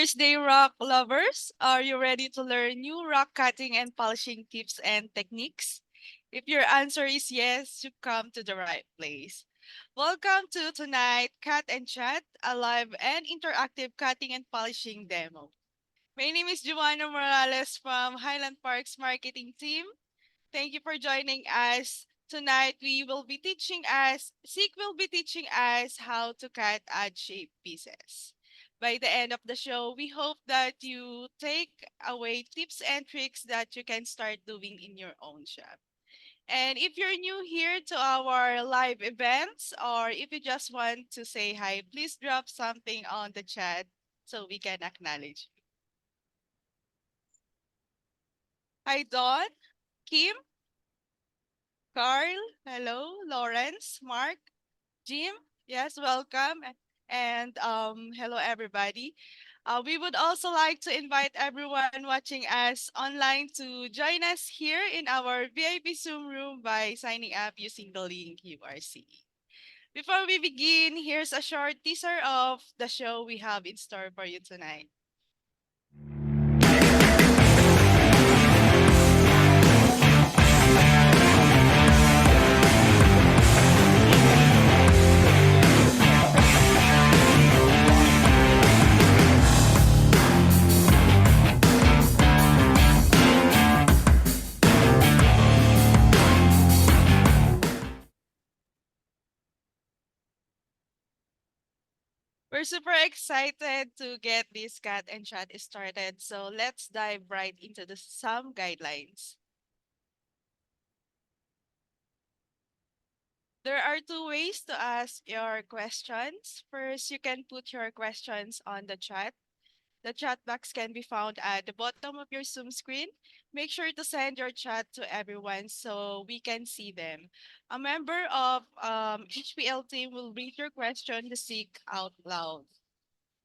Thursday rock lovers, are you ready to learn new rock cutting and polishing tips and techniques? If your answer is yes, you've come to the right place. Welcome to tonight Cut and Chat, a live and interactive cutting and polishing demo. My name is Joanna Morales from Highland Park's marketing team. Thank you for joining us. Tonight Seek will be teaching us how to cut odd shaped pieces. By the end of the show, we hope that you take away tips and tricks that you can start doing in your own shop. And if you're new here to our live events, or if you just want to say hi, please drop something on the chat so we can acknowledge you. Hi, Dawn, Kim, Carl, hello, Lawrence, Mark, Jim. Yes, welcome. And hello, everybody. We would also like to invite everyone watching us online to join us here in our VIP Zoom room by signing up using the link you are seeing. Before we begin, here's a short teaser of the show we have in store for you tonight. We're super excited to get this cat and chat started, so let's dive right into some guidelines. There are two ways to ask your questions. First, you can put your questions on the chat. The chat box can be found at the bottom of your Zoom screen. Make sure to send your chat to everyone so we can see them. A member of HPL team will read your question to seek out loud.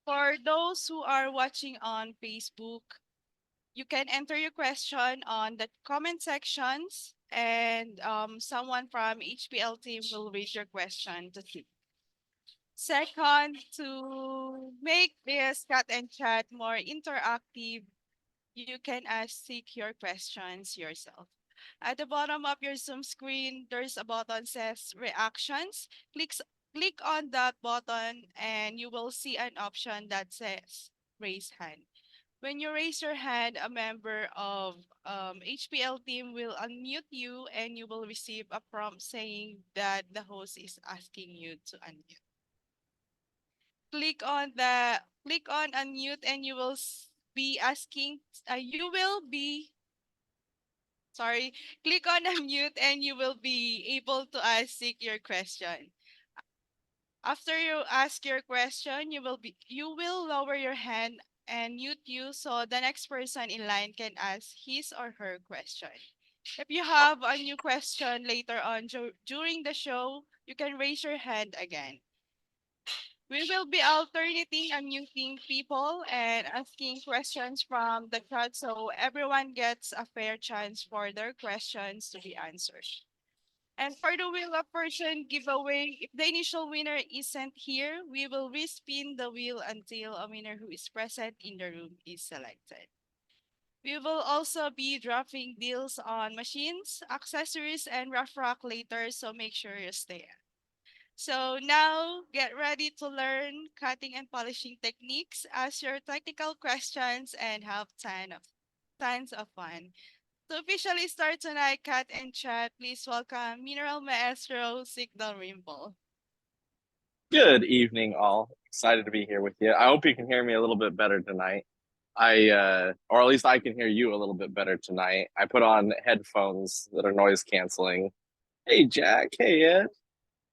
For those who are watching on Facebook, you can enter your question on the comment sections and someone from HPL team will read your question to see. Second, to make this cut and chat more interactive, you can seek your questions yourself. At the bottom of your Zoom screen, there's a button says reactions. Click on that button and you will see an option that says raise hand. When you raise your hand, a member of HPL team will unmute you and you will receive a prompt saying that the host is asking you to unmute. Click on unmute and you will be asking you will be sorry click on unmute and you will be able to seek your question. After you ask your question, you will lower your hand and mute you so the next person in line can ask his or her question. If you have a new question later on during the show, you can raise your hand again. We will be alternating unmuting people and asking questions from the chat so everyone gets a fair chance for their questions to be answered. And for the Wheel of Fortune giveaway, if the initial winner isn't here, we will respin the wheel until a winner who is present in the room is selected. We will also be dropping deals on machines, accessories, and rough rock later, so make sure you stay. So now get ready to learn cutting and polishing techniques, ask your technical questions, and have tons of fun. To officially start tonight, Cat and Chat, please welcome Mineral Maestro Signal Rimple. Good evening, all. Excited to be here with you. I hope you can hear me a little bit better tonight. Or at least I can hear you a little bit better tonight. I put on headphones that are noise canceling. Hey, Jack. Hey, Ed.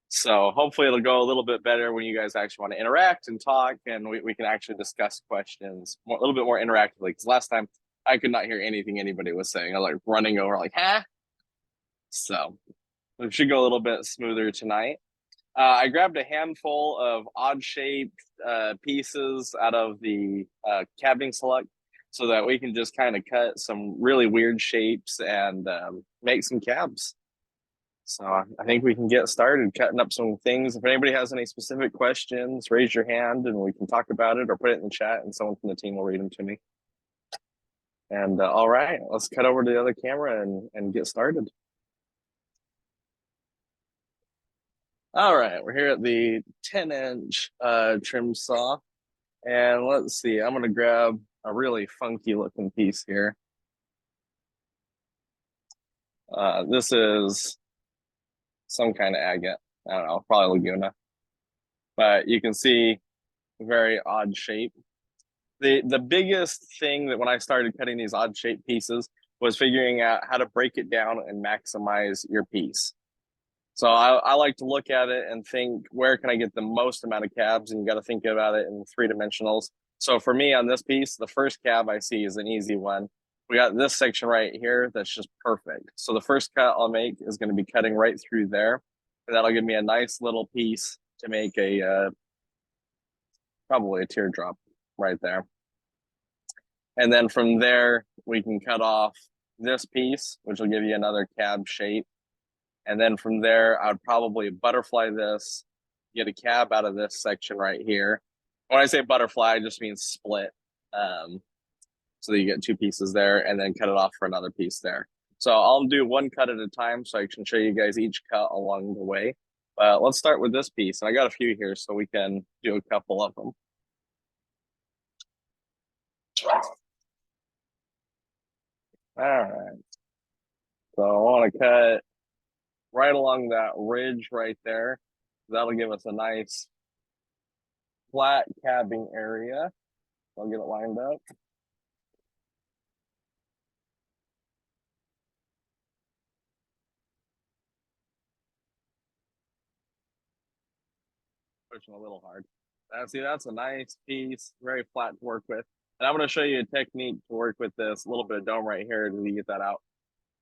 So hopefully it'll go a little bit better when you guys actually want to interact and talk, and we can actually discuss questions a little bit more interactively. Because last time I could not hear anything anybody was saying. I was like running over, like, huh? So it should go a little bit smoother tonight. I grabbed a handful of odd-shaped pieces out of the cabbing select so that we can just kind of cut some really weird shapes and make some cabs. So I think we can get started cutting up some things. If anybody has any specific questions, raise your hand and we can talk about it or put it in the chat and someone from the team will read them to me. And all right, let's cut over to the other camera and get started. All right, we're here at the 10-inch trim saw. And let's see, I'm going to grab a really funky looking piece here. This is some kind of agate. I don't know, probably Laguna. But you can see very odd shape. The biggest thing that when I started cutting these odd shaped pieces was figuring out how to break it down and maximize your piece. So I like to look at it and think, where can I get the most amount of cabs? And you got to think about it in three dimensionals. So for me on this piece, the first cab I see is an easy one. We got this section right here that's just perfect. So the first cut I'll make is going to be cutting right through there. And that'll give me a nice little piece to make a probably a teardrop right there. And then from there, we can cut off this piece, which will give you another cab shape. And then from there, I would probably butterfly this, get a cab out of this section right here. When I say butterfly, I just mean split. So that you get two pieces there and then cut it off for another piece there. So I'll do one cut at a time so I can show you guys each cut along the way. Let's start with this piece. And I got a few here so we can do a couple of them. All right. So I want to cut right along that ridge right there. That'll give us a nice flat cabbing area. I'll get it lined up. Pushing a little hard. See, that's a nice piece, very flat to work with. And I'm going to show you a technique to work with this little bit of dome right here to get that out.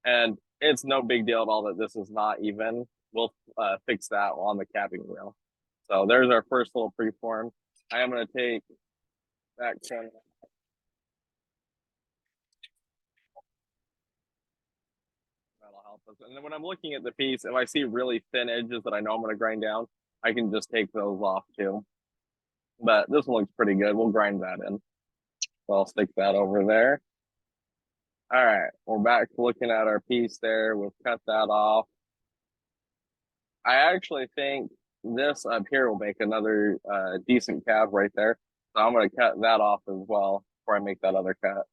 And it's no big deal at all that this is not even. We'll fix that on the capping wheel. So there's our first little preform. I am going to take that corner. That'll help us. And then when I'm looking at the piece, if I see really thin edges that I know I'm going to grind down, I can just take those off too. But this one looks pretty good. We'll grind that in. So I'll stick that over there. All right, we're back to looking at our piece there. We've cut that off. I actually think this up here will make another decent cab right there. So I'm going to cut that off as well before I make that other cut.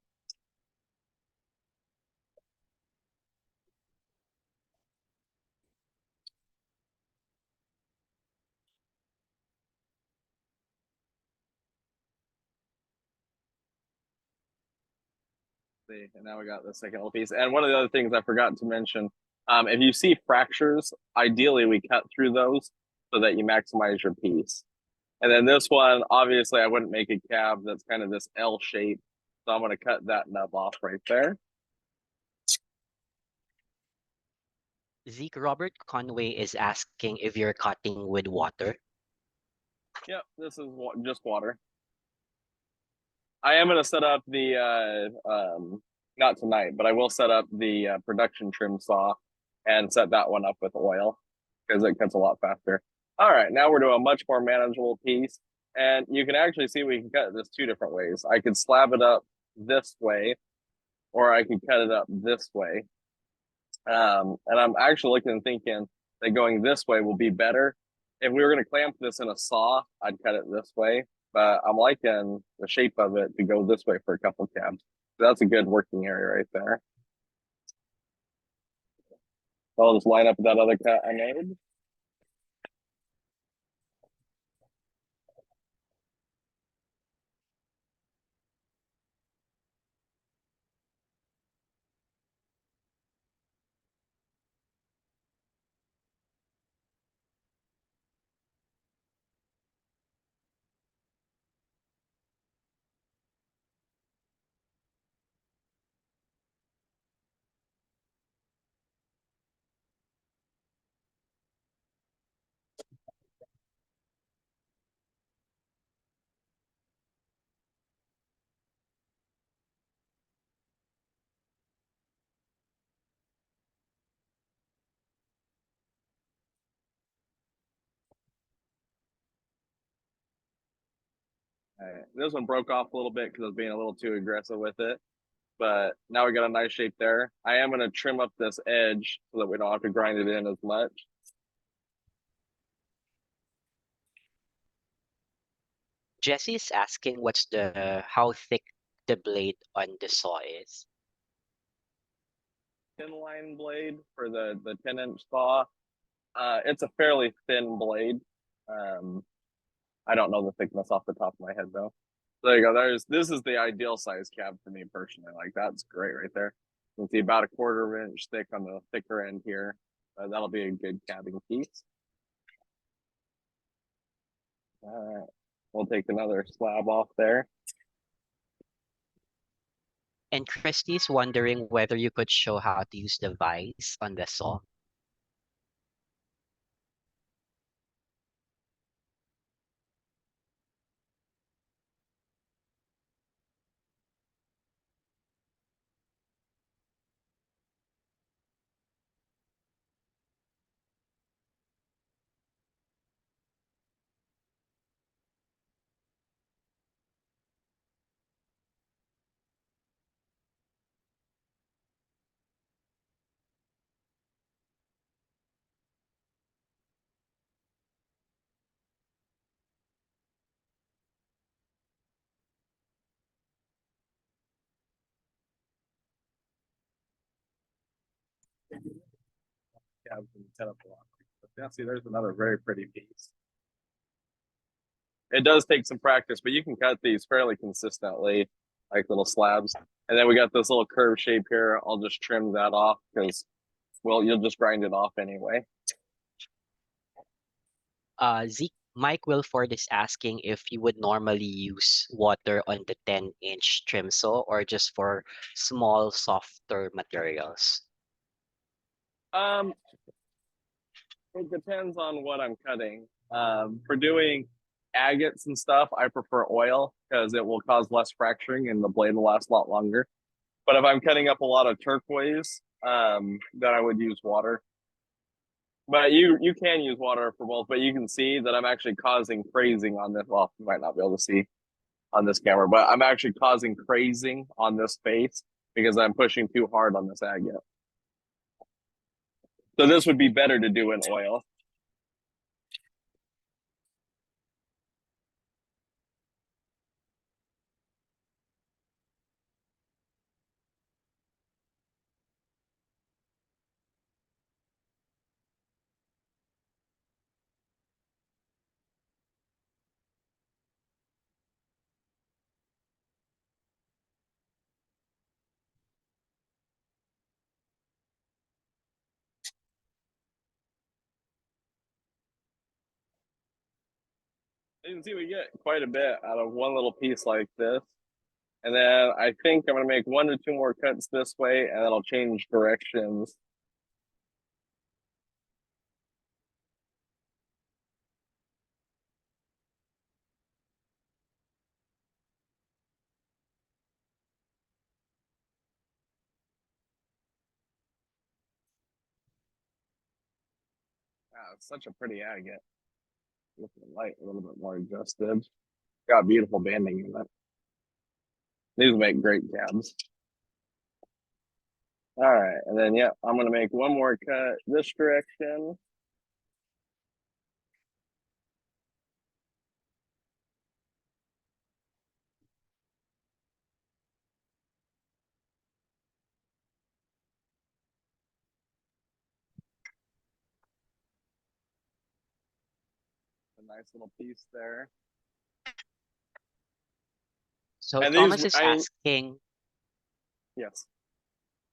See, and now we got the second little piece. And one of the other things I forgot to mention, if you see fractures, ideally we cut through those so that you maximize your piece. And then this one, obviously, I wouldn't make a cab that's kind of this L shape. So I'm going to cut that nub off right there. Zeke, Robert Conway is asking if you're cutting with water. Yep, this is just water. I am going to set up the, not tonight, but I will set up the production trim saw and set that one up with oil because it cuts a lot faster. All right, now we're doing a much more manageable piece. And you can actually see we can cut this two different ways. I could slab it up this way, or I could cut it up this way. And I'm actually looking and thinking that going this way will be better. If we were going to clamp this in a saw, I'd cut it this way. But I'm liking the shape of it to go this way for a couple cabs. So that's a good working area right there. I'll just line up that other cut I made. This one broke off a little bit because I was being a little too aggressive with it. But now we got a nice shape there. I am going to trim up this edge so that we don't have to grind it in as much. Jesse is asking how thick the blade on the saw is. Thin line blade for the 10-inch saw. It's a fairly thin blade. I don't know the thickness off the top of my head though. There you go. This is the ideal size cab for me personally. Like that's great right there. You can see about a 1/4 inch thick on the thicker end here. That'll be a good cabbing piece. All right, we'll take another slab off there. And Christy's wondering whether you could show how to use the vise on the saw. Cabs and set up a lot. But yeah, see, there's another very pretty piece. It does take some practice, but you can cut these fairly consistently, like little slabs. And then we got this little curve shape here. I'll just trim that off because, well, you'll just grind it off anyway. Mike Wilford is asking if you would normally use water on the 10-inch trim saw or just for small, softer materials. It depends on what I'm cutting. For doing agates and stuff, I prefer oil because it will cause less fracturing and the blade will last a lot longer. But if I'm cutting up a lot of turquoise, then I would use water. But you can use water for both, but you can see that I'm actually causing crazing on this. Well, you might not be able to see on this camera, but I'm actually causing crazing on this face because I'm pushing too hard on this agate. So this would be better to do in oil. You can see we get quite a bit out of one little piece like this. And then I think I'm going to make 1 to 2 more cuts this way, and then I'll change directions. Wow, it's such a pretty agate. With the light a little bit more adjusted. Got beautiful banding in it. These make great cabs. All right, and then yeah, I'm gonna make 1 more cut this direction. A nice little piece there. So And Thomas is asking, yes.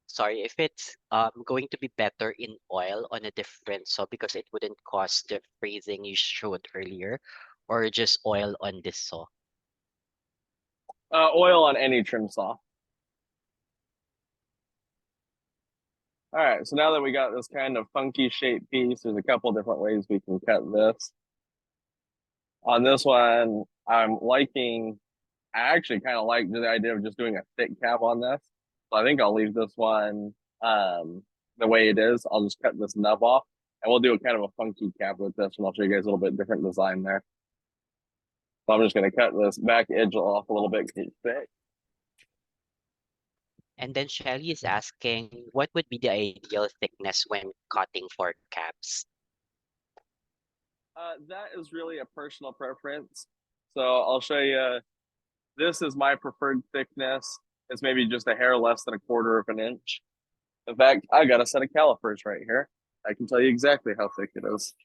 sorry, if it's going to be better in oil on a different saw because it wouldn't cause the freezing you showed earlier, or just oil on this saw. Oil on any trim saw. All right, so now that we got this kind of funky shaped piece, there's a couple different ways we can cut this. On this one, I actually kind of like the idea of just doing a thick cap on this. So I think I'll leave this one the way it is. I'll just cut this nub off and we'll do a kind of a funky cap with this, and I'll show you guys a little bit different design there. So I'm just going to cut this back edge off a little bit because it's thick. And then Shelly is asking, what would be the ideal thickness when cutting for caps? That is really a personal preference. So I'll show you. This is my preferred thickness. It's maybe just a hair less than a quarter of an inch. In fact, I got a set of calipers right here. I can tell you exactly how thick it is.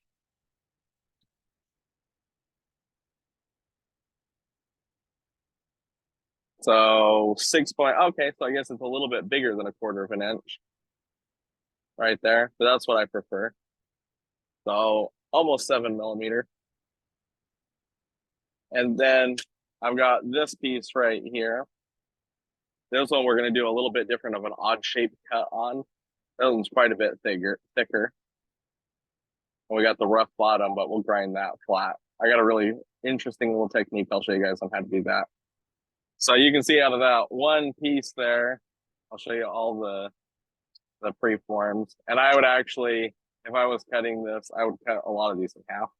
So 6 point, okay, so I guess it's a little bit bigger than a quarter of an inch right there, but that's what I prefer. So almost 7 millimeter. And then I've got this piece right here. This one we're going to do a little bit different of an odd shaped cut on. That one's quite a bit thicker. And we got the rough bottom, but we'll grind that flat. I got a really interesting little technique I'll show you guys on how to do that. So you can see out of that one piece there, I'll show you all the preforms. And I would actually, if I was cutting this, I would cut a lot of these in half.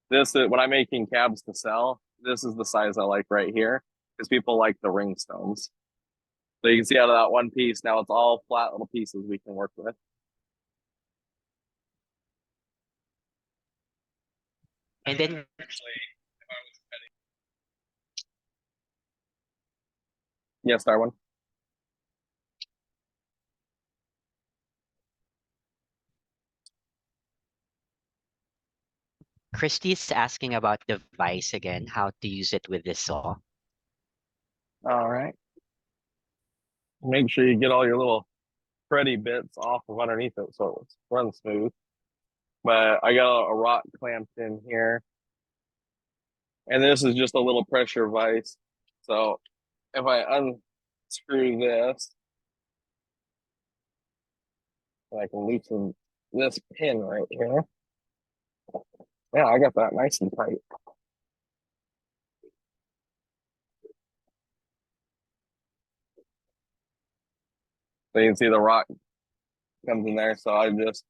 This is when I'm making cabs to sell. This is the size I like right here because people like the ring stones. So you can see out of that one piece, now it's all flat little pieces we can work with. And then Yes, Darwin. Christy is asking about the vise again, how to use it with the saw. All right. Make sure you get all your little thready bits off of underneath it so it runs smooth. But I got a rock clamped in here. And this is just a little pressure vise. So if I unscrew this, I can loosen this pin right here. Yeah, I got that nice and tight. So you can see the rock comes in there. So I just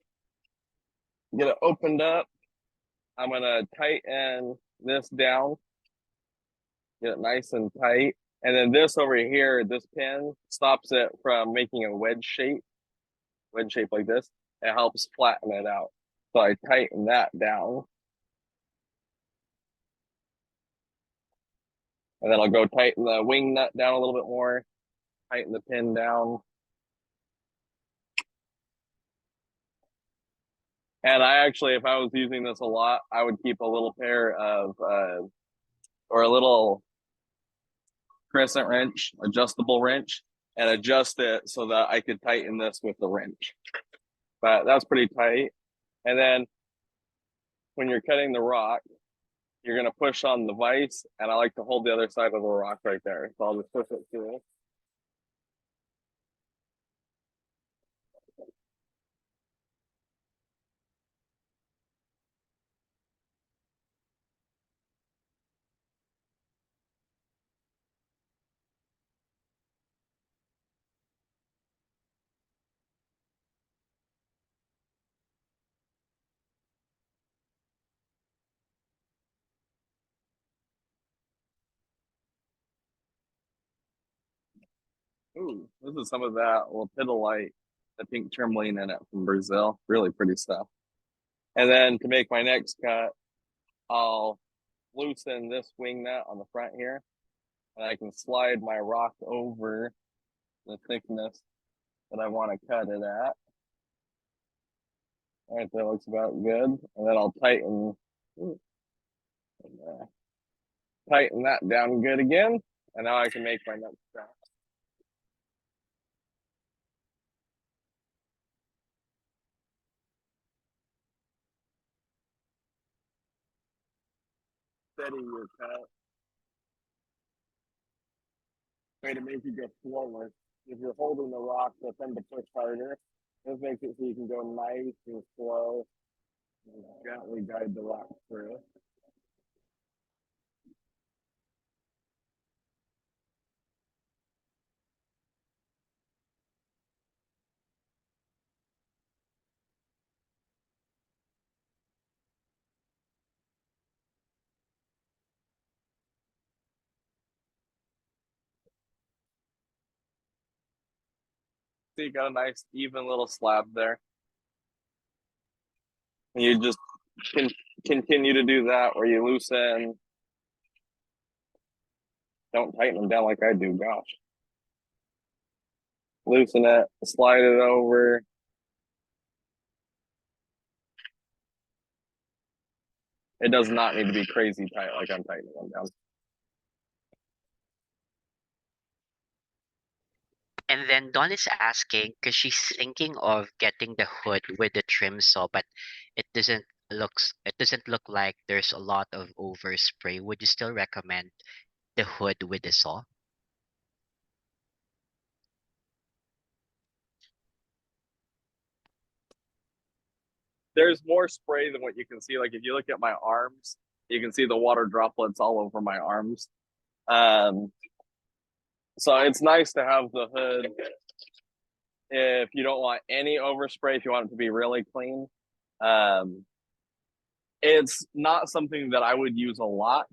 get it opened up. I'm gonna tighten this down, get it nice and tight. And then this over here, this pin stops it from making a wedge shape like this. It helps flatten it out. So I tighten that down. And then I'll go tighten the wing nut down a little bit more, tighten the pin down. And I actually, if I was using this a lot, I would keep a little pair of, or a little crescent wrench, adjustable wrench, and adjust it so that I could tighten this with the wrench. But that's pretty tight. And then when you're cutting the rock, you're going to push on the vise, and I like to hold the other side of the rock right there. So I'll just push it through. Ooh, this is some of that lepidolite, the pink tourmaline in it from Brazil. Really pretty stuff. And then to make my next cut, I'll loosen this wing nut on the front here, and I can slide my rock over the thickness that I want to cut it at. All right, that looks about good. And then I'll tighten that down good again. And now I can make my next cut. Steady your cut. Way to make it go slower. If you're holding the rock, so tend to push harder. This makes it so you can go nice and slow and gently guide the rock through. See, you got a nice even little slab there. And you just continue to do that where you loosen. Don't tighten them down like I do, gosh. Loosen it, slide it over. It does not need to be crazy tight like I'm tightening them down. And then Dawn is asking because she's thinking of getting the hood with the trim saw, but it doesn't look like there's a lot of overspray. Would you still recommend the hood with the saw? There's more spray than what you can see. Like if you look at my arms, you can see the water droplets all over my arms. So it's nice to have the hood if you don't want any overspray, if you want it to be really clean. It's not something that I would use a lot.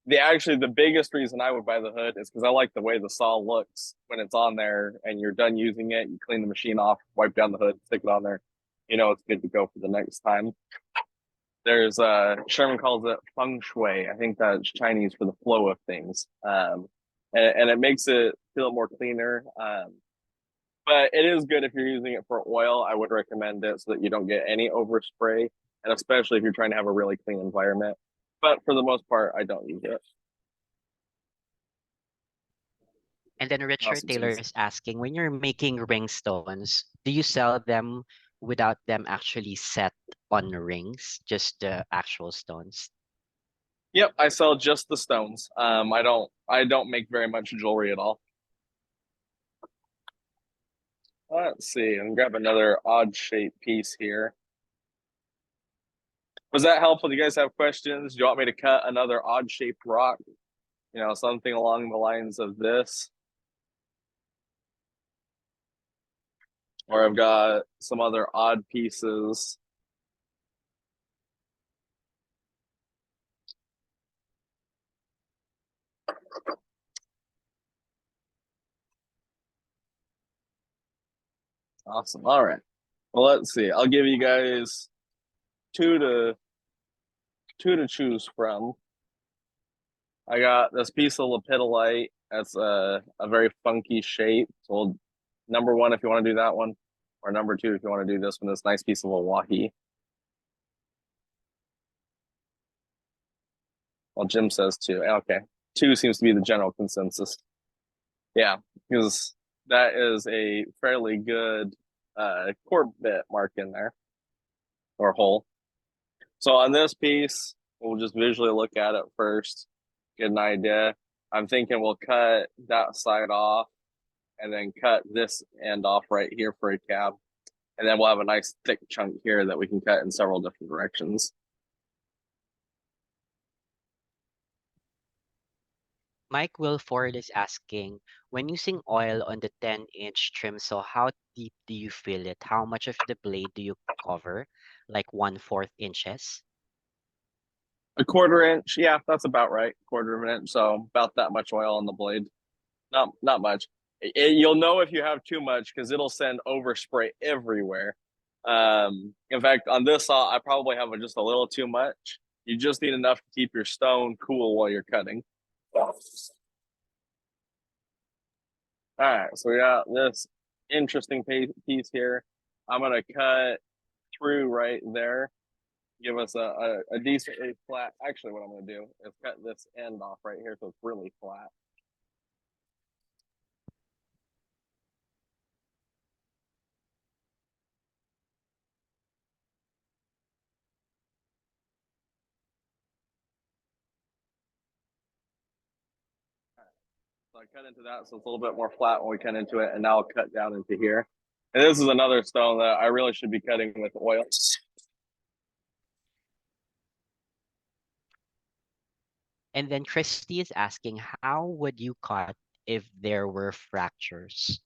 The biggest reason I would buy the hood is because I like the way the saw looks when it's on there and you're done using it. You clean the machine off, wipe down the hood, stick it on there. You know it's good to go for the next time. There's Sherman calls it feng shui. I think that's Chinese for the flow of things. And it makes it feel more cleaner. But it is good if you're using it for oil. I would recommend it so that you don't get any overspray, and especially if you're trying to have a really clean environment. But for the most part, I don't use it. And then Richard Awesome. Taylor is asking, when you're making ring stones, do you sell them without them actually set on rings, just the actual stones? Yep, I sell just the stones. I don't make very much jewelry at all. Let's see, and grab another odd shape piece here. Was that helpful? Do you guys have questions? Do you want me to cut another odd shaped rock? You know, something along the lines of this. Or I've got some other odd pieces. Awesome. All right. Well, let's see. I'll give you guys two to choose from. I got this piece of lepidolite. That's a very funky shape. So number one, if you want to do that one, or number two, if you want to do this one, this nice piece of Hawaii. Well, Jim says two. Okay. Two seems to be the general consensus. Yeah, because that is a fairly good core bit mark in there, or hole. So on this piece, we'll just visually look at it first, get an idea. I'm thinking we'll cut that side off and then cut this end off right here for a cab. And then we'll have a nice thick chunk here that we can cut in several different directions. Mike Wilford is asking, when using oil on the 10-inch trim saw, how deep do you fill it? How much of the blade do you cover? Like 1/4 inches? A 1/4 inch, yeah, that's about right. 1/4 of an inch, so about that much oil on the blade. Not much. You'll know if you have too much because it'll send overspray everywhere. In fact, on this saw, I probably have just a little too much. You just need enough to keep your stone cool while you're cutting. All right, so we got this interesting piece here. I'm gonna cut through right there. Give us a decently flat. Actually, what I'm gonna do is cut this end off right here so it's really flat. So I cut into that so it's a little bit more flat when we cut into it, and now I'll cut down into here. And this is another stone that I really should be cutting with oil. And then Christy is asking, how would you cut if there were fractures?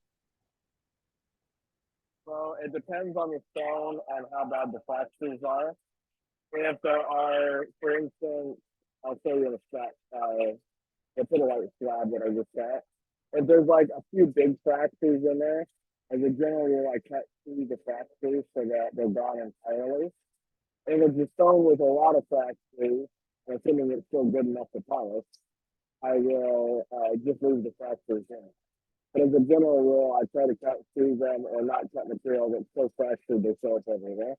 So it depends on the stone and how bad the fractures are. If there are, for instance, I'll show you the lepidolite slab that I just cut. If there's like a few big fractures in there, As a general rule, I cut through the fractures so that they're gone entirely. If it's a stone with a lot of fractures, assuming it's still good enough to polish, I will just leave the fractures in. But as a general rule, I try to cut through them or not cut material that's so fractured they show up everywhere.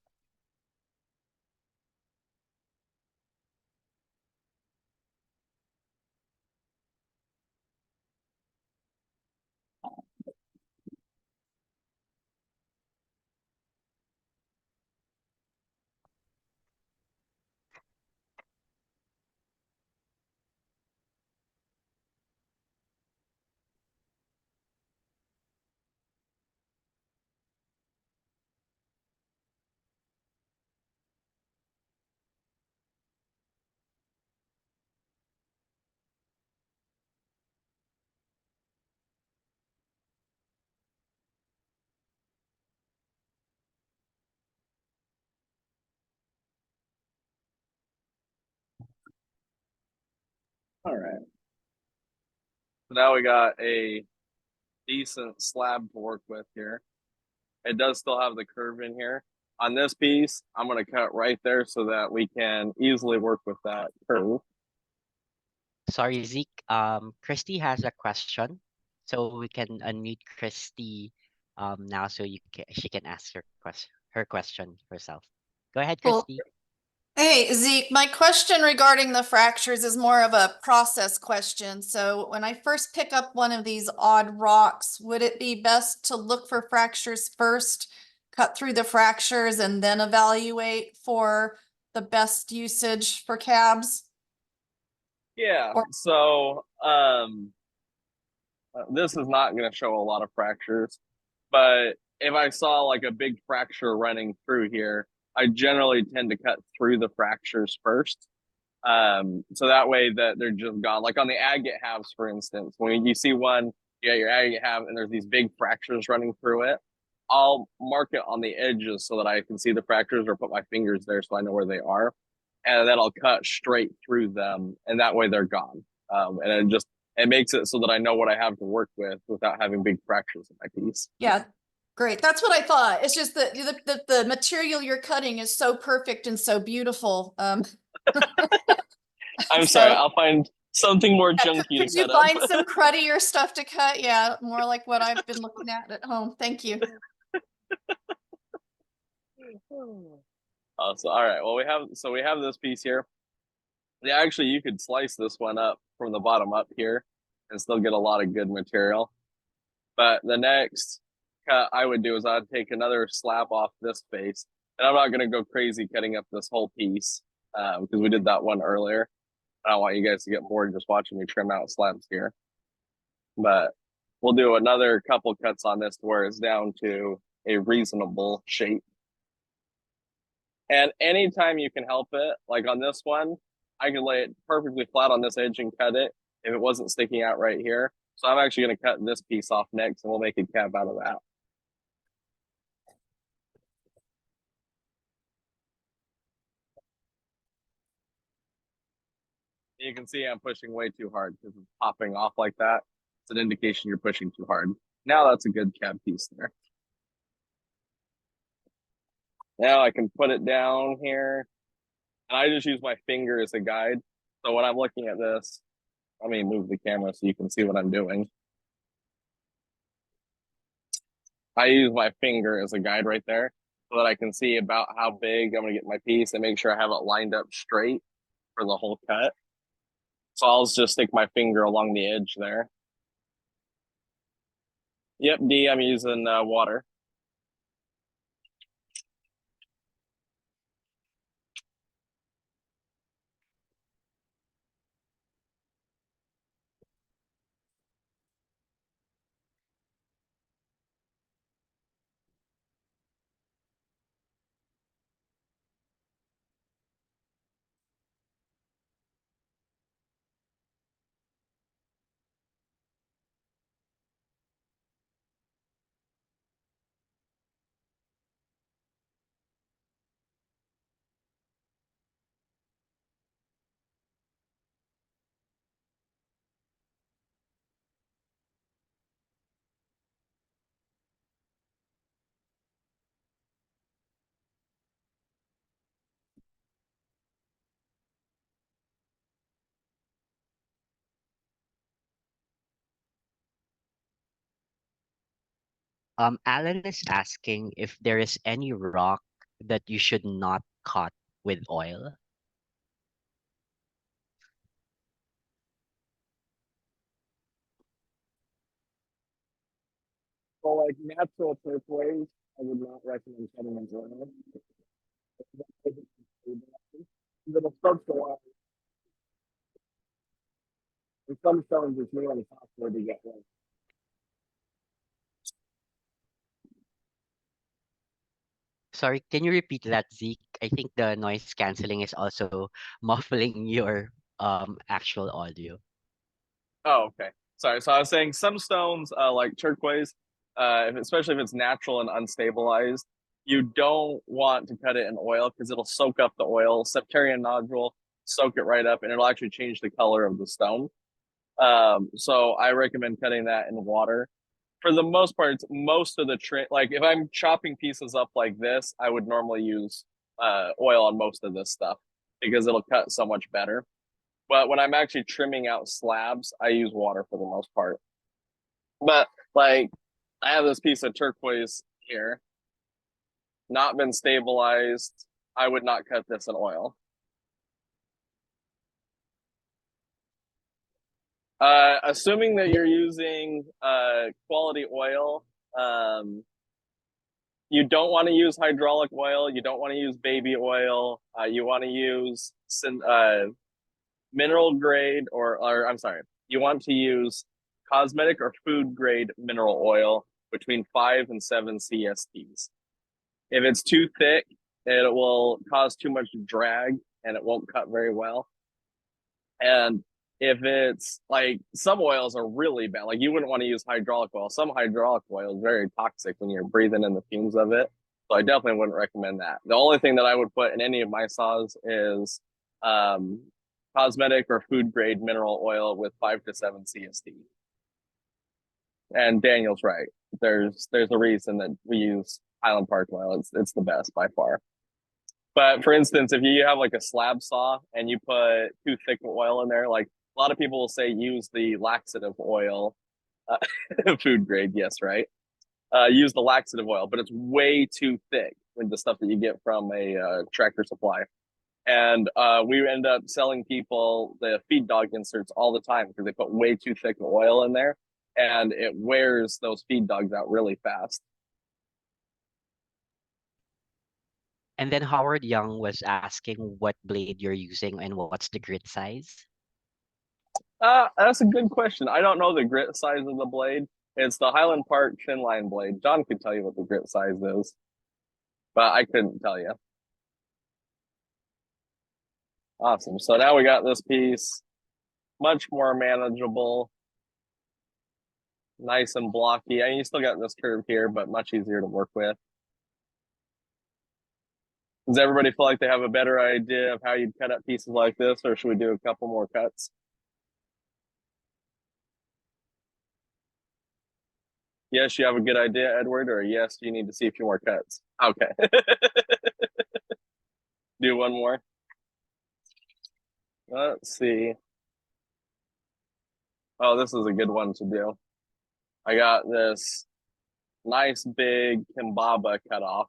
All right. So now we got a decent slab to work with here. It does still have the curve in here. On this piece, I'm going to cut right there so that we can easily work with that curve. Sorry, Zeke. Christy has a question, so we can unmute Christy now, so she can ask her question herself. Go ahead, Cool. Christy. Hey, Zeke, my question regarding the fractures is more of a process question. So when I first pick up one of these odd rocks, would it be best to look for fractures first, cut through the fractures, and then evaluate for the best usage for cabs? Yeah. Or- So this is not going to show a lot of fractures, but if I saw like a big fracture running through here, I generally tend to cut through the fractures first. So that way that they're just gone. Like on the agate halves, for instance, when you see one, you got your agate half and there's these big fractures running through it, I'll mark it on the edges so that I can see the fractures or put my fingers there so I know where they are. And then I'll cut straight through them and that way they're gone. And it makes it so that I know what I have to work with without having big fractures in my piece. Yeah, great. That's what I thought. It's just that the material you're cutting is so perfect and so beautiful. I'm So- sorry, I'll find something more Yeah, junky could to you cut up. find some cruddier stuff to cut? Yeah, more like what I've been looking at home. Thank you. So all right. Well, we have this piece here. Yeah, actually, you could slice this one up from the bottom up here and still get a lot of good material. But the next cut I would do is I'd take another slab off this face, and I'm not going to go crazy cutting up this whole piece because we did that one earlier. I don't want you guys to get bored just watching me trim out slabs here. But we'll do another couple cuts on this to where it's down to a reasonable shape. And anytime you can help it, like on this one, I can lay it perfectly flat on this edge and cut it if it wasn't sticking out right here. So I'm actually going to cut this piece off next and we'll make a cab out of that. You can see I'm pushing way too hard because it's popping off like that. It's an indication you're pushing too hard. Now that's a good cab piece there. Now I can put it down here. And I just use my finger as a guide. So when I'm looking at this, let me move the camera so you can see what I'm doing. I use my finger as a guide right there so that I can see about how big I'm going to get my piece and make sure I have it lined up straight for the whole cut. So I'll just stick my finger along the edge there. Yep, D, I'm using water. Alan is asking if there is any rock that you should not cut with oil. So like natural turquoise, I would not recommend cutting in oil. It'll start to lie. And some stones it's nearly impossible to get right. Sorry, can you repeat that, Zeke? I think the noise canceling is also muffling your actual audio. Oh, okay. Sorry. So I was saying some stones, like turquoise, especially if it's natural and unstabilized, you don't want to cut it in oil because it'll soak up the oil. Septarian nodule, soak it right up, and it'll actually change the color of the stone. So I recommend cutting that in water. For the most part, most of the like if I'm chopping pieces up like this, I would normally use oil on most of this stuff because it'll cut so much better. But when I'm actually trimming out slabs, I use water for the most part. But like I have this piece of turquoise here, not been stabilized. I would not cut this in oil. Assuming that you're using quality oil, you don't want to use hydraulic oil. You don't want to use baby oil. You want to use mineral grade, or I'm sorry, you want to use cosmetic or food grade mineral oil between 5 and 7 CSTs. If it's too thick, it will cause too much drag and it won't cut very well. And if it's like some oils are really bad, like you wouldn't want to use hydraulic oil. Some hydraulic oil is very toxic when you're breathing in the fumes of it. So I definitely wouldn't recommend that. The only thing that I would put in any of my saws is um, cosmetic or food grade mineral oil with 5 to 7 CST. And Daniel's right. There's a reason that we use Highland Park oil. It's the best by far. But for instance, if you have like a slab saw and you put too thick of oil in there, like a lot of people will say use the laxative oil, food grade, yes, right? Use the laxative oil, but it's way too thick with the stuff that you get from a Tractor Supply. And we end up selling people the feed dog inserts all the time because they put way too thick of oil in there and it wears those feed dogs out really fast. And then Howard Young was asking what blade you're using and what's the grit size. That's a good question. I don't know the grit size of the blade. It's the Highland Park thin line blade. John could tell you what the grit size is, but I couldn't tell you. Awesome. So now we got this piece, much more manageable, nice and blocky. I mean, you still got this curve here, but much easier to work with. Does everybody feel like they have a better idea of how you'd cut up pieces like this, or should we do a couple more cuts? Yes, you have a good idea, Edward, or yes, you need to see a few more cuts. Okay. Do one more. Let's see. Oh, this is a good one to do. I got this nice big Kimbaba cut off.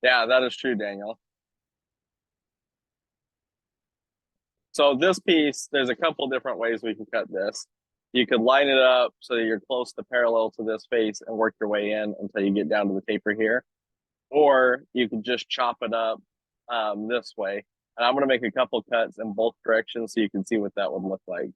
Yeah, that is true, Daniel. So this piece, there's a couple different ways we can cut this. You could line it up so that you're close to parallel to this face and work your way in until you get down to the taper here. Or you could just chop it up this way. And I'm going to make a couple cuts in both directions so you can see what that would look like.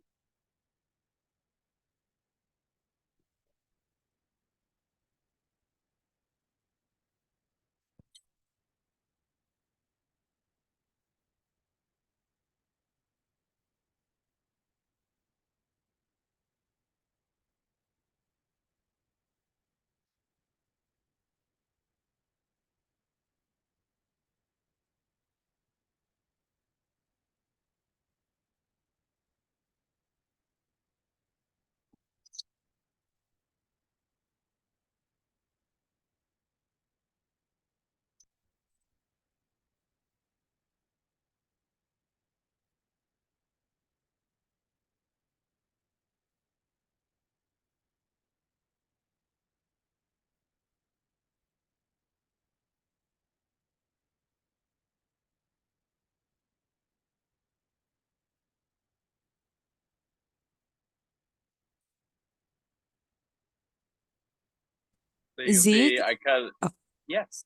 So you can Zeke? see I cut. Oh. Yes.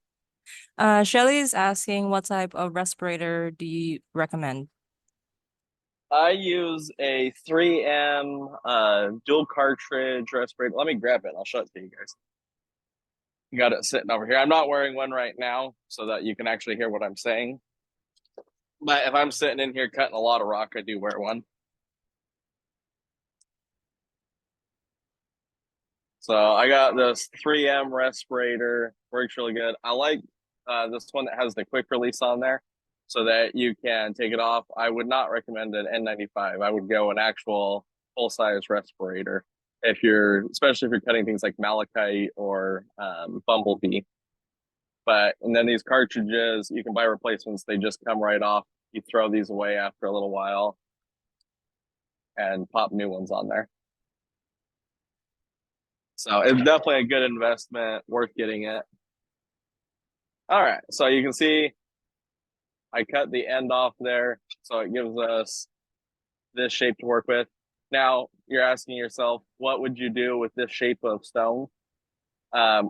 Shelly is asking what type of respirator do you recommend? I use a 3M dual cartridge respirator. Let me grab it. I'll show it to you guys. Got it sitting over here. I'm not wearing one right now so that you can actually hear what I'm saying. But if I'm sitting in here cutting a lot of rock, I do wear one. So I got this 3M respirator. Works really good. I like this one that has the quick release on there so that you can take it off. I would not recommend an N95. I would go an actual full-size respirator especially if you're cutting things like malachite or bumblebee. And then these cartridges, you can buy replacements. They just come right off. You throw these away after a little while and pop new ones on there. So it's definitely a good investment, worth getting it. All right, so you can see I cut the end off there, so it gives us this shape to work with. Now, you're asking yourself, what would you do with this shape of stone?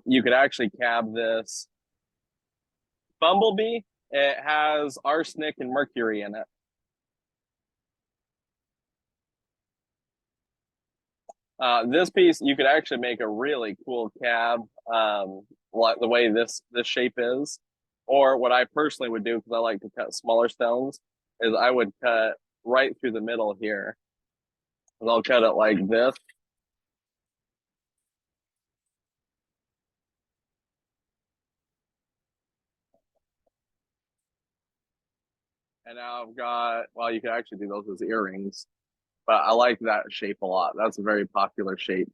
You could actually cab this bumblebee. It has arsenic and mercury in it. This piece, you could actually make a really cool cab, like the way this shape is. Or what I personally would do, because I like to cut smaller stones, is I would cut right through the middle here. And I'll cut it like this. And now I've got, well, you could actually do those as earrings, but I like that shape a lot. That's a very popular shape.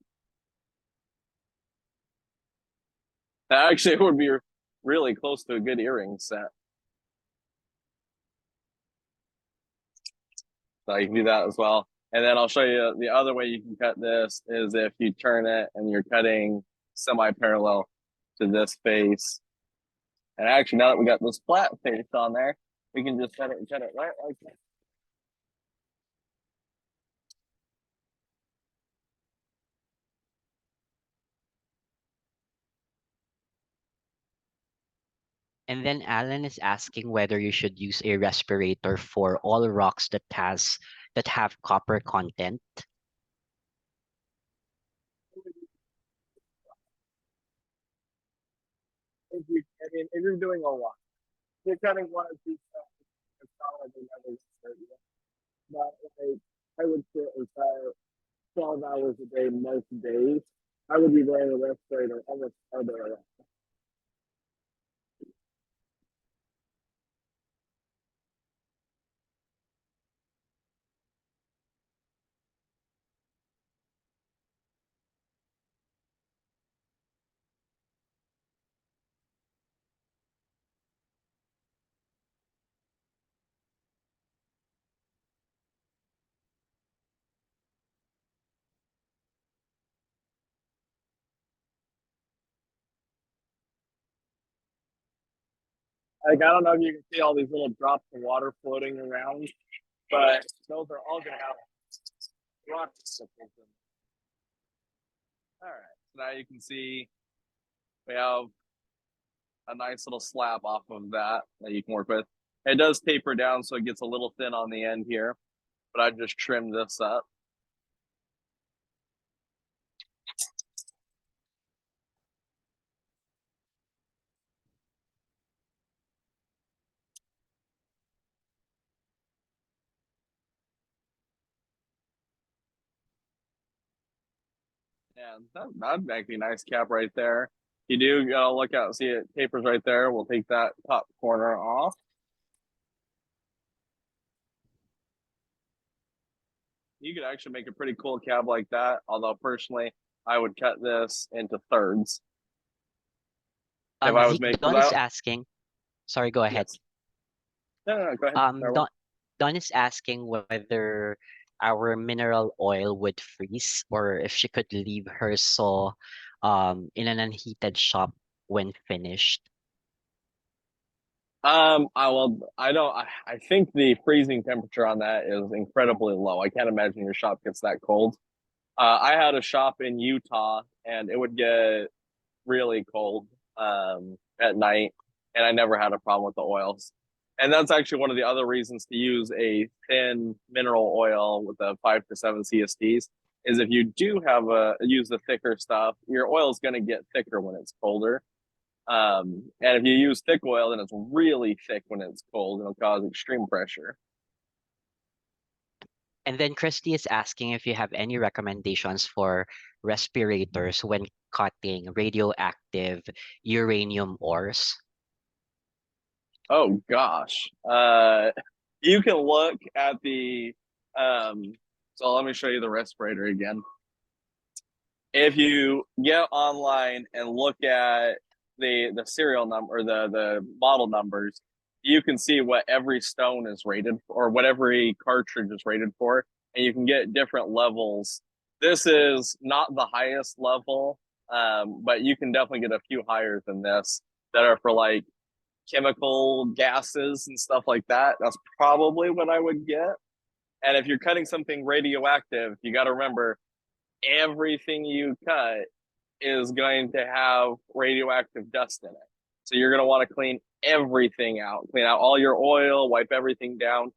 That actually would be really close to a good earring set. So you can do that as well. And then I'll show you the other way you can cut this is if you turn it and you're cutting semi-parallel to this face. And actually, now that we got this flat face on there, we can just cut it right like that. And then Alan is asking whether you should use a respirator for all rocks that have copper content. If you're doing a lot, you're cutting one of these it's not like another 30. But like, I would sit and cut 12 hours a day most days. I would be wearing a respirator almost all day long. Like, I don't know if you can see all these little drops of water floating around, but those are all going to have rock crystals in them. All right, so now you can see we have a nice little slab off of that you can work with. It does taper down, so it gets a little thin on the end here, but I just trimmed this up. Yeah, that'd make a nice cap right there. You do gotta look out, see it tapers right there. We'll take that top corner off. You could actually make a pretty cool cab like that. Although personally, I would cut this into thirds. If I was Zeke, making, Don is asking. Sorry, go ahead. yes. No, go ahead. Don is asking whether our mineral oil would freeze or if she could leave her saw in an unheated shop when finished. I think the freezing temperature on that is incredibly low. I can't imagine your shop gets that cold. I had a shop in Utah and it would get really cold at night, and I never had a problem with the oils. And that's actually one of the other reasons to use a thin mineral oil with the 5 to 7 CSTs is if you do use the thicker stuff, your oil is going to get thicker when it's colder. And if you use thick oil, then it's really thick when it's cold and it'll cause extreme pressure. And then Christy is asking if you have any recommendations for respirators when cutting radioactive uranium ores. Oh gosh. You can look at the so let me show you the respirator again. If you get online and look at the serial number or the model numbers, you can see what every stone is rated for, or what every cartridge is rated for, and you can get different levels. This is not the highest level, but you can definitely get a few higher than this that are for like chemical gases and stuff like that. That's probably what I would get. And if you're cutting something radioactive, you got to remember everything you cut is going to have radioactive dust in it. So you're going to want to clean everything out, clean out all your oil, wipe everything down.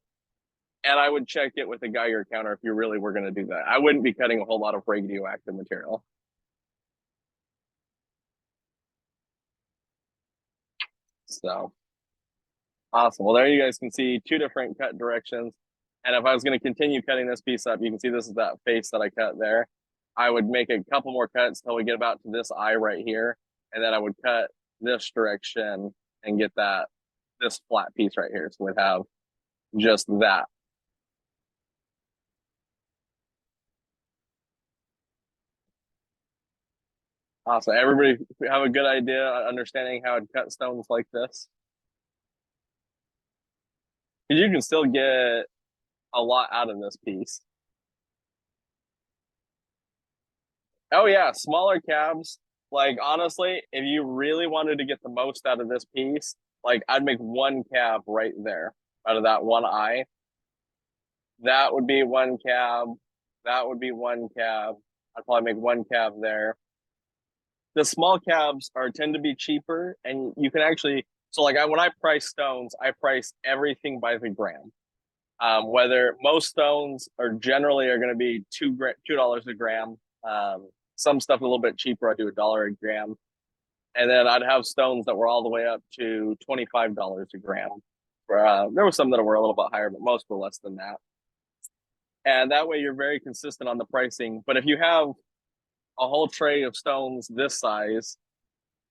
And I would check it with a Geiger counter if you really were going to do that. I wouldn't be cutting a whole lot of radioactive material. So awesome. Well, there you guys can see two different cut directions. And if I was going to continue cutting this piece up, you can see this is that face that I cut there. I would make a couple more cuts till we get about to this eye right here. And then I would cut this direction and get this flat piece right here. So we'd have just that. Awesome. Everybody have a good idea understanding how to cut stones like this? Because you can still get a lot out of this piece. Oh yeah, smaller cabs. Like honestly, if you really wanted to get the most out of this piece, like I'd make one cab right there out of that one eye. That would be one cab. That would be one cab. I'd probably make one cab there. The small cabs tend to be cheaper, and you can actually when I price stones, I price everything by the gram. Whether most stones are generally going to be $2 a gram. Some stuff a little bit cheaper, I do $1 a gram. And then I'd have stones that were all the way up to $25 a gram. There were some that were a little bit higher, but most were less than that. And that way you're very consistent on the pricing. But if you have a whole tray of stones this size,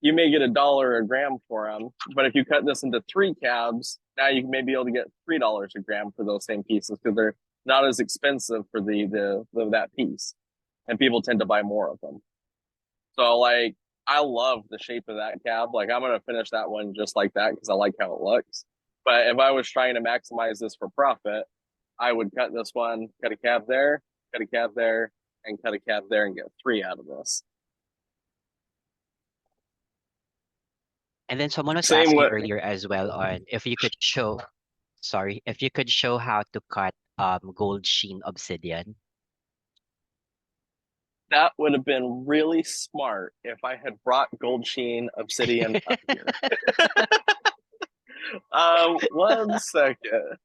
you may get $1 a gram for them. But if you cut this into 3 cabs, now you may be able to get $3 a gram for those same pieces because they're not as expensive for that piece. And people tend to buy more of them. So like, I love the shape of that cab. Like I'm going to finish that one just like that because I like how it looks. But if I was trying to maximize this for profit, I would cut this one, cut a cab there, cut a cab there, and cut a cab there and get 3 out of this. And then someone was Same asking with- earlier as well on if you could show how to cut gold sheen obsidian. That would have been really smart if I had brought gold sheen obsidian up here. 1 second.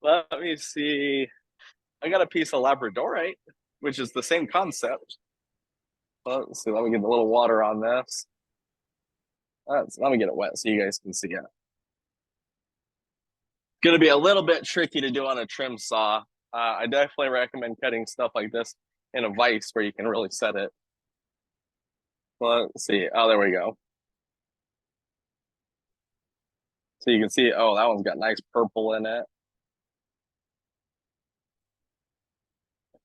Let me see. I got a piece of labradorite, which is the same concept. Let's see. Let me get a little water on this. Let me get it wet so you guys can see it. It's going to be a little bit tricky to do on a trim saw. I definitely recommend cutting stuff like this in a vise where you can really set it. Let's see. Oh, there we go. So you can see, oh, that one's got nice purple in it.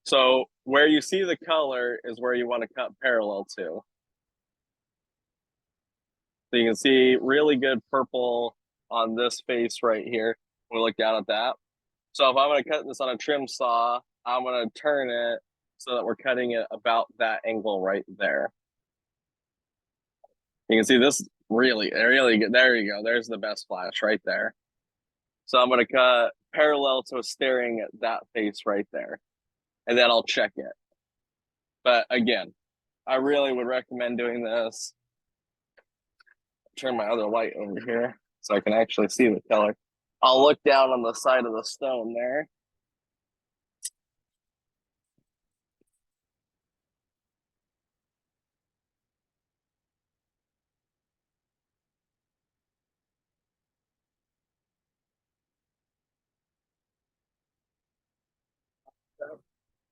So where you see the color is where you want to cut parallel to. So you can see really good purple on this face right here. We'll look down at that. So if I'm going to cut this on a trim saw, I'm going to turn it so that we're cutting it about that angle right there. You can see this really good. There you go. There's the best flash right there. So I'm going to cut parallel to staring at that face right there. And then I'll check it. But again, I really would recommend doing this turn my other light over here so I can actually see the color. I'll look down on the side of the stone there.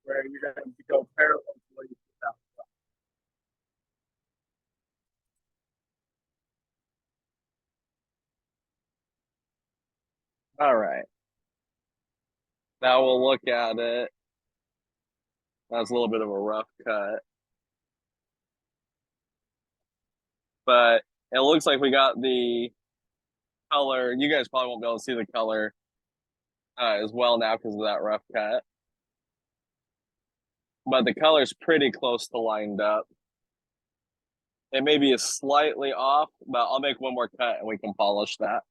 Where you're going to go parallel to where you put down. All right. Now we'll look at it. That's a little bit of a rough cut. But it looks like we got the color. You guys probably won't be able to see the color as well now because of that rough cut. But the color's pretty close to lined up. It maybe is slightly off, but I'll make one more cut and we can polish that.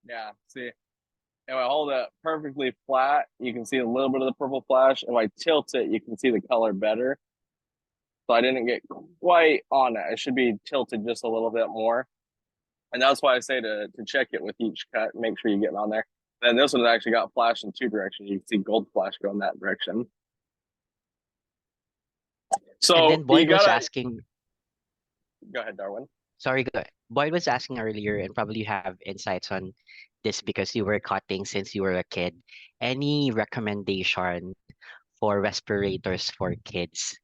Yeah, see, if I hold it perfectly flat, you can see a little bit of the purple flash. If I tilt it, you can see the color better. So I didn't get quite on it. It should be tilted just a little bit more. And that's why I say to check it with each cut, make sure you get on there. And this one actually got flash in two directions. You can see gold flash going that direction. So And then Boyd you was gotta asking, go ahead, Darwin. sorry, Boyd was asking earlier, and probably you have insights on this because you were cutting since you were a kid. Any recommendation for respirators for kids?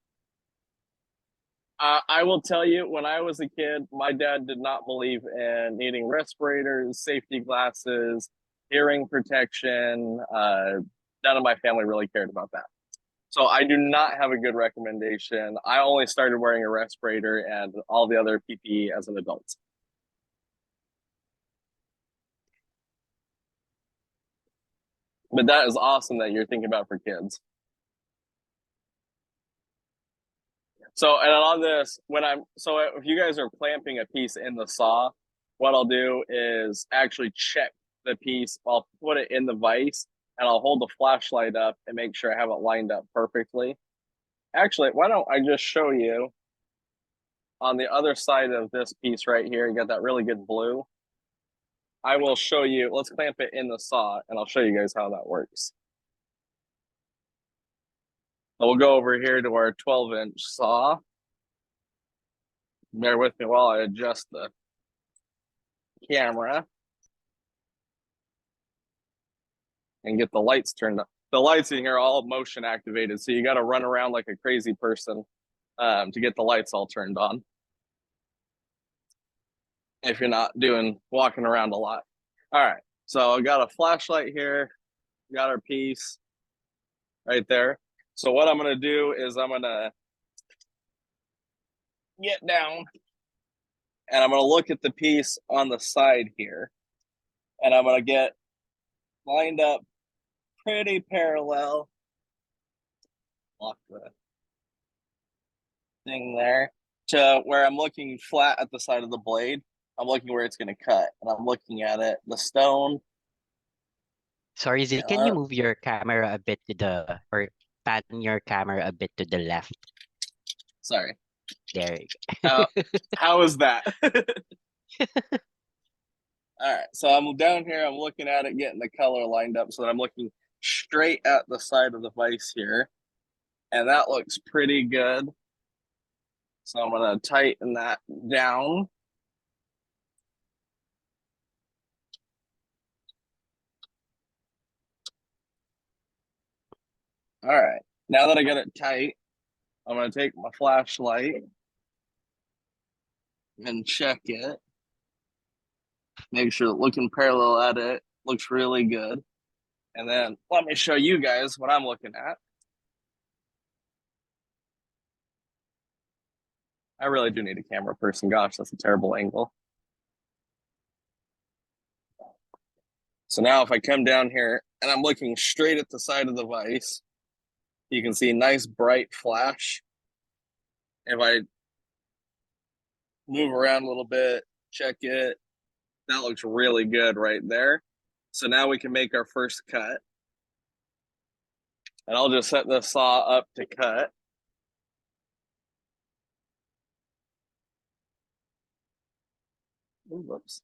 I will tell you, when I was a kid, my dad did not believe in needing respirators, safety glasses, hearing protection. None of my family really cared about that. So I do not have a good recommendation. I only started wearing a respirator and all the other PPE as an adult. But that is awesome that you're thinking about for kids. So, and on this, if you guys are clamping a piece in the saw, what I'll do is actually check the piece. I'll put it in the vise and I'll hold the flashlight up and make sure I have it lined up perfectly. Actually, why don't I just show you on the other side of this piece right here? You got that really good blue. I will show you, let's clamp it in the saw and I'll show you guys how that works. So we'll go over here to our 12-inch saw. Bear with me while I adjust the camera and get the lights turned up. The lights in here are all motion activated, so you got to run around like a crazy person to get the lights all turned on. If you're not walking around a lot. All right, so I got a flashlight here, got our piece right there. So what I'm gonna do is I'm gonna get down and I'm gonna look at the piece on the side here, and I'm gonna get lined up pretty parallel. Lock the thing there to where I'm looking flat at the side of the blade. I'm looking where it's going to cut, and I'm looking at it. The stone. Sorry, Z, can you move your camera a bit or pan your camera a bit to the left? Sorry. There you go. How is that? All right, so I'm down here. I'm looking at it, getting the color lined up so that I'm looking straight at the side of the vise here, and that looks pretty good. So I'm going to tighten that down. All right, now that I got it tight, I'm going to take my flashlight and check it. Make sure that looking parallel at it looks really good. And then let me show you guys what I'm looking at. I really do need a camera person. Gosh, that's a terrible angle. So now if I come down here and I'm looking straight at the side of the vise, you can see a nice bright flash. If I move around a little bit, check it, that looks really good right there. So now we can make our first cut. And I'll just set the saw up to cut. Ooh, whoops.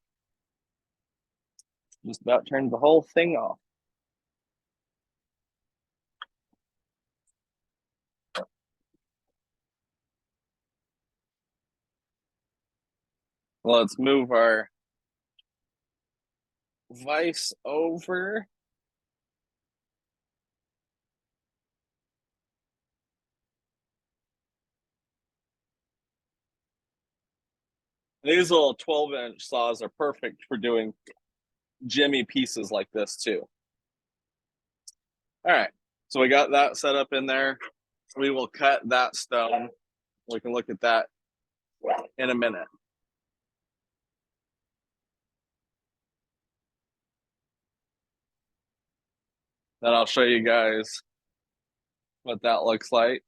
Just about turned the whole thing off. Let's move our vise over. These little 12-inch saws are perfect for doing jimmy pieces like this too. All right, so we got that set up in there. We will cut that stone. We can look at that in a minute. Then I'll show you guys what that looks like.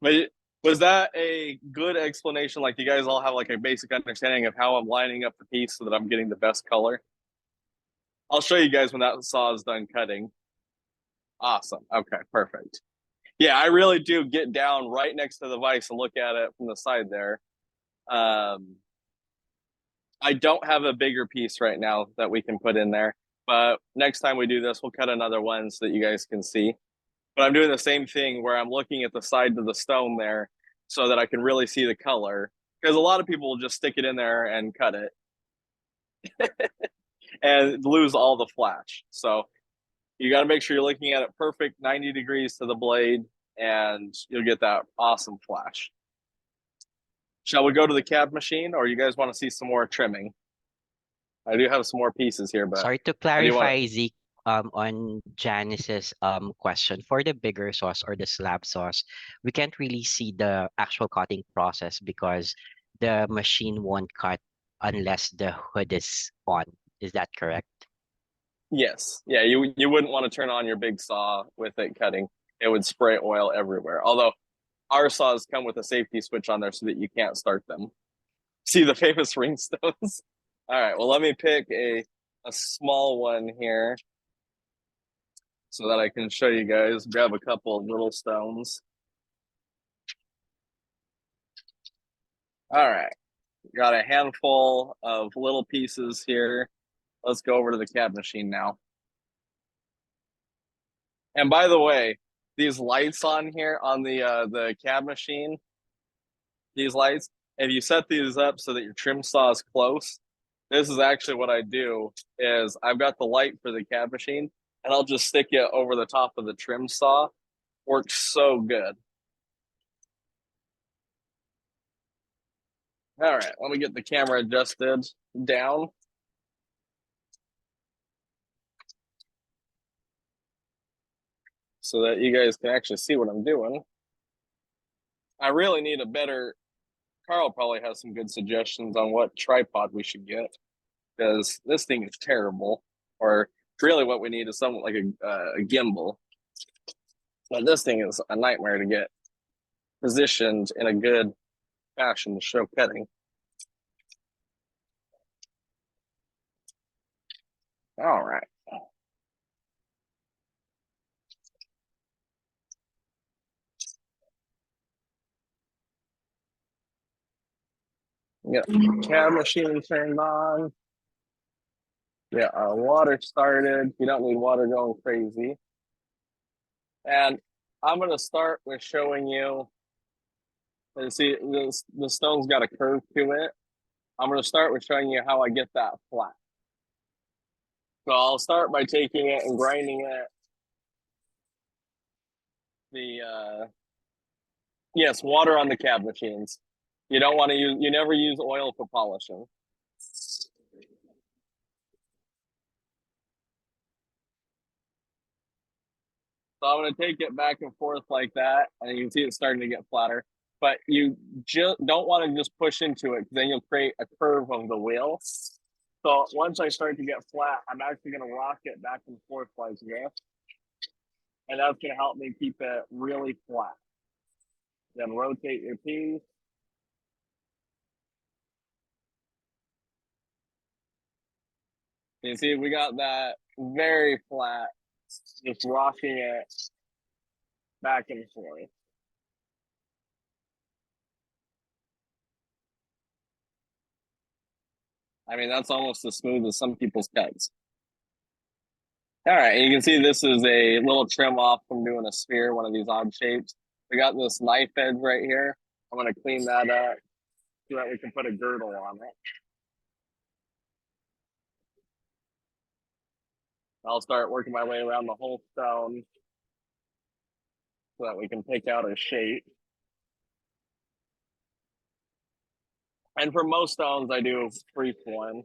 But was that a good explanation? Like, you guys all have like a basic understanding of how I'm lining up the piece so that I'm getting the best color? I'll show you guys when that saw is done cutting. Awesome. Okay, perfect. Yeah, I really do get down right next to the vise and look at it from the side there. I don't have a bigger piece right now that we can put in there, but next time we do this, we'll cut another one so that you guys can see. But I'm doing the same thing where I'm looking at the side of the stone there so that I can really see the color. Because a lot of people will just stick it in there and cut it and lose all the flash. So you got to make sure you're looking at it perfect 90 degrees to the blade, and you'll get that awesome flash. Shall we go to the cab machine, or you guys want to see some more trimming? I do have some more pieces here, but Sorry to clarify, Zeke, on Janice's question. For the bigger sauce or the slab sauce, we can't really see the actual cutting process because the machine won't cut unless the hood is on. Is that correct? yes, yeah, you wouldn't want to turn on your big saw with it cutting. It would spray oil everywhere. Although our saws come with a safety switch on there so that you can't start them. See the famous ring stones? All right, well, let me pick a small one here so that I can show you guys. Grab a couple of little stones. All right, got a handful of little pieces here. Let's go over to the cab machine now. And by the way, these lights on here on the cab machine, these lights, if you set these up so that your trim saw is close, this is actually what I do is I've got the light for the cab machine and I'll just stick it over the top of the trim saw. Works so good. All right, let me get the camera adjusted down. So that you guys can actually see what I'm doing. I really need a better, Carl probably has some good suggestions on what tripod we should get, because this thing is terrible. Or really what we need is something like a gimbal. But this thing is a nightmare to get positioned in a good fashion to show cutting. All right. Get the cab machine turned on. Get our water started. You don't need water going crazy. And I'm going to start with showing you, see, the stone's got a curve to it. I'm going to start with showing you how I get that flat. So I'll start by taking it and grinding it. Yes, water on the cab machines. You don't want to use, you never use oil for polishing. So I'm going to take it back and forth like that, and you can see it's starting to get flatter. But you just don't want to just push into it, because then you'll create a curve of the wheel. So once I start to get flat, I'm actually going to rock it back and forth like this. And that's going to help me keep it really flat. Then rotate your piece. You see, we got that very flat, just rocking it back and forth. I mean, that's almost as smooth as some people's cuts. All right, and you can see this is a little trim off from doing a sphere, one of these odd shapes. We got this knife edge right here. I'm going to clean that up so that we can put a girdle on it. I'll start working my way around the whole stone so that we can pick out a shape. And for most stones, I do free form.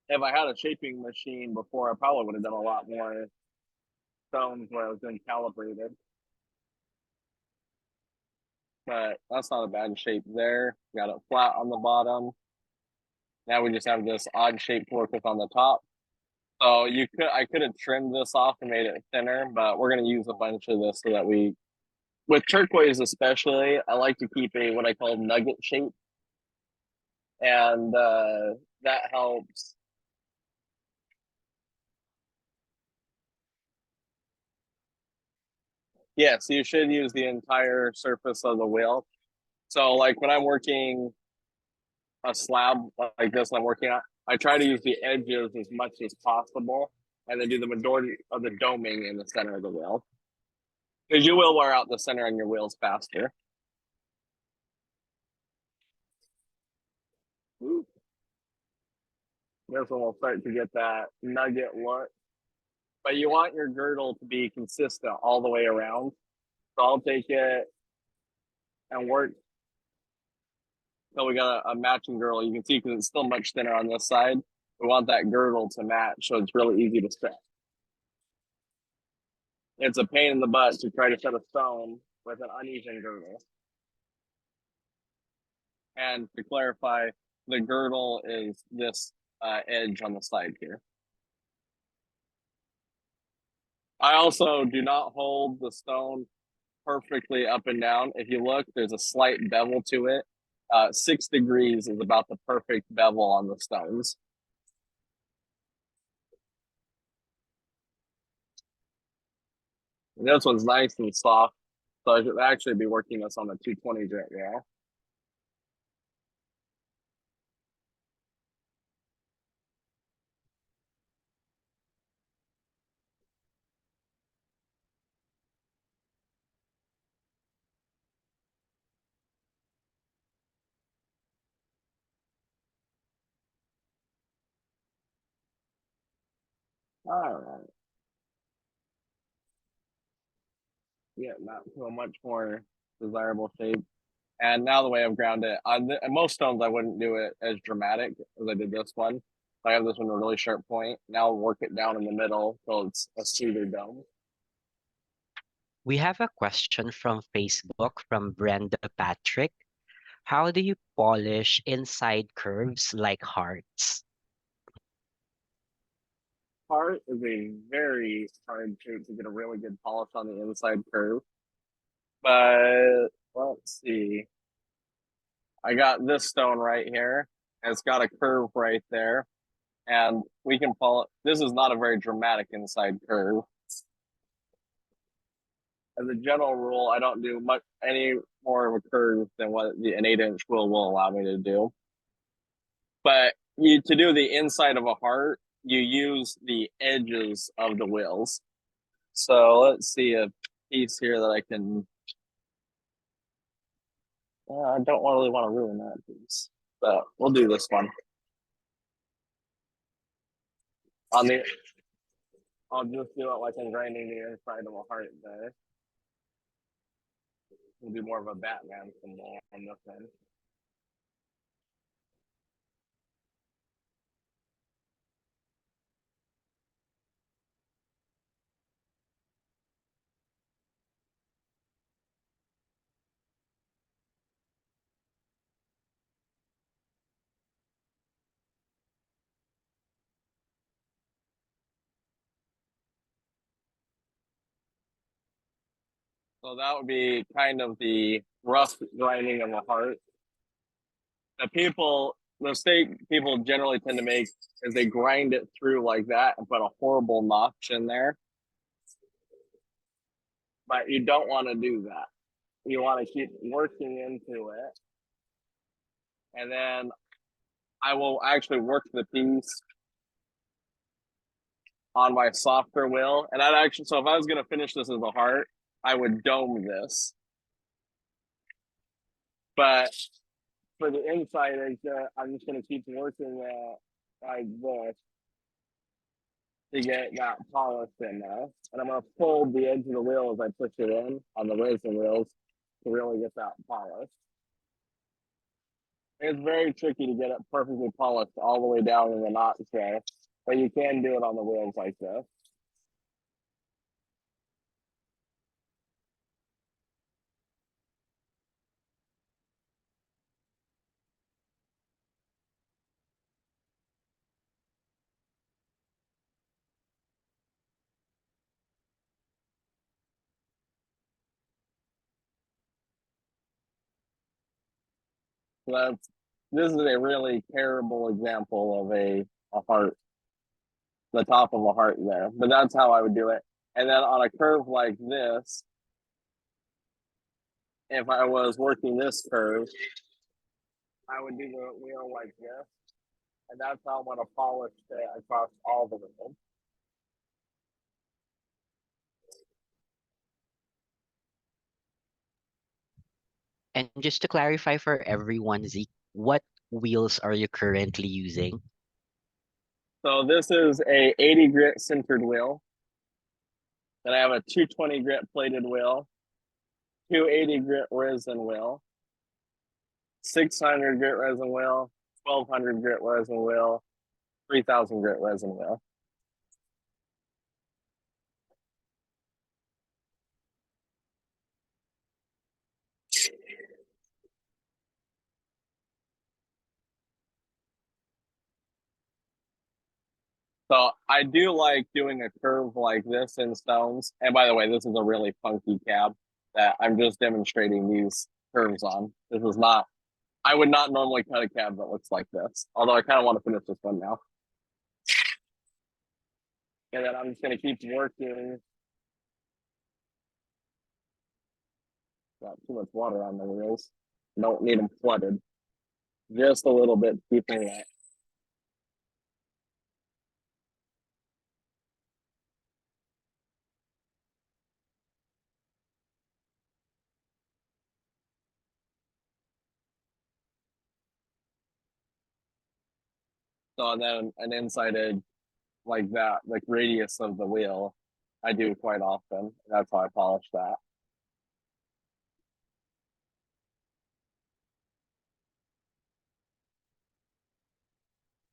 If I had a shaping machine before, I probably would have done a lot more stones where I was doing calibrated. But that's not a bad shape there. Got it flat on the bottom. Now we just have this odd shape to work with on the top. So I could have trimmed this off and made it thinner, but we're gonna use a bunch of this so that with turquoise especially, I like to keep what I call nugget shape. And that helps. Yes, you should use the entire surface of the wheel. So like when I'm working a slab like this I'm working on, I try to use the edges as much as possible and then do the majority of the doming in the center of the wheel. Because you will wear out the center on your wheels faster. Ooh. This one will start to get that nugget look. But you want your girdle to be consistent all the way around. So I'll take it and work. So we got a matching girdle. You can see because it's still much thinner on this side. We want that girdle to match so it's really easy to set. It's a pain in the butt to try to set a stone with an uneven girdle. And to clarify, the girdle is this edge on the side here. I also do not hold the stone perfectly up and down. If you look, there's a slight bevel to it. 6 degrees is about the perfect bevel on the stones. And this one's nice and soft, so I should actually be working this on the 220 right now. All right. Yeah, not to a much more desirable shape. And now the way I've ground it, on most stones I wouldn't do it as dramatic as I did this one. I have this one a really sharp point. Now I'll work it down in the middle so it's a smoother dome. We have a question from Facebook from Brenda Patrick. How do you polish inside curves like hearts? Heart is a very hard shape to get a really good polish on the inside curve. But let's see. I got this stone right here. And it's got a curve right there. And we can polish. This is not a very dramatic inside curve. As a general rule, I don't do much any more of a curve than what an 8-inch wheel will allow me to do. But to do the inside of a heart, you use the edges of the wheels. So let's see a piece here that I can. I don't really want to ruin that piece, but we'll do this one. On the, I'll just do it like I'm grinding the inside of a heart there. We'll do more of a Batman symbol on this end. So that would be kind of the rough grinding of a heart. The mistake people generally tend to make is they grind it through like that and put a horrible notch in there. But you don't want to do that. You want to keep working into it. And then I will actually work the piece on my softer wheel. And I'd actually, so if I was going to finish this as a heart, I would dome this. But for the inside, I'm just going to keep working like this to get that polished in there. And I'm going to fold the edge of the wheel as I push it in on the resin wheels to really get that polished. It's very tricky to get it perfectly polished all the way down in the notch there, but you can do it on the wheels like this. So this is a really terrible example of a heart, the top of a heart there, but that's how I would do it. And then on a curve like this, if I was working this curve, I would do the wheel like this, and that's how I'm going to polish it across all the wheels. And just to clarify for everyone, Zeke, what wheels are you currently using? So this is a 80 grit sintered wheel. Then I have a 220 grit plated wheel, 280 grit resin wheel, 600 grit resin wheel, 1200 grit resin wheel, 3000 grit resin wheel. So I do like doing a curve like this in stones. And by the way, this is a really funky cab that I'm just demonstrating these curves on. This is not, I would not normally cut a cab that looks like this. Although I kind of want to finish this one now. And then I'm just going to keep working. Got too much water on the wheels. Don't need them flooded. Just a little bit, keeping that. So then an inside edge like that, like radius of the wheel, I do quite often. That's how I polish that.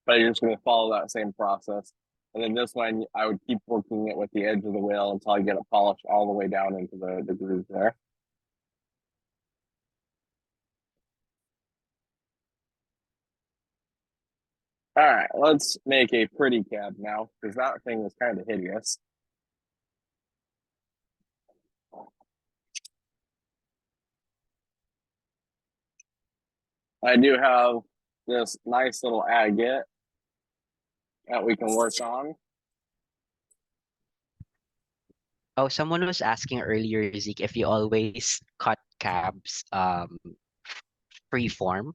But you're just going to follow that same process. And then this one, I would keep working it with the edge of the wheel until I get it polished all the way down into the groove there. All right, let's make a pretty cab now because that thing is kind of hideous. I do have this nice little agate that we can work on. Oh, someone was asking earlier, Zeke, if you always cut cabs free form.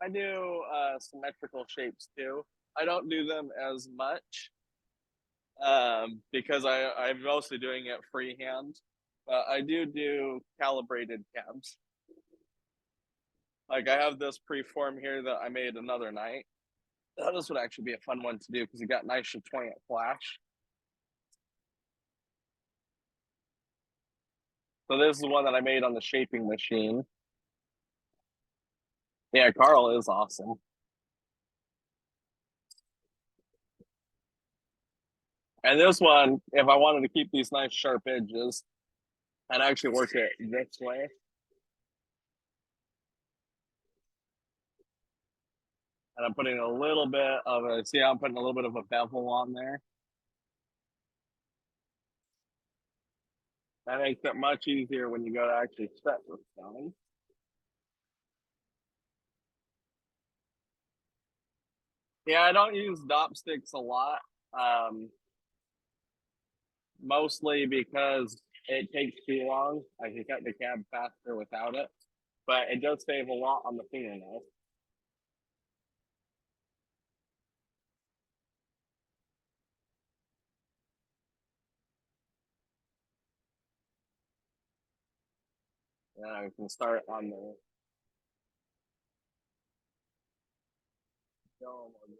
I do symmetrical shapes too. I don't do them as much because I'm mostly doing it freehand. But I do calibrated cabs. Like I have this preform here that I made another night. This would actually be a fun one to do because it got nice chatoyant flash. So this is one that I made on the shaping machine. Yeah, Carl is awesome. And this one, if I wanted to keep these nice sharp edges, I'd actually work it this way. And I'm putting a little bit of a, see how I'm putting a little bit of a bevel on there? That makes it much easier when you go to actually set the stone. Yeah, I don't use dopsticks a lot. Mostly because it takes too long. I can cut the cab faster without it, but it does save a lot on the fingernails. Yeah, we can start on the dome on this.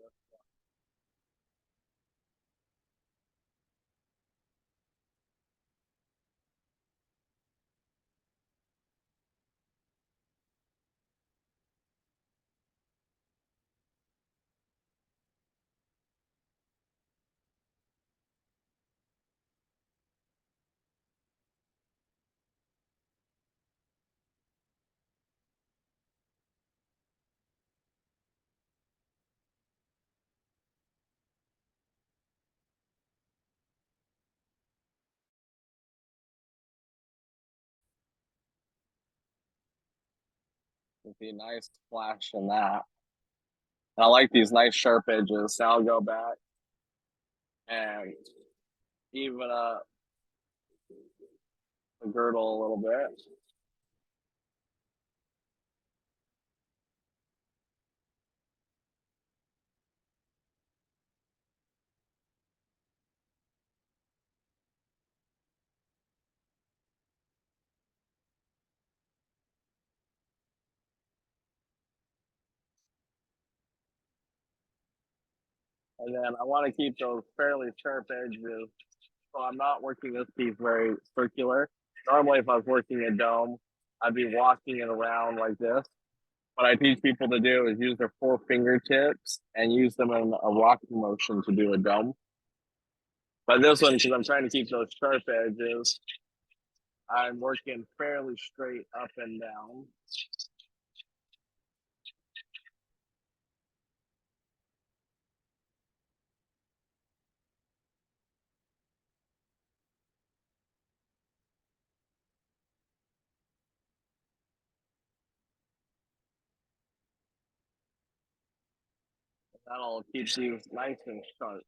With the nice flash in that. And I like these nice sharp edges. So I'll go back and even up the girdle a little bit. And then I want to keep those fairly sharp edges. So I'm not working this piece very circular. Normally, if I was working a dome, I'd be walking it around like this. What I teach people to do is use their 4 fingertips and use them in a rocking motion to do a dome. But this one, because I'm trying to keep those sharp edges, I'm working fairly straight up and down. That'll keep you nice and sharp.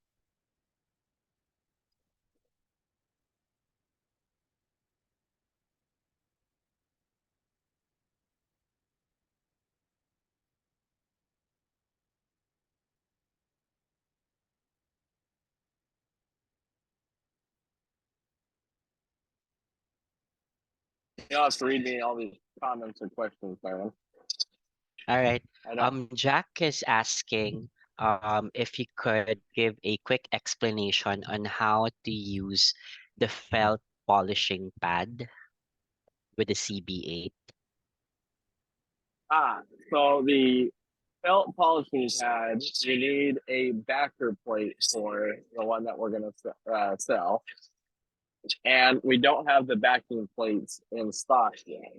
You'll have to read me all these comments or questions, Byron. All right. I don't. Jack is asking if you could give a quick explanation on how to use the felt polishing pad with the CB8. So the felt polishing pad, you need a backer plate for the one that we're going to sell. And we don't have the backing plates in stock yet.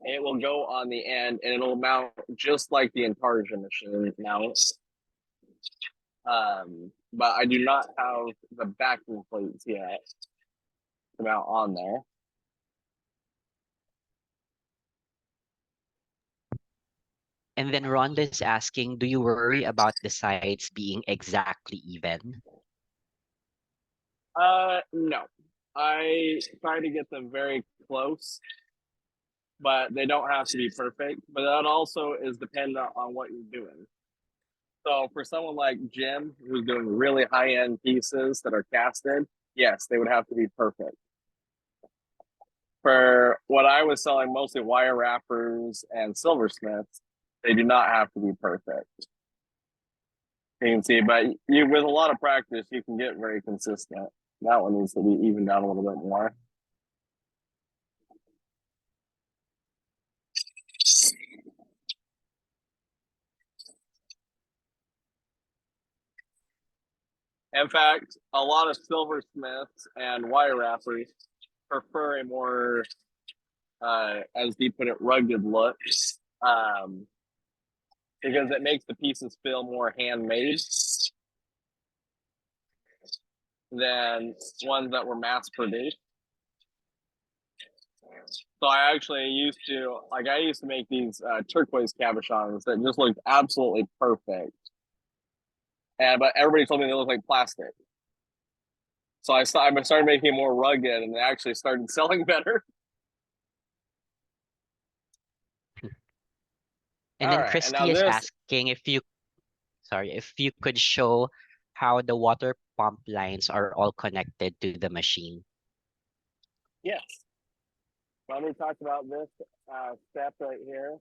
It will go on the end and it'll mount just like the Intarsia machine mounts. But I do not have the backing plates yet to mount on there. And then Rhonda is asking, do you worry about the sides being exactly even? No. I try to get them very close, but they don't have to be perfect. But that also is dependent on what you're doing. So for someone like Jim, who's doing really high-end pieces that are casted, yes, they would have to be perfect. For what I was selling, mostly wire wrappers and silversmiths, they do not have to be perfect. You can see, but you with a lot of practice, you can get very consistent. That one needs to be evened out a little bit more. In fact, a lot of silversmiths and wire wrappers prefer a more, as Dee put it, rugged look, because it makes the pieces feel more handmade. than ones that were mass produced. So I actually used to make these turquoise cabochons that just looked absolutely perfect. But everybody told me they look like plastic. So I started making it more rugged, and they actually started selling better. And All then right, and now Christy is this, asking if you could show how the water pump lines are all connected to the machine. yes. Let me talk about this step right here,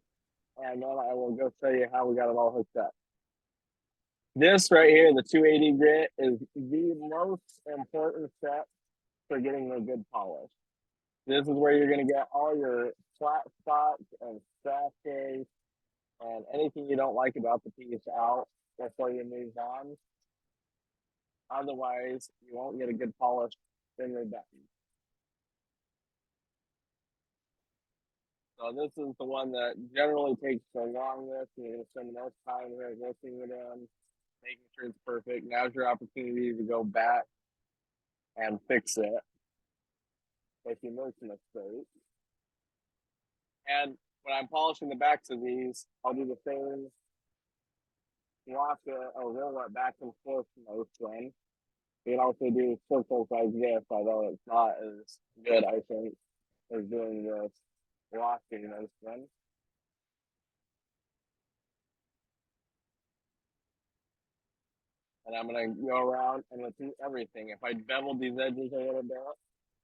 and then I will go show you how we got it all hooked up. This right here, the 280 grit, is the most important step for getting a good polish. This is where you're going to get all your flat spots and scratches and anything you don't like about the piece out before you move on. Otherwise, you won't get a good polish when you're done. So this is the one that generally takes the longest. You're going to spend the most time here working it in, making sure it's perfect. Now's your opportunity to go back and fix it if you make a mistake. And when I'm polishing the backs of these, I'll do the same walk or roll it back and forth motion. You can also do circles like this, although it's not as good, I think, as doing this walking motion. And I'm going to go around and repeat everything. If I bevel these edges a little bit,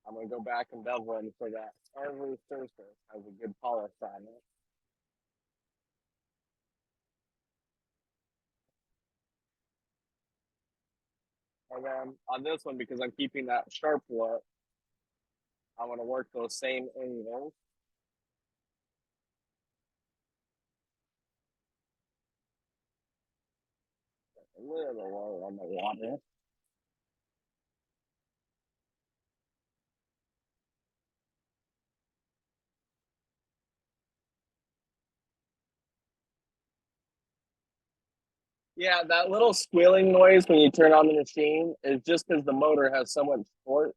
I'm going to go back and bevel them so that every surface has a good polish on it. And then on this one, because I'm keeping that sharp look, I'm going to work those same angles. A little lower on the water. Yeah, that little squealing noise when you turn on the machine is just because the motor has so much torque.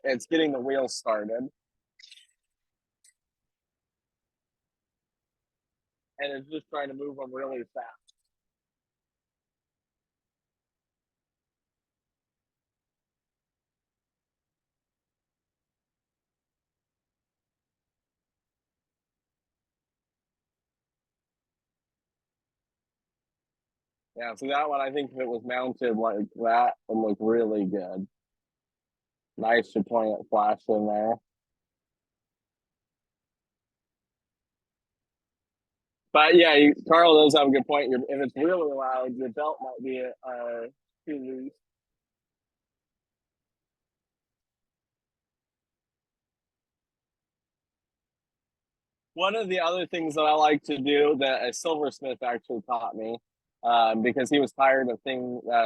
It's getting the wheels started. And it's just trying to move them really fast. Yeah, so that one, I think if it was mounted like that, would look really good. Nice Chapoyant flash in there. But yeah, Carl does have a good point. If it's really loud, your belt might be too loose. One of the other things that I like to do that a silversmith actually taught me, because he was tired of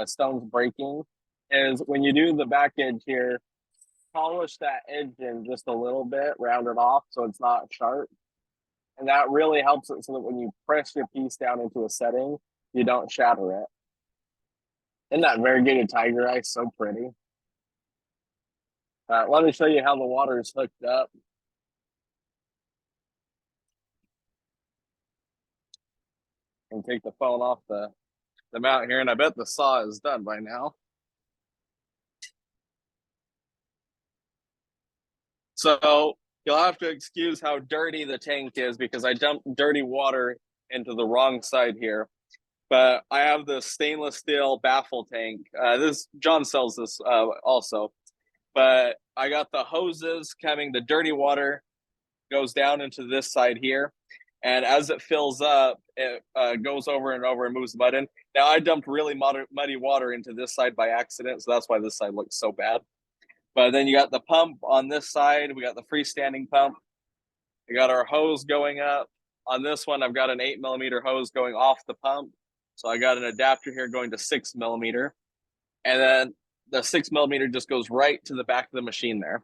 stones breaking, is when you do the back edge here, polish that edge in just a little bit, round it off so it's not sharp. And that really helps it so that when you press your piece down into a setting, you don't shatter it. Isn't that variegated tiger eye so pretty? Let me show you how the water is hooked up. And take the phone off the mount here, and I bet the saw is done by now. So you'll have to excuse how dirty the tank is because I dumped dirty water into the wrong side here. But I have the stainless steel baffle tank. John sells this also. But I got the hoses coming, the dirty water goes down into this side here. And as it fills up, it goes over and over and moves the button. Now, I dumped really muddy water into this side by accident, so that's why this side looks so bad. But then you got the pump on this side. We got the freestanding pump. We got our hose going up. On this one, I've got an 8mm hose going off the pump. So I got an adapter here going to 6mm. And then the 6mm just goes right to the back of the machine there.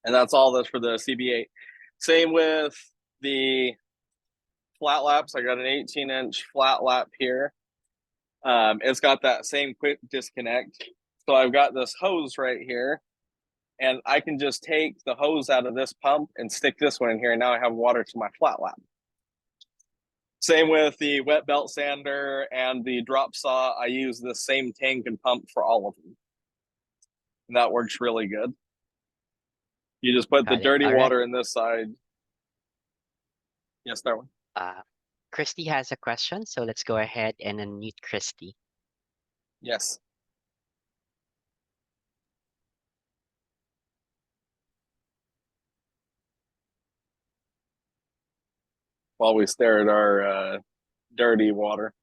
And that's all this for the CB8. Same with the flat laps. I got an 18-inch flat lap here. It's got that same quick disconnect. So I've got this hose right here, and I can just take the hose out of this pump and stick this one in here, and now I have water to my flat lap. Same with the wet belt sander and the drop saw. I use the same tank and pump for all of them. And that works really good. You just put the Got it. dirty All right. water in this side. Yes, Darwin. Christy has a question, so let's go ahead and unmute Christy. Yes. While we stare at our dirty water.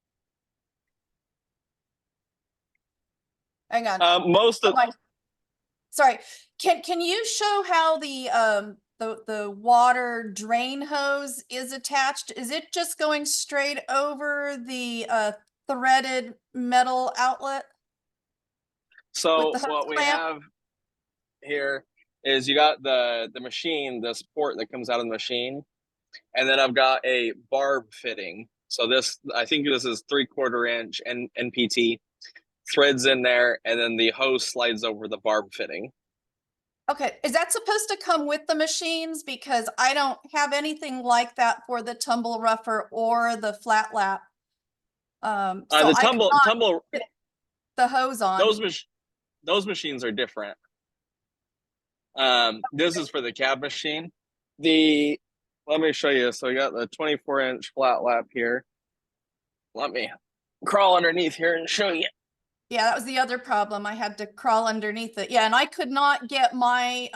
Hang on. Most of Sorry, can you show how the water drain hose is attached? Is it just going straight over the threaded metal outlet? so with the hose what we clamp? have here is you got the machine, this port that comes out of the machine, and then I've got a barb fitting. So this, I think this is 3/4 inch NPT, threads in there, and then the hose slides over the barb fitting. Okay, is that supposed to come with the machines? Because I don't have anything like that for the tumble rougher or the flat lap. So The I tumble cannot tumble fit the hose on. those machines are different. This is for the cab machine. Let me show you. So I got the 24-inch flat lap here. Let me crawl underneath here and show you. Yeah, that was the other problem. I had to crawl underneath it. Yeah, and I could not get my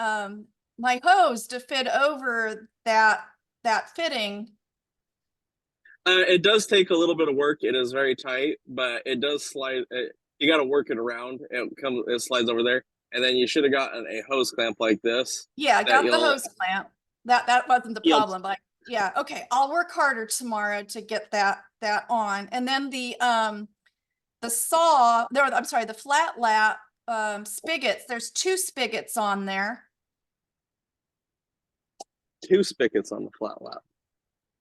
my hose to fit over that fitting. It does take a little bit of work. It is very tight, but it does slide. You got to work it around. It slides over there, and then you should have gotten a hose clamp like this. Yeah, I that got the you'll- hose clamp. That wasn't the You'll- problem, but yeah, okay. I'll work harder tomorrow to get that on. And then the saw, there, I'm sorry, the flat lap spigots, there's 2 spigots on there. 2 spigots on the flat lap.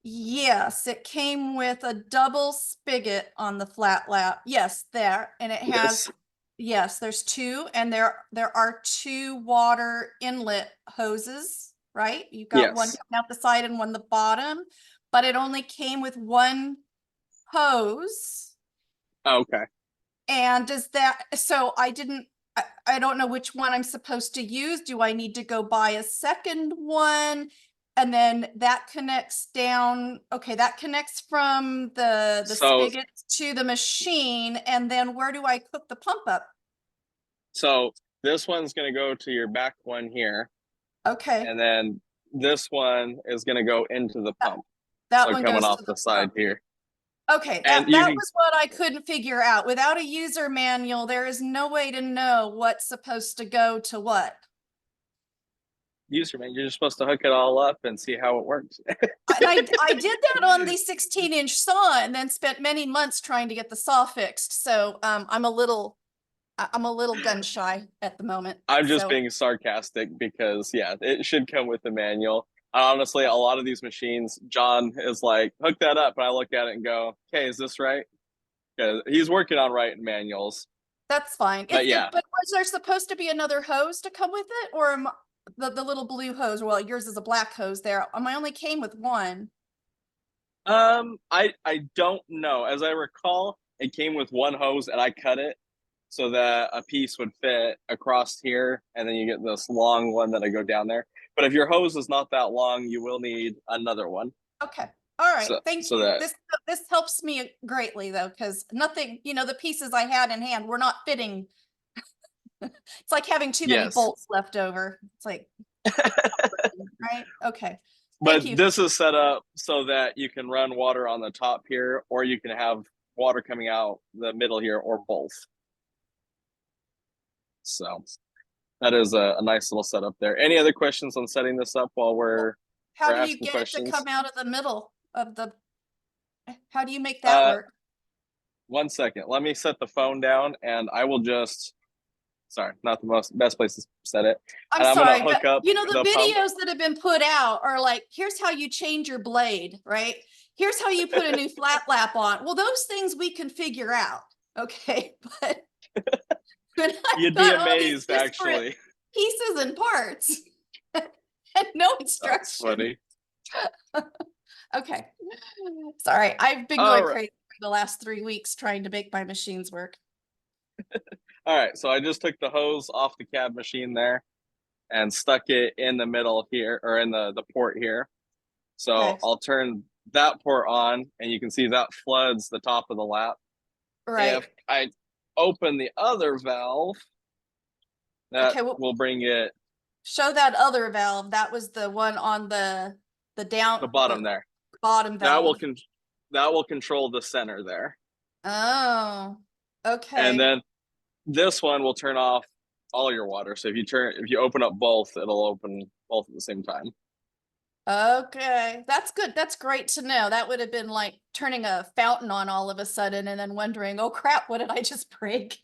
Yes, it came with a double spigot on the flat lap. Yes, there. And it has, yes, there's 2, and there are 2 water inlet hoses, right? You've got one Yes. coming out the side and one the bottom, but it only came with 1 hose. Okay. And does that, so I don't know which one I'm supposed to use. Do I need to go buy a second one? And then that connects down, okay, that connects from the So- spigots to the machine. And then where do I hook the pump up? So this one's going to go to your back one here, Okay, and then this one is going to go into the pump. that So one coming goes off to the side pump. here. Okay, And that you can- was what I couldn't figure out. Without a user manual, there is no way to know what's supposed to go to what. User man, you're just supposed to hook it all up and see how it works. And I did that on the 16-inch saw and then spent many months trying to get the saw fixed. So I'm a little gun shy at the moment. I'm just So, being sarcastic because yeah, it should come with the manual. Honestly, a lot of these machines, John is like, hook that up, and I look at it and go, okay, is this right? Because he's working on writing manuals. that's fine. But yeah. But was there supposed to be another hose to come with it, or the little blue hose? Well, yours is a black hose there. I only came with 1. I don't know. As I recall, it came with 1 hose, and I cut it so that a piece would fit across here, and then you get this long one that I go down there. But if your hose is not that long, you will need another one. Okay. All right. So- Thank so you. that- This helps me greatly though, because nothing, the pieces I had in hand were not fitting. It's like having too many Yes. bolts left over. It's like, right? Okay. But Thank you. this is set up so that you can run water on the top here, or you can have water coming out the middle here, or both. So that is a nice little setup there. Any other questions on setting this up while we're How we're do you asking get questions? it to come out of the middle of the, how do you make that work? 1 second. Let me set the phone down, and I will just. Sorry, not the best place to set it. I'm and I'm gonna sorry, hook but up the the pump. videos that have been put out are like, here's how you change your blade, right? Here's how you put a new flat lap on. Well, those things we can figure out. Okay, but when I You'd be got all these amazed, disparate actually. pieces and parts and no That's instructions. funny. Okay. Sorry, I've been All going right. crazy for the last 3 weeks trying to make my machines work. All right, so I just took the hose off the cab machine there and stuck it in the middle here, or in the port here. So Okay. I'll turn that port on, and you can see that floods the top of the lap. Right. If I open the other valve, that Okay, well, will bring it show that other valve. That was the one on the down the bottom there. bottom That will valve. that will control the center there, Oh, okay. and then this one will turn off all your water. So if you open up both, it'll open both at the same time. Okay, that's good. That's great to know. That would have been like turning a fountain on all of a sudden and then wondering, oh crap, what did I just break?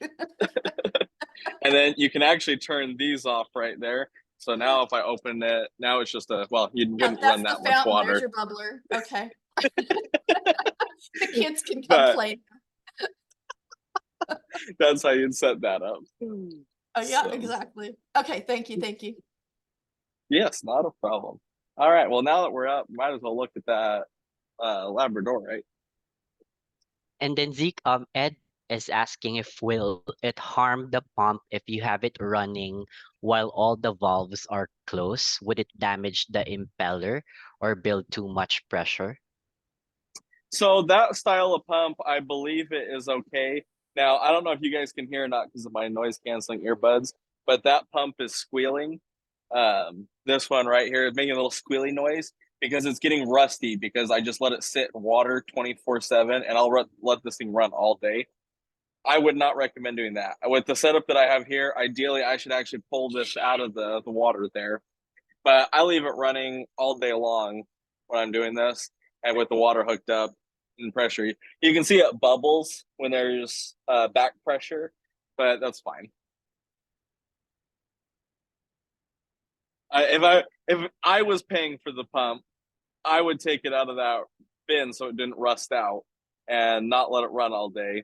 And then you can actually turn these off right there. So now if I open it, now it's just well, you Yeah, wouldn't that's run the that much fountain. There's water, your bubbler. Okay. The kids can come but play. that's how you'd set that up. Oh yeah, So, exactly. Okay, thank you, thank you. yes, not a problem. All right, well, now that we're up, might as well look at that Labrador, right? And then Zeke, Ed is asking if will it harm the pump if you have it running while all the valves are closed? Would it damage the impeller or build too much pressure? So that style of pump, I believe it is okay. Now, I don't know if you guys can hear or not because of my noise canceling earbuds, but that pump is squealing. This one right here is making a little squealy noise because it's getting rusty because I just let it sit in water 24/7 and I'll let this thing run all day. I would not recommend doing that. With the setup that I have here, ideally I should actually pull this out of the water there. But I leave it running all day long when I'm doing this and with the water hooked up and pressure. You can see it bubbles when there's back pressure, but that's fine. If I was paying for the pump, I would take it out of that bin so it didn't rust out and not let it run all day.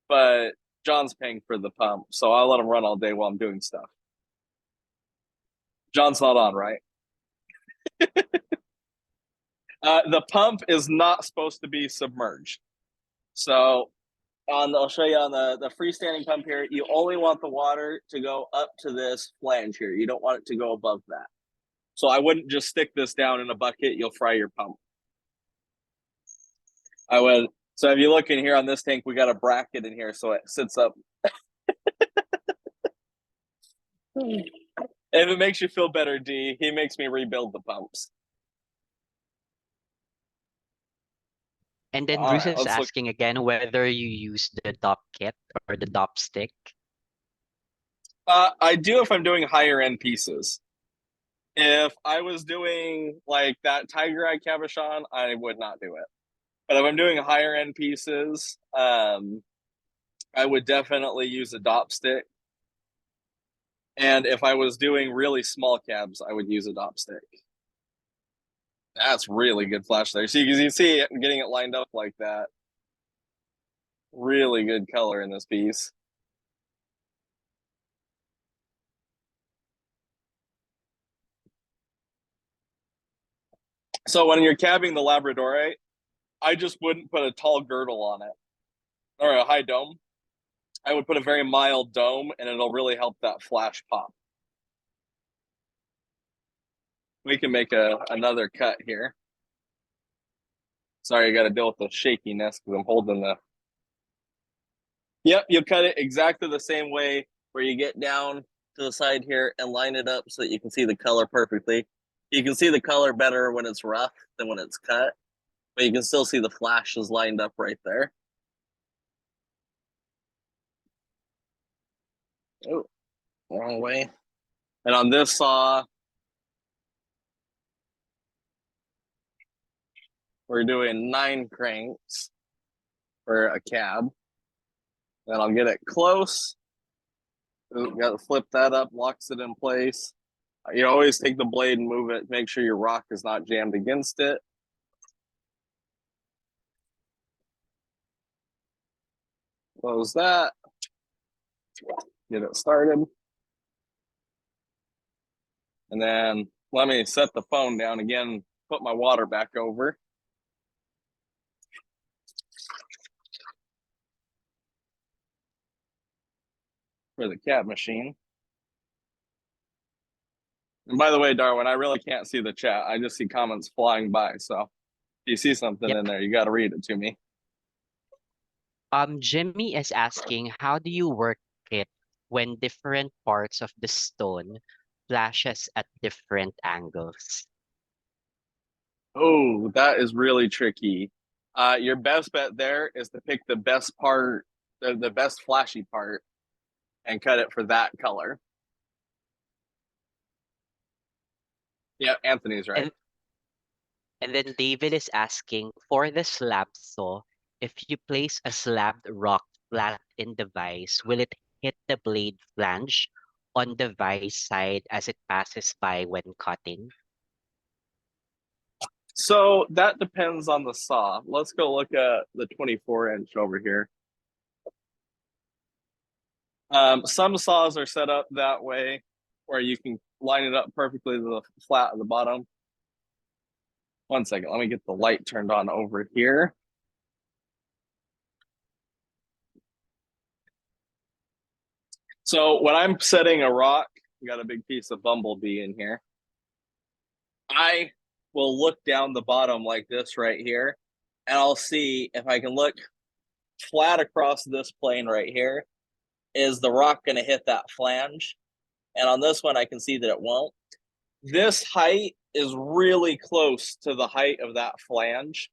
But John's paying for the pump, so I'll let him run all day while I'm doing stuff. John's not on, right? The pump is not supposed to be submerged. So I'll show you on the freestanding pump here, you only want the water to go up to this flange here. You don't want it to go above that. So I wouldn't just stick this down in a bucket, you'll fry your pump. I would. So if you look in here on this tank, we got a bracket in here so it sits up. If it makes you feel better, D, he makes me rebuild the pumps. And then All Bruce right, is let's look. asking again whether you use the DOP kit or the DOP stick. I do if I'm doing higher end pieces. If I was doing like that Tiger Eye cabochon, I would not do it. But if I'm doing higher end pieces, I would definitely use a DOP stick. And if I was doing really small cabs, I would use a DOP stick. That's really good flash there. So you can see it, getting it lined up like that. Really good color in this piece. So when you're cabbing the Labradorite, I just wouldn't put a tall girdle on it or a high dome. I would put a very mild dome and it'll really help that flash pop. We can make another cut here. Sorry, I got to deal with the shakiness because I'm holding the. Yep, you'll cut it exactly the same way where you get down to the side here and line it up so that you can see the color perfectly. You can see the color better when it's rough than when it's cut, but you can still see the flashes lined up right there. Oh, wrong way. And on this saw, we're doing 9 cranks for a cab. Then I'll get it close. Ooh, got to flip that up, locks it in place. You always take the blade and move it. Make sure your rock is not jammed against it. Close that. Get it started. And then let me set the phone down again, put my water back over. For the cat machine. And by the way, Darwin, I really can't see the chat. I just see comments flying by. So if you see something Yep. in there, you got to read it to me. Jimmy is asking, how do you work it when different parts of the stone flashes at different angles? Oh, that is really tricky. Your best bet there is to pick the best part, the best flashy part, and cut it for that color. Yeah, Anthony's right. And then David is asking, for the slab saw, if you place a slabbed rock flat in the vise, will it hit the blade flange on the vise side as it passes by when cutting? So that depends on the saw. Let's go look at the 24-inch over here. Some saws are set up that way where you can line it up perfectly to the flat at the bottom. One second, let me get the light turned on over here. So when I'm setting a rock, we got a big piece of bumblebee in here. I will look down the bottom like this right here, and I'll see if I can look flat across this plane right here. Is the rock going to hit that flange? And on this one, I can see that it won't. This height is really close to the height of that flange.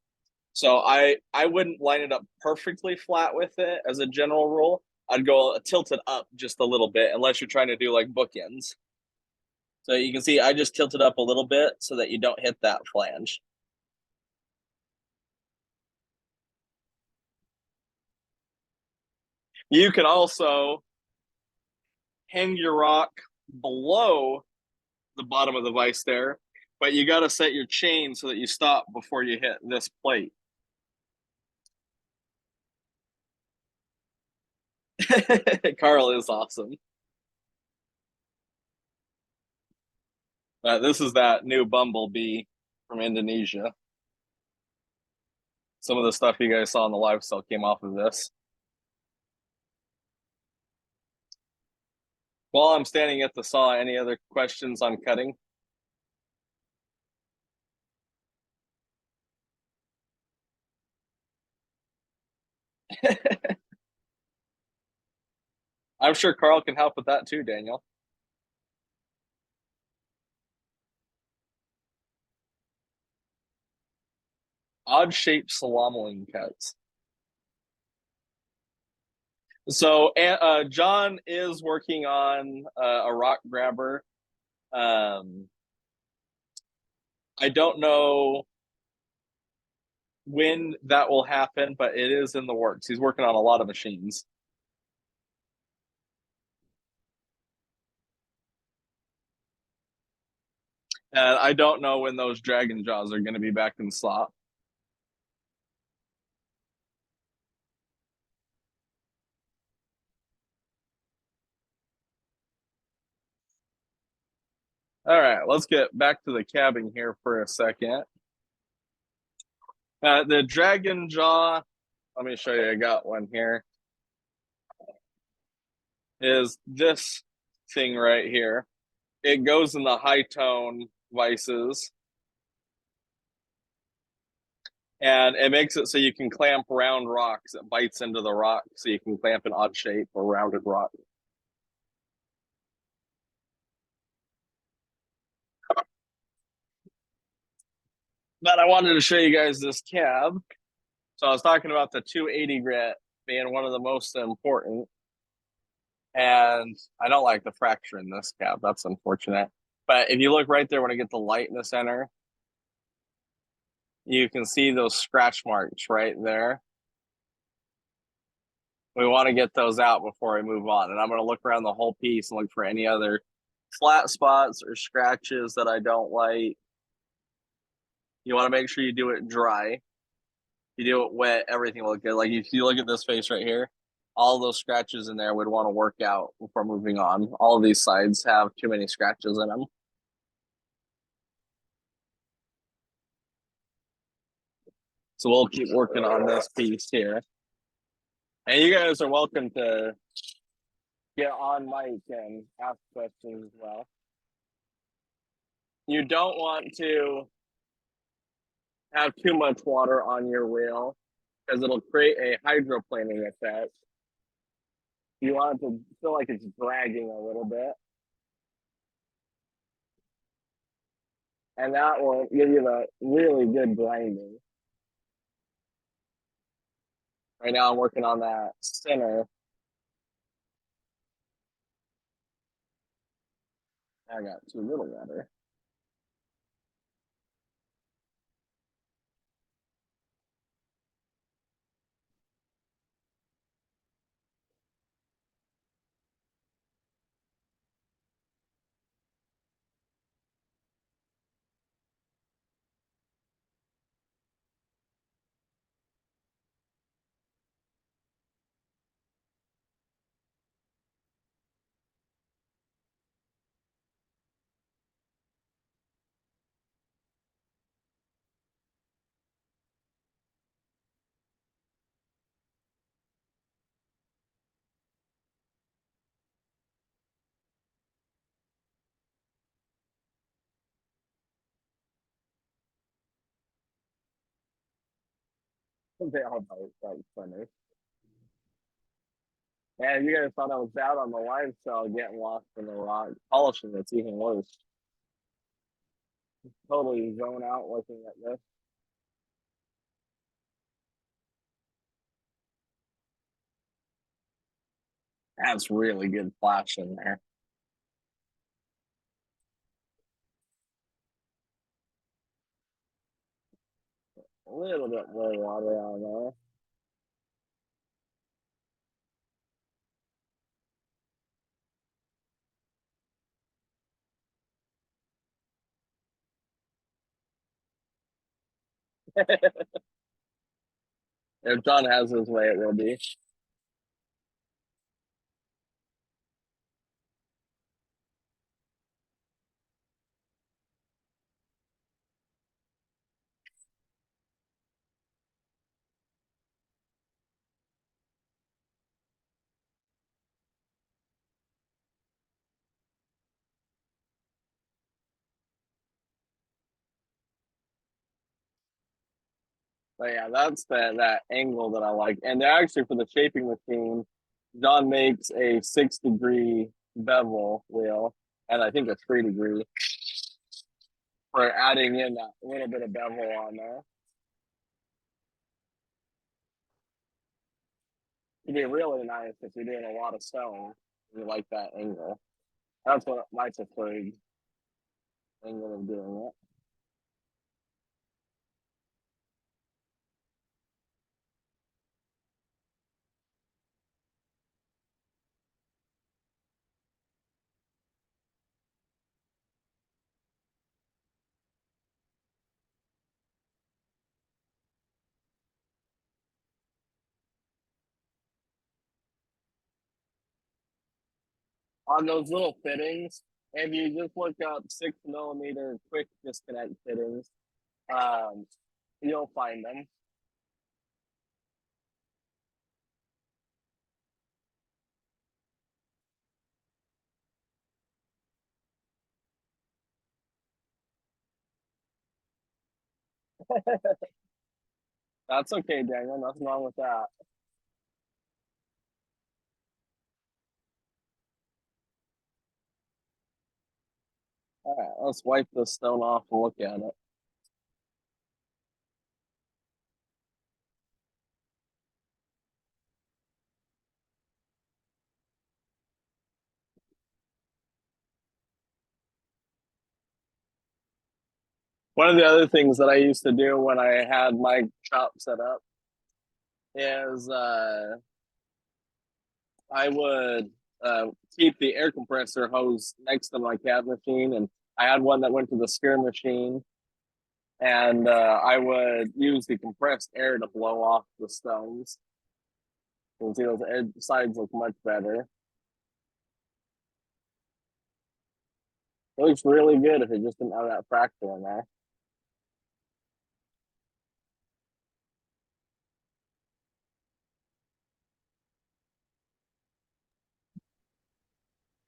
So I wouldn't line it up perfectly flat with it as a general rule. I'd go tilt it up just a little bit unless you're trying to do like bookends. So you can see I just tilted up a little bit so that you don't hit that flange. You can also hang your rock below the bottom of the vise there, but you got to set your chain so that you stop before you hit this plate. Carl is awesome. This is that new bumblebee from Indonesia. Some of the stuff you guys saw in the live cell came off of this. While I'm standing at the saw, any other questions on cutting? I'm sure Carl can help with that too, Daniel. Odd shaped salamoline cuts. So John is working on a rock grabber. I don't know when that will happen, but it is in the works. He's working on a lot of machines. And I don't know when those dragon jaws are going to be back in slot. All right, let's get back to the cabbing here for a second. The dragon jaw, let me show you, I got one here, is this thing right here. It goes in the high tone vices. And it makes it so you can clamp round rocks. It bites into the rock, so you can clamp an odd shape or rounded rock. But I wanted to show you guys this cab. So I was talking about the 280 grit being one of the most important. And I don't like the fracture in this cab. That's unfortunate. But if you look right there when I get the light in the center, you can see those scratch marks right there. We want to get those out before I move on. And I'm going to look around the whole piece and look for any other flat spots or scratches that I don't like. You want to make sure you do it dry. You do it wet, everything will look good. Like if you look at this face right here, all those scratches in there would want to work out before moving on. All of these sides have too many scratches in them. So we'll keep working on this piece here. And you guys are welcome to get on mic and ask questions as well. You don't want to have too much water on your wheel because it'll create a hydroplaning effect. You want it to feel like it's dragging a little bit. And that will give you the really good grinding. Right now I'm working on that center. I got too little water. They all bite, that's funny. And you guys thought I was bad on the live cell getting lost in the rock. Polishing it's even worse. Totally zone out looking at this. That's really good flash in there. A little bit more water on there. If John has his way, it will be. But yeah, that's that angle that I like. And actually, for the shaping machine, John makes a 6-degree bevel wheel, and I think a 3-degree for adding in that little bit of bevel on there. It'd be really nice if you're doing a lot of stone. You like that angle. That's what my preferred angle of doing it. On those little fittings, if you just look up 6mm quick disconnect fittings, you'll find them. That's okay, Daniel. Nothing wrong with that. All right, let's wipe this stone off and look at it. One of the other things that I used to do when I had my shop set up is I would keep the air compressor hose next to my CAD machine, and I had one that went to the sphere machine, and I would use the compressed air to blow off the stones. You can see those edge sides look much better. It looks really good if it just didn't have that fracture in there.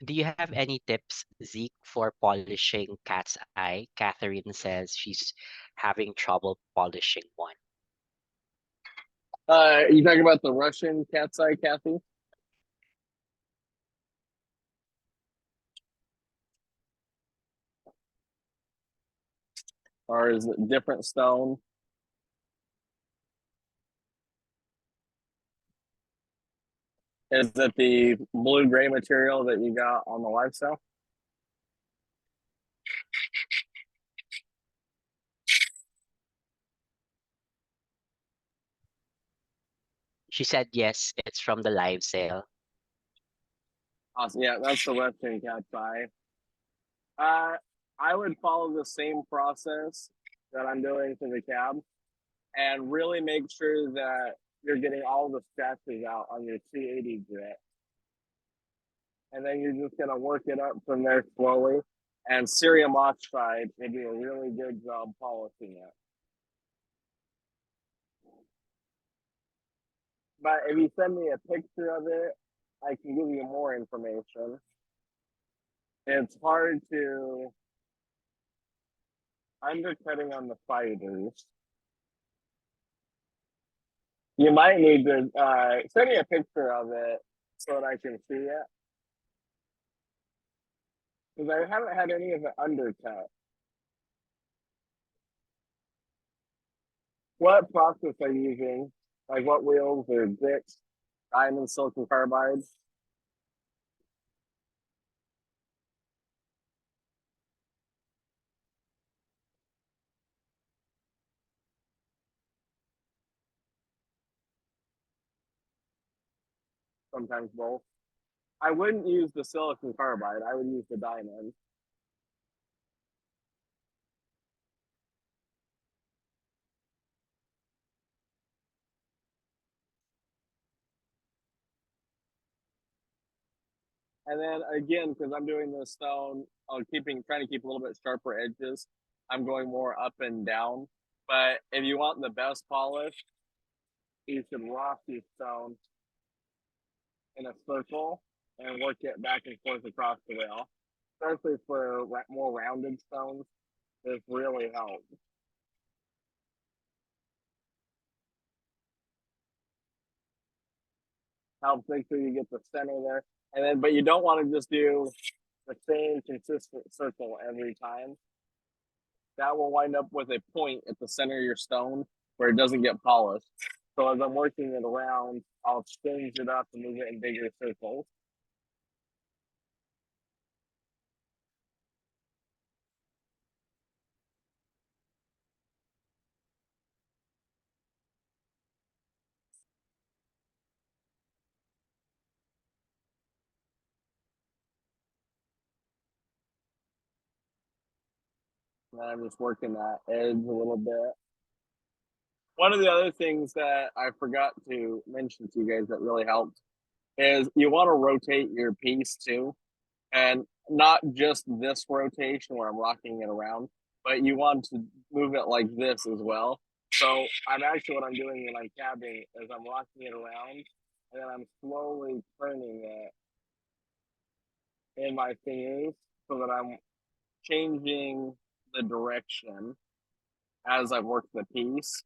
Do you have any tips, Zeke, for polishing cat's eye? Catherine says she's having trouble polishing one. You talking about the Russian cat's eye, Kathy? Or is it different stone? Is it the blue gray material that you got on the lifestyle? She said yes, it's from the live sale. Awesome. Yeah, that's the Russian cat's eye. I would follow the same process that I'm doing for the cab and really make sure that you're getting all the scratches out on your C80 grit. And then you're just going to work it up from there slowly. And cerium oxide will do a really good job polishing it. But if you send me a picture of it, I can give you more information. It's hard to undercutting on the fibers. You might need to send me a picture of it so that I can see it. Because I haven't had any of it undercut. What process are you using? Like what wheels or bits? Diamond, silicon carbide? Sometimes both. I wouldn't use the silicon carbide. I would use the diamond. And then again, because I'm doing the stone, I'm trying to keep a little bit sharper edges. I'm going more up and down. But if you want the best polish, you should rock your stone in a circle and work it back and forth across the rail. Especially for more rounded stones, this really helps. Helps make sure you get the center there. And then, but you don't want to just do the same consistent circle every time. That will wind up with a point at the center of your stone where it doesn't get polished. So as I'm working it around, I'll change it up and move it in bigger circles. And I'm just working that edge a little bit. One of the other things that I forgot to mention to you guys that really helped is you want to rotate your piece too. And not just this rotation where I'm rocking it around, but you want to move it like this as well. So I'm actually, what I'm doing when I'm cabbing is I'm rocking it around and then I'm slowly turning it in my fingers so that I'm changing the direction as I work the piece.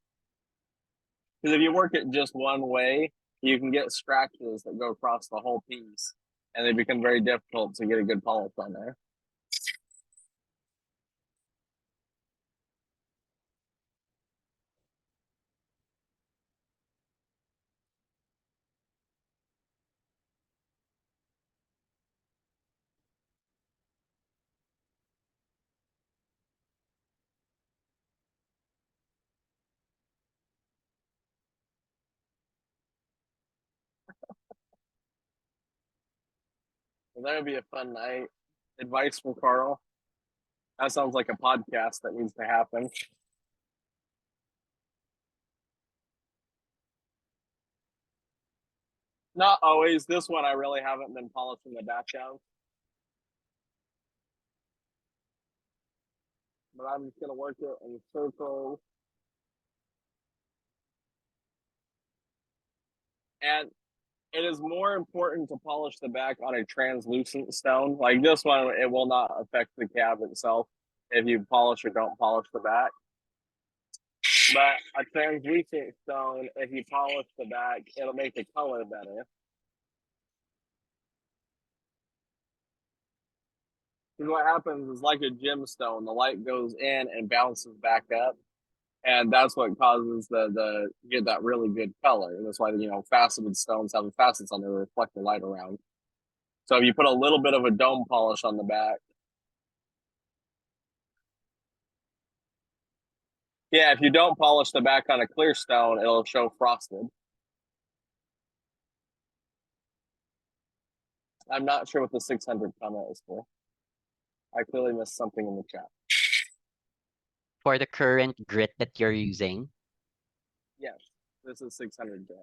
Because if you work it just one way, you can get scratches that go across the whole piece and they become very difficult to get a good polish on there. Well, that would be a fun night. Advice from Carl. That sounds like a podcast that needs to happen. Not always. This one I really haven't been polishing the back of. But I'm just gonna work it in circles. And it is more important to polish the back on a translucent stone. Like this one, it will not affect the cab itself if you polish or don't polish the back. But a translucent stone, if you polish the back, it'll make the color better. Because what happens is like a gemstone, the light goes in and bounces back up. And that's what causes the get that really good color. That's why faceted stones have the facets on there to reflect the light around. So if you put a little bit of a dome polish on the back, yeah, if you don't polish the back on a clear stone, it'll show frosted. I'm not sure what the 600 comment is for. I clearly missed something in the chat. For the current grit that you're using, Yes, this is 600 grit.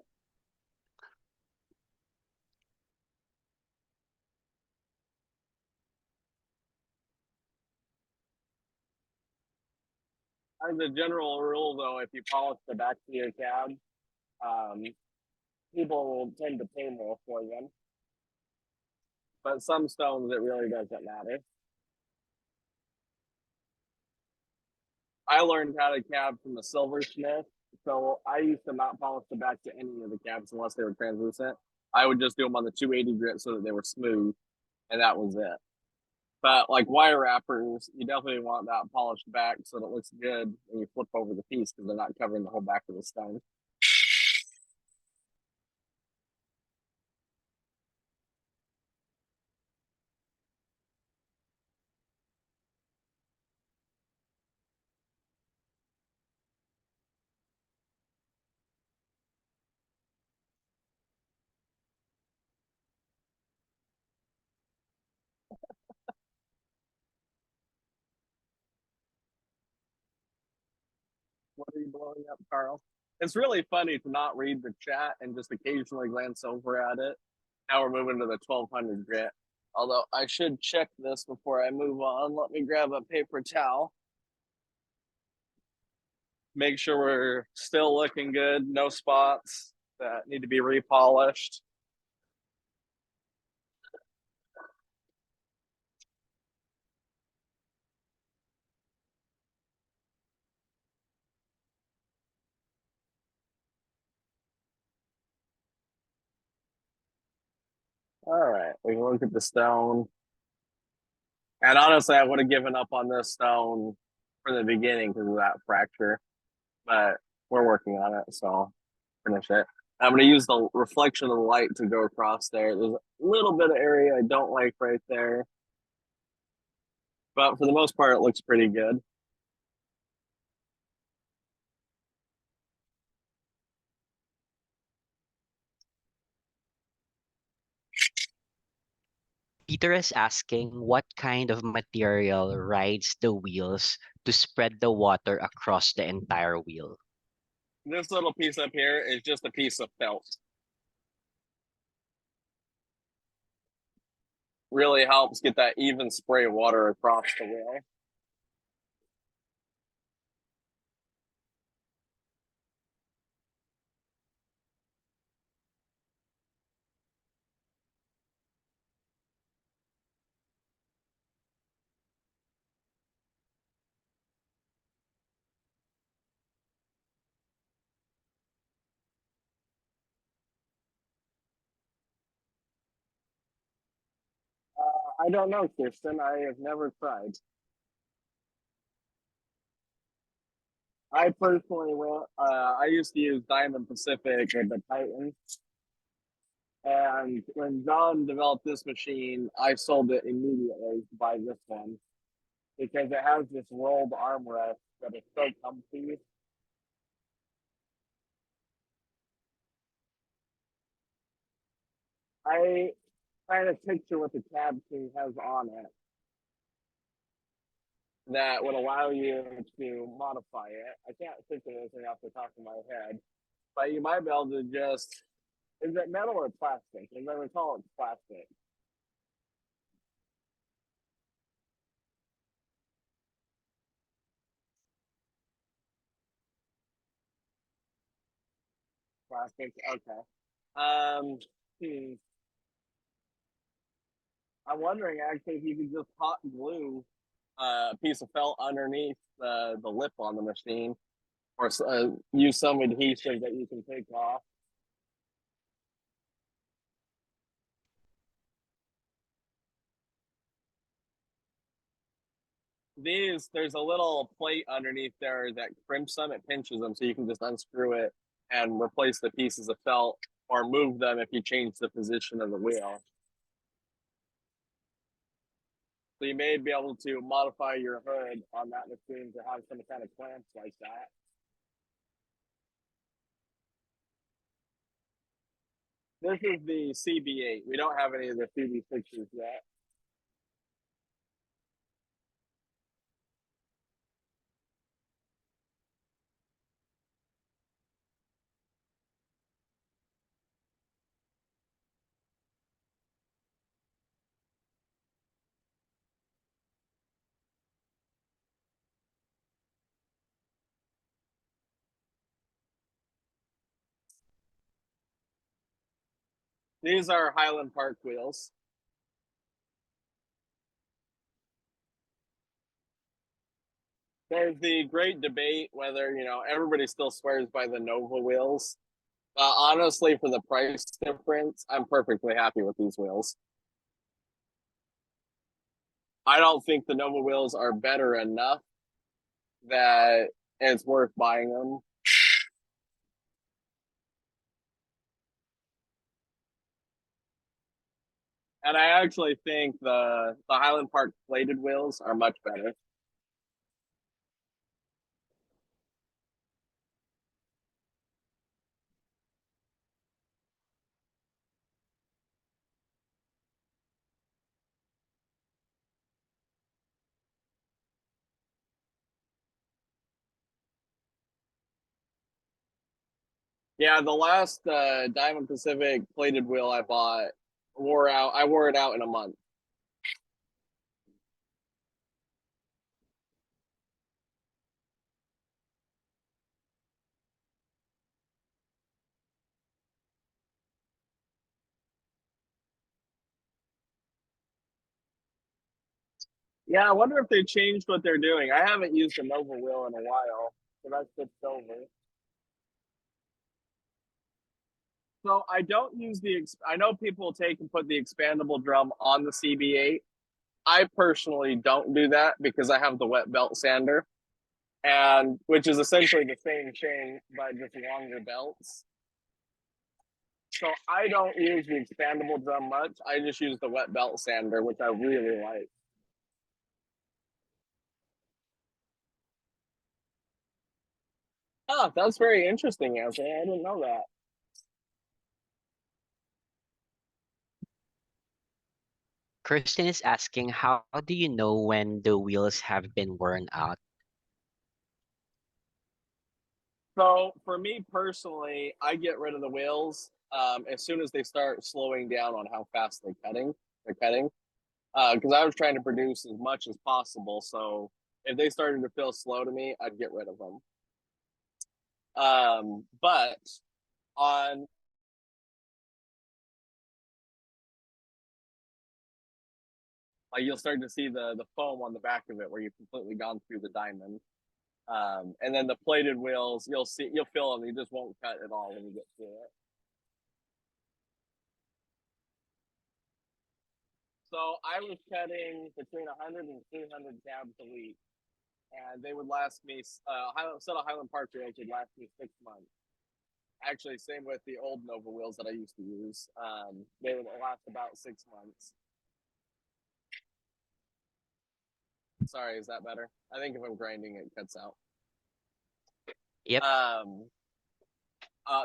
As a general rule, though, if you polish the back of your cab, people will tend to pay more for them. But some stones, it really doesn't matter. I learned how to cab from a silversmith, so I used to not polish the back to any of the cabs unless they were translucent. I would just do them on the 280 grit so that they were smooth, and that was it. But like wire wrappers, you definitely want that polished back so that it looks good when you flip over the piece because they're not covering the whole back of the stone. What are you blowing up, Carl? It's really funny to not read the chat and just occasionally glance over at it. Now we're moving to the 1200 grit. Although I should check this before I move on. Let me grab a paper towel. Make sure we're still looking good. No spots that need to be repolished. All right, we can look at the stone. And honestly, I would have given up on this stone from the beginning because of that fracture, but we're working on it, so finish it. I'm going to use the reflection of the light to go across there. There's a little bit of area I don't like right there, but for the most part, it looks pretty good. Peter is asking what kind of material rides the wheels to spread the water across the entire wheel. This little piece up here is just a piece of felt. Really helps get that even spray of water across the wheel. I don't know, Kirsten. I have never tried. I personally went. I used to use Diamond Pacific or the Titan, and when John developed this machine, I sold it immediately to buy this one because it has this rolled armrest that is so comfy. I trying to picture what the cab king has on it that would allow you to modify it. I can't think of anything off the top of my head, but you might be able to just Is it metal or plastic? As I recall, it's plastic. Plastic. Okay. Hmm. I'm wondering actually if you could just hot glue a piece of felt underneath the lip on the machine, or use some adhesive that you can take off. There's a little plate underneath there that crimps them, it pinches them, so you can just unscrew it and replace the pieces of felt or move them if you change the position of the wheel. So you may be able to modify your hood on that machine to have some kind of clamps like that. This is the CB8. We don't have any of the CB6s yet. These are Highland Park wheels. There's the great debate whether, everybody still swears by the Nova wheels. Honestly, for the price difference, I'm perfectly happy with these wheels. I don't think the Nova wheels are better enough that it's worth buying them. And I actually think the Highland Park plated wheels are much better. Yeah, the last Diamond Pacific plated wheel I bought wore out. I wore it out in a month. Yeah, I wonder if they changed what they're doing. I haven't used a Nova wheel in a while, so I switched over. So I don't use I know people take and put the expandable drum on the CB8. I personally don't do that because I have the wet belt sander, and which is essentially the same thing but just longer belts. So I don't use the expandable drum much. I just use the wet belt sander, which I really like. Oh, that's very interesting, Anthony. I didn't know that. Kristen is asking, how do you know when the wheels have been worn out? So for me personally, I get rid of the wheels as soon as they start slowing down on how fast they're cutting. Because I was trying to produce as much as possible. So if they started to feel slow to me, I'd get rid of them. But on you'll start to see the foam on the back of it where you've completely gone through the diamond. And then the plated wheels, you'll feel them. You just won't cut at all when you get through it. So I was cutting between 100 and 300 cabs a week, and they would last me. Set of Highland Park wheels would last me 6 months. Actually, same with the old Nova wheels that I used to use. They would last about 6 months. Sorry, is that better? I think if I'm grinding, it cuts out. Yep.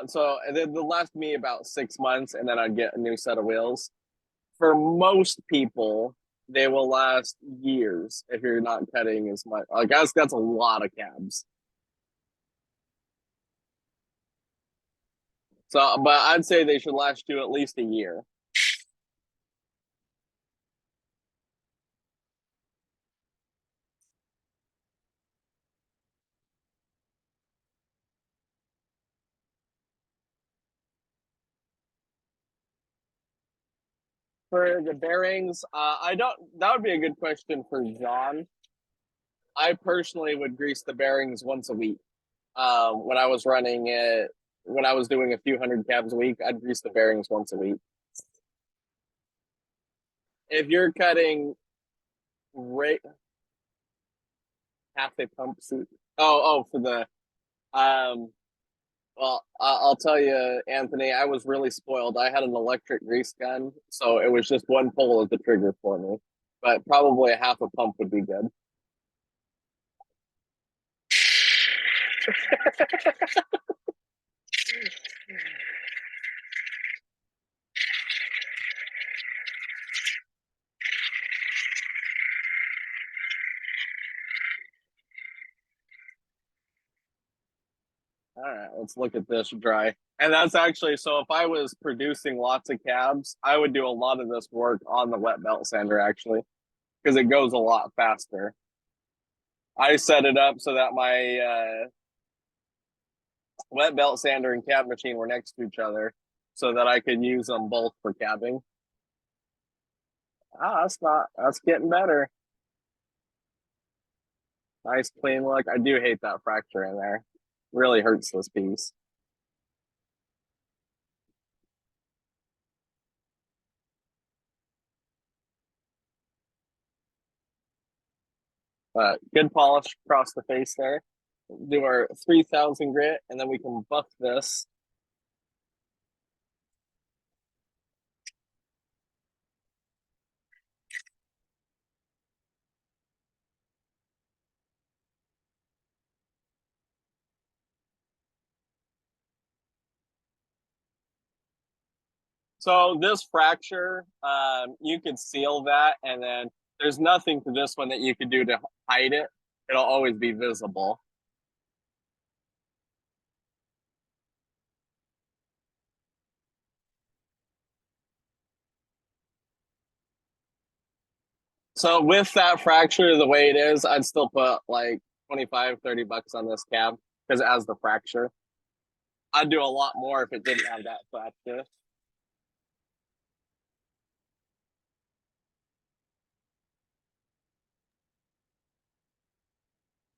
So and then they'll last me about 6 months, and then I'd get a new set of wheels. For most people, they will last years if you're not cutting as much. I guess that's a lot of cabs. So, but I'd say they should last you at least a year. For the bearings, I don't. That would be a good question for John. I personally would grease the bearings once a week. When I was running it, when I was doing a few hundred cabs a week, I'd grease the bearings once a week. If you're cutting right half a pump suit, for the well, I'll tell you, Anthony, I was really spoiled. I had an electric grease gun, so it was just one pull of the trigger for me. But probably a half a pump would be good. All right, let's look at this dry. And that's actually, so if I was producing lots of cabs, I would do a lot of this work on the wet belt sander actually, because it goes a lot faster. I set it up so that my wet belt sander and cab machine were next to each other so that I could use them both for cabbing. That's getting better. Nice clean look. I do hate that fracture in there. Really hurts this piece. But good polish across the face there. Do our 3000 grit, and then we can buff this. So this fracture, you could seal that, and then there's nothing to this one that you could do to hide it. It'll always be visible. So with that fracture the way it is, I'd still put like 25, 30 bucks on this cab because it has the fracture. I'd do a lot more if it didn't have that fracture.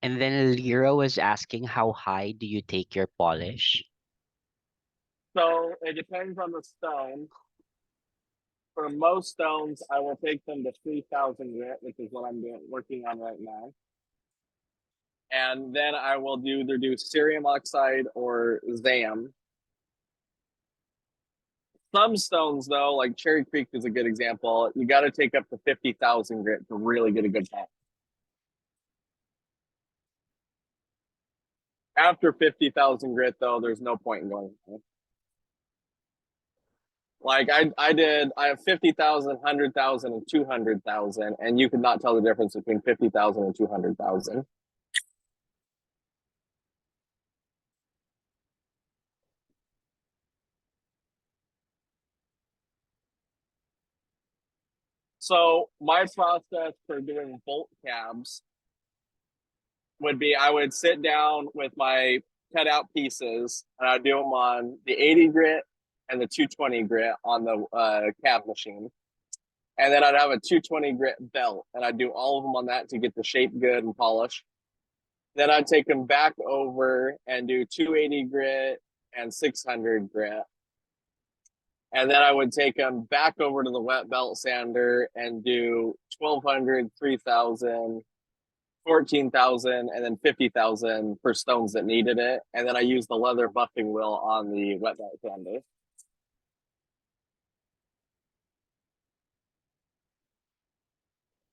And then Lyra was asking, how high do you take your polish? So it depends on the stone. For most stones, I will take them to 3000 grit, which is what I'm working on right now. And then I will either do cerium oxide or ZAM. Some stones, though, like Cherry Creek is a good example, you got to take up to 50,000 grit to really get a good pump. After 50,000 grit, though, there's no point in going. Like I have 50,000, 100,000, and 200,000, and you could not tell the difference between 50,000 and 200,000. So my process for doing bolt cabs would be I would sit down with my cut out pieces and I'd do them on the 80 grit and the 220 grit on the cab machine. And then I'd have a 220 grit belt and I'd do all of them on that to get the shape good and polish. Then I'd take them back over and do 280 grit and 600 grit. And then I would take them back over to the wet belt sander and do 1200, 3000, 14,000, and then 50,000 for stones that needed it. And then I used the leather buffing wheel on the wet belt sander.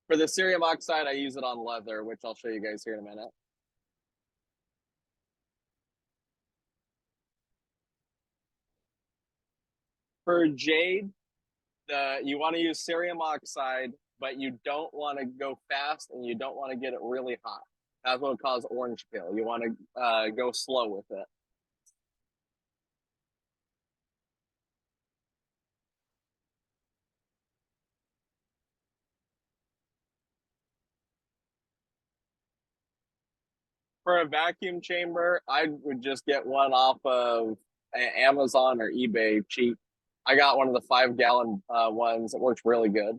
For the cerium oxide, I use it on leather, which I'll show you guys here in a minute. For jade, you want to use cerium oxide, but you don't want to go fast and you don't want to get it really hot. That's what will cause orange peel. You want to go slow with it. For a vacuum chamber, I would just get one off of Amazon or eBay cheap. I got one of the 5-gallon ones. It works really good.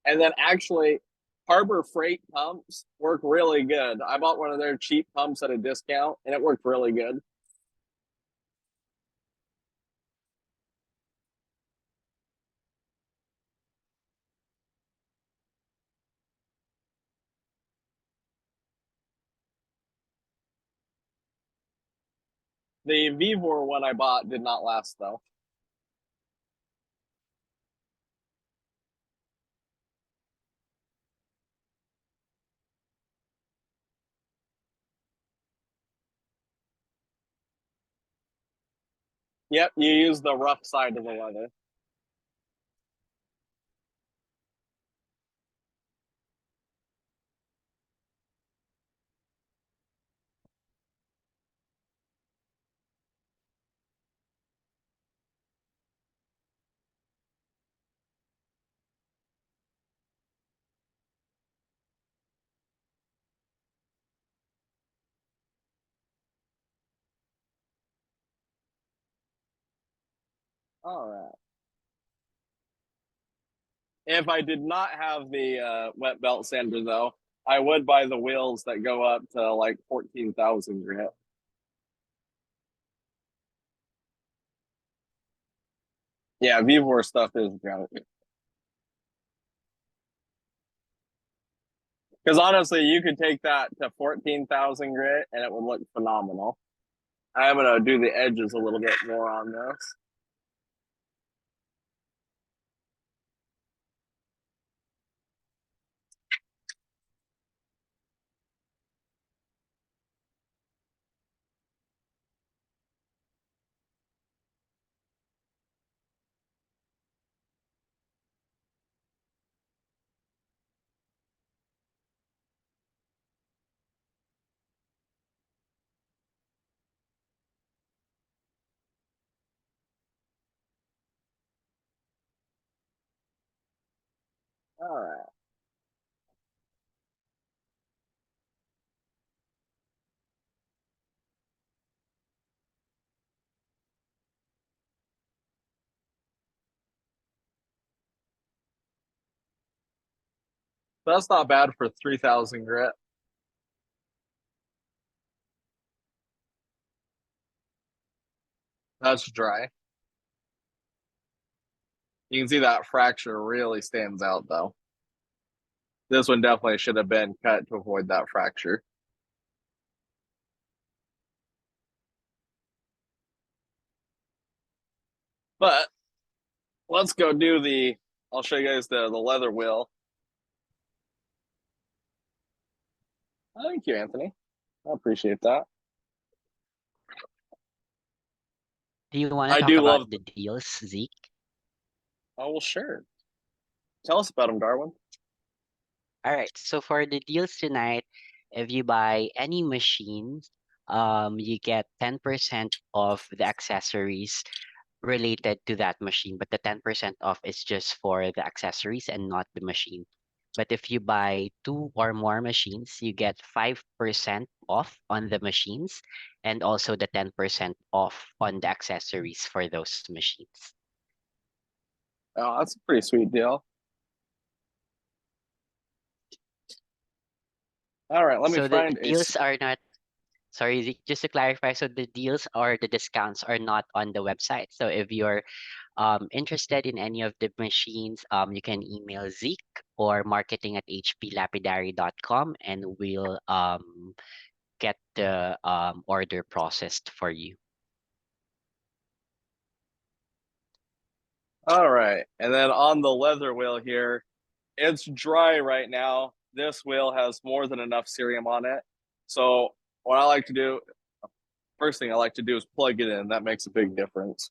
And then actually, Harbor Freight pumps work really good. I bought one of their cheap pumps at a discount, and it worked really good. The Vivor one I bought did not last though. Yep, you use the rough side of the leather. All right. If I did not have the wet belt sander though, I would buy the wheels that go up to like 14,000 grit. Yeah, Vivor stuff is junk. Because honestly, you could take that to 14,000 grit and it would look phenomenal. I'm gonna do the edges a little bit more on this. All right. That's not bad for 3,000 grit. That's dry. You can see that fracture really stands out though. This one definitely should have been cut to avoid that fracture. But let's go do I'll show you guys the leather wheel. Thank you, Anthony. I appreciate that. Do you want I to talk do about love the deals, Zeke? Oh, well, sure. Tell us about them, Darwin. All right. So for the deals tonight, if you buy any machine, you get 10% of the accessories related to that machine, but the 10% off is just for the accessories and not the machine. But if you buy 2 or more machines, you get 5% off on the machines and also the 10% off on the accessories for those machines. Oh, that's a pretty sweet deal. All right, let me So the find deals are not, sorry, Zeke, just to clarify, so the deals or the discounts are not on the website. So if you're interested in any of the machines, you can email Zeke or marketing at hplapidary.com and we'll get the order processed for you. All right, and then on the leather wheel here, it's dry right now. This wheel has more than enough cerium on it. So what I like to do, first thing I like to do is plug it in. That makes a big difference.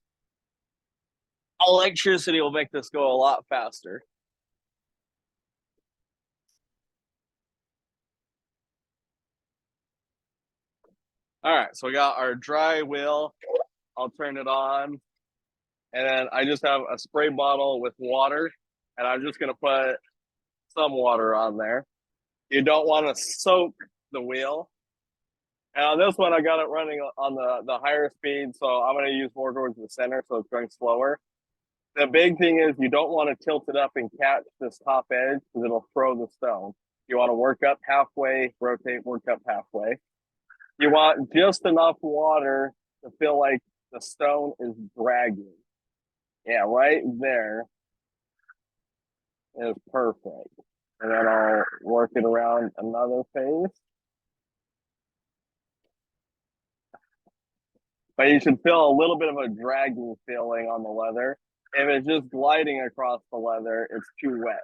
Electricity will make this go a lot faster. All right, so we got our dry wheel. I'll turn it on. And then I just have a spray bottle with water, and I'm just gonna put some water on there. You don't want to soak the wheel. And on this one, I got it running on the higher speed, so I'm going to use more towards the center, so it's going slower. The big thing is you don't want to tilt it up and catch this top edge because it'll throw the stone. You want to work up halfway, rotate, work up halfway. You want just enough water to feel like the stone is dragging. Yeah, right there is perfect. And then I'll work it around another phase. But you should feel a little bit of a dragging feeling on the leather. If it's just gliding across the leather, it's too wet.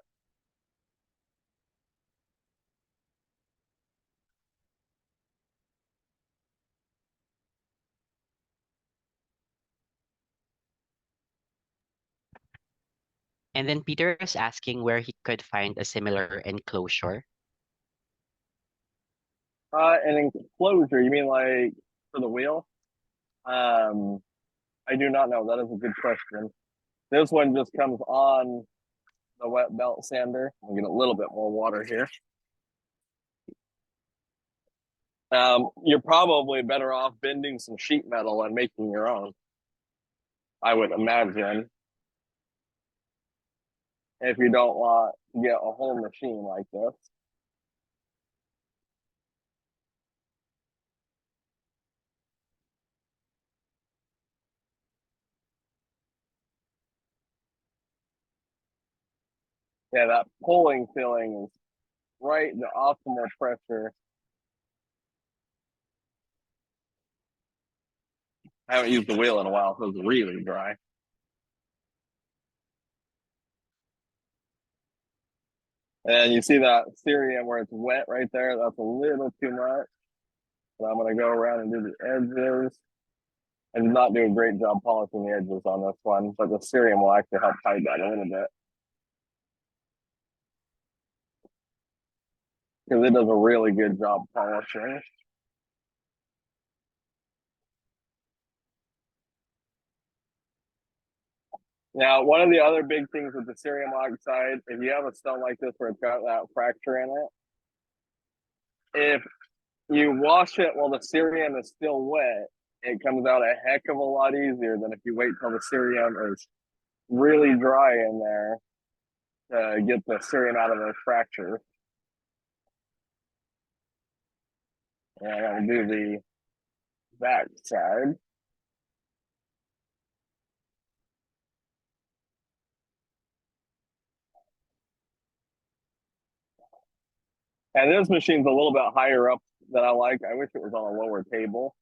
And then Peter is asking where he could find a similar enclosure. An enclosure, you mean like for the wheel? I do not know. That is a good question. This one just comes on the wet belt sander. I'll get a little bit more water here. You're probably better off bending some sheet metal and making your own, I would imagine, if you don't want to get a whole machine like this. Yeah, that pulling feeling is right, the optimal pressure. I haven't used the wheel in a while, so it's really dry. And you see that cerium where it's wet right there? That's a little too much. But I'm going to go around and do the edges. I did not do a great job polishing the edges on this one, but the cerium will actually help hide that a little bit. Because it does a really good job polishing. Now, one of the other big things with the cerium oxide, if you have a stone like this where it's got that fracture in it, if you wash it while the cerium is still wet, it comes out a heck of a lot easier than if you wait till the cerium is really dry in there to get the cerium out of those fractures. And I'm gonna do the back side. And this machine's a little bit higher up than I like. I wish it was on a lower table.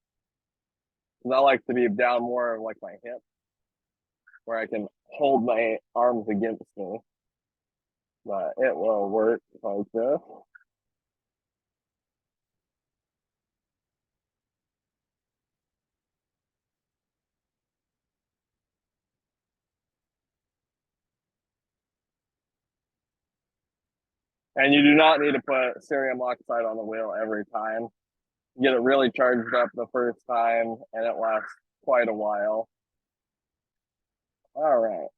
Because I like to be down more like my hip, where I can hold my arms against me. But it will work like this. And you do not need to put cerium oxide on the wheel every time. Get it really charged up the first time, and it lasts quite a while. All right.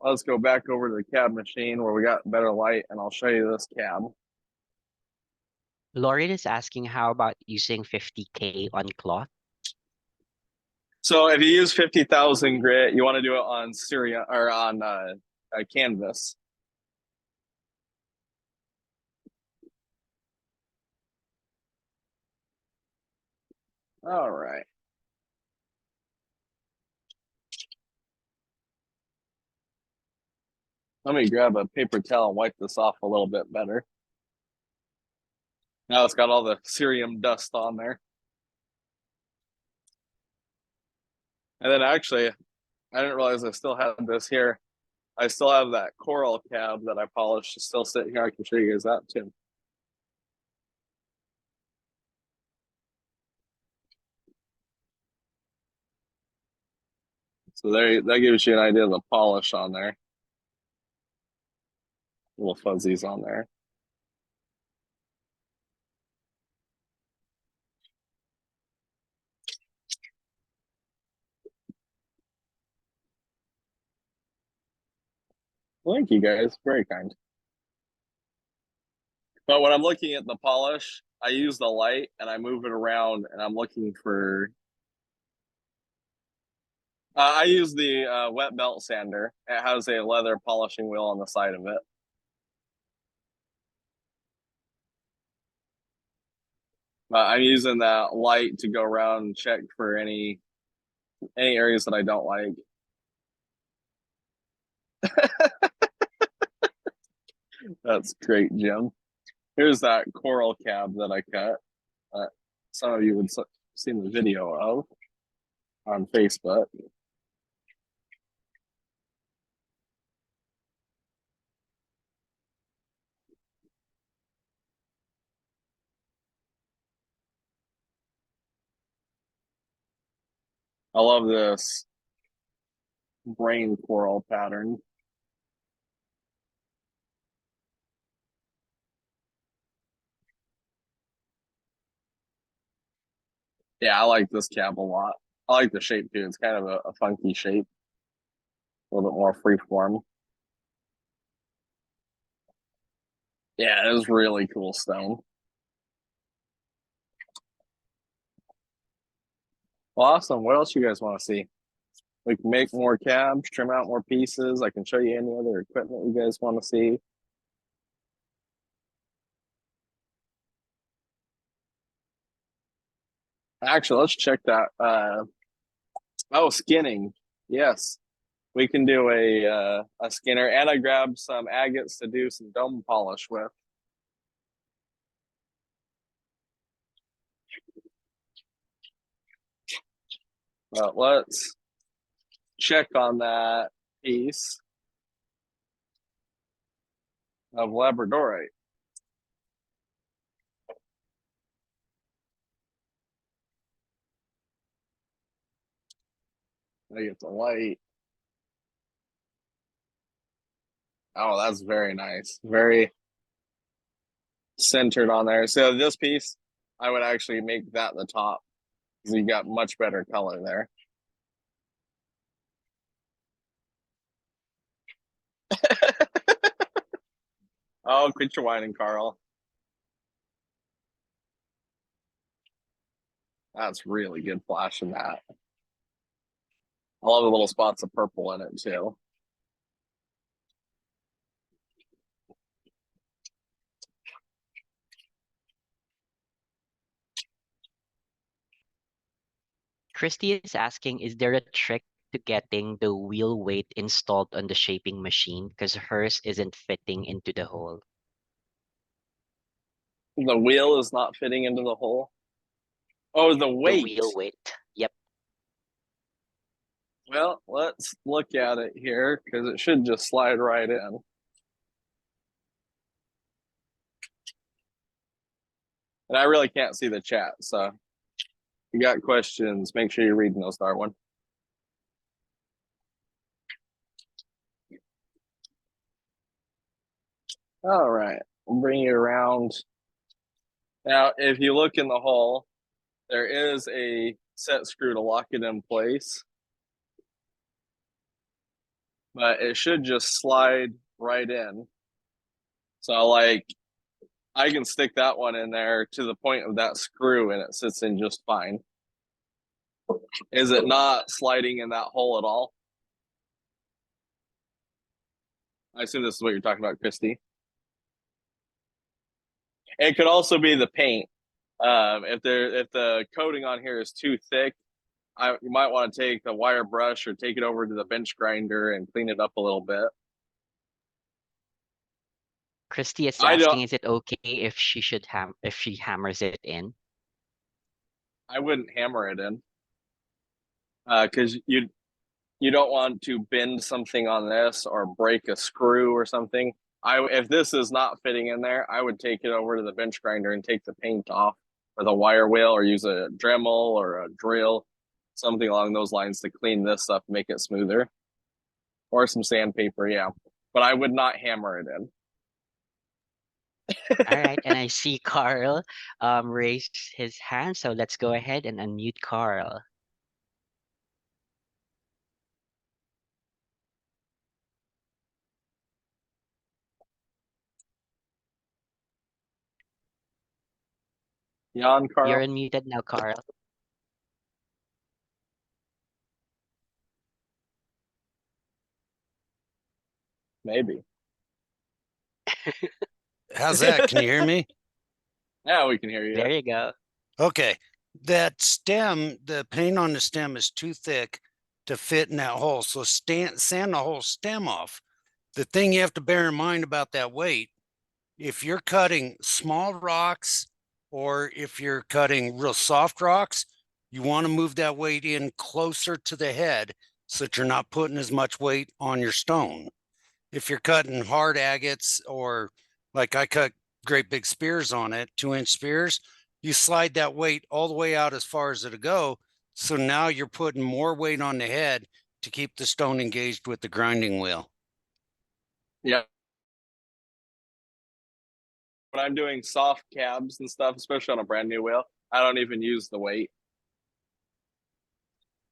Let's go back over to the cab machine where we got better light, and I'll show you this cab. Lauren is asking how about using 50K on cloth? So if you use 50,000 grit, you want to do it on cerium or on canvas. All right. Let me grab a paper towel and wipe this off a little bit better. Now it's got all the cerium dust on there. And then actually, I didn't realize I still had this here. I still have that coral cab that I polished still sitting here. I can show you guys that too. So there, that gives you an idea of the polish on there. Little fuzzies on there. Thank you guys. Very kind. But when I'm looking at the polish, I use the light and I move it around and I'm looking for. I use the wet belt sander. It has a leather polishing wheel on the side of it. But I'm using that light to go around and check for any areas that I don't like. That's great, Jim. Here's that coral cab that I cut. Some of you would seen the video of on Facebook. I love this brain coral pattern. Yeah, I like this cab a lot. I like the shape too. It's kind of a funky shape, a little bit more freeform. Yeah, it is really cool stone. Well, awesome. What else you guys want to see? We can make more cabs, trim out more pieces. I can show you any other equipment you guys want to see. Actually, let's check that. Oh, skinning. Yes, we can do a skinner, and I grabbed some agates to do some dome polish with. But let's check on that piece of labradorite. I get the light. Oh, that's very nice. Very centered on there. So this piece, I would actually make that the top because you got much better color there. Oh, quit your whining, Carl. That's really good flash in that. I love the little spots of purple in it too. Christy is asking, is there a trick to getting the wheel weight installed on the shaping machine? Because hers isn't fitting into the hole. The wheel is not fitting into the hole. Oh, the The weight. wheel weight. Yep. Well, let's look at it here because it should just slide right in. And I really can't see the chat, so if you got questions, make sure you're reading those, Darwin. All right, we'll bring you around. Now, if you look in the hole, there is a set screw to lock it in place. But it should just slide right in. So like I can stick that one in there to the point of that screw and it sits in just fine. Is it not sliding in that hole at all? I assume this is what you're talking about, Christy. It could also be the paint. If the coating on here is too thick, you might want to take the wire brush or take it over to the bench grinder and clean it up a little bit. Christy is I don't- asking, is it okay if she hammers it in? I wouldn't hammer it in. Because you don't want to bend something on this or break a screw or something. If this is not fitting in there, I would take it over to the bench grinder and take the paint off with a wire wheel or use a Dremel or a drill, something along those lines to clean this up, make it smoother. Or some sandpaper, yeah. But I would not hammer it in. All right, and I see Carl raised his hand, so let's go ahead and unmute Carl. Jan, Carl. You're unmuted now, Carl. Maybe. How's that? Can you hear me? Yeah, we can hear you. There you go. Okay. That stem, the paint on the stem is too thick to fit in that hole. So sand the whole stem off. The thing you have to bear in mind about that weight, if you're cutting small rocks or if you're cutting real soft rocks, you want to move that weight in closer to the head so that you're not putting as much weight on your stone. If you're cutting hard agates, or like I cut great big spears on it, 2-inch spears, you slide that weight all the way out as far as it'll go. So now you're putting more weight on the head to keep the stone engaged with the grinding wheel. Yeah. When I'm doing soft cabs and stuff, especially on a brand new wheel, I don't even use the weight.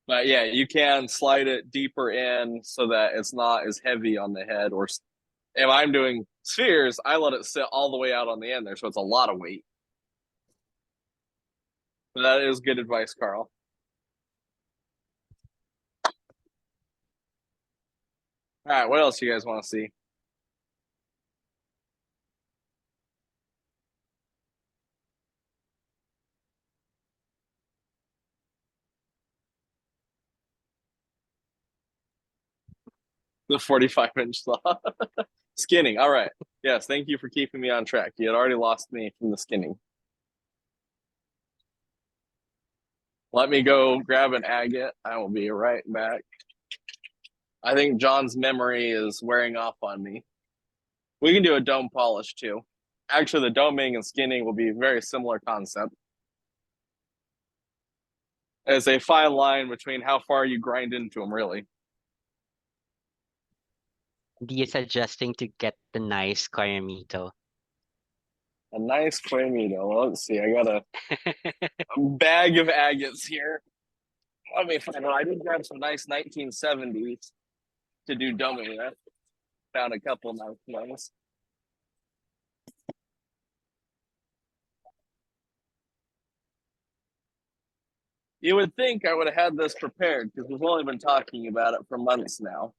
But yeah, you can slide it deeper in so that it's not as heavy on the head. Or if I'm doing spheres, I let it sit all the way out on the end there, so it's a lot of weight. But that is good advice, Carl. All right, what else do you guys want to see? The 45-inch saw. Skinning. All right. Yes, thank you for keeping me on track. You had already lost me from the skinning. Let me go grab an agate. I will be right back. I think John's memory is wearing off on me. We can do a dome polish too. Actually, the doming and skinning will be a very similar concept. It's a fine line between how far you grind into them, really. Dia suggesting to get the nice Coyamito. A nice Coyamito. Well, let's see. I got a bag of agates here. Let me find out. I did grab some nice 1970s to do doming with. Found a couple nice ones. You would think I would have had this prepared because we've only been talking about it for months now.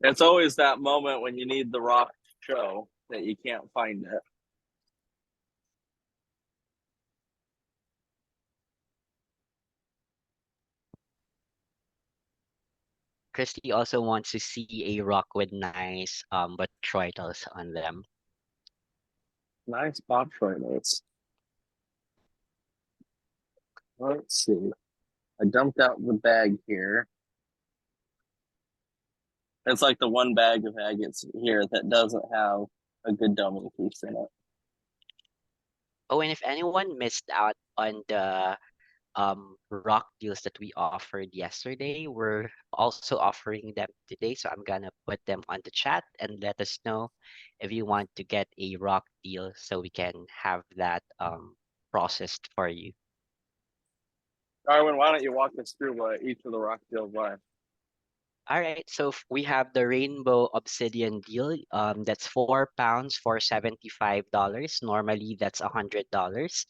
It's always that moment when you need the rock to show that you can't find it. Christy also wants to see a rock with nice botryoidals on them. Nice botryoidals. Let's see. I dumped out the bag here. It's like the one bag of agates here that doesn't have a good doming piece in it. Oh, and if anyone missed out on the rock deals that we offered yesterday, we're also offering them today. So I'm gonna put them on the chat and let us know if you want to get a rock deal so we can have that processed for you. Darwin, why don't you walk us through what each of the rock deals are? All right, so we have the Rainbow Obsidian deal. That's 4 pounds for $75. Normally, that's $100.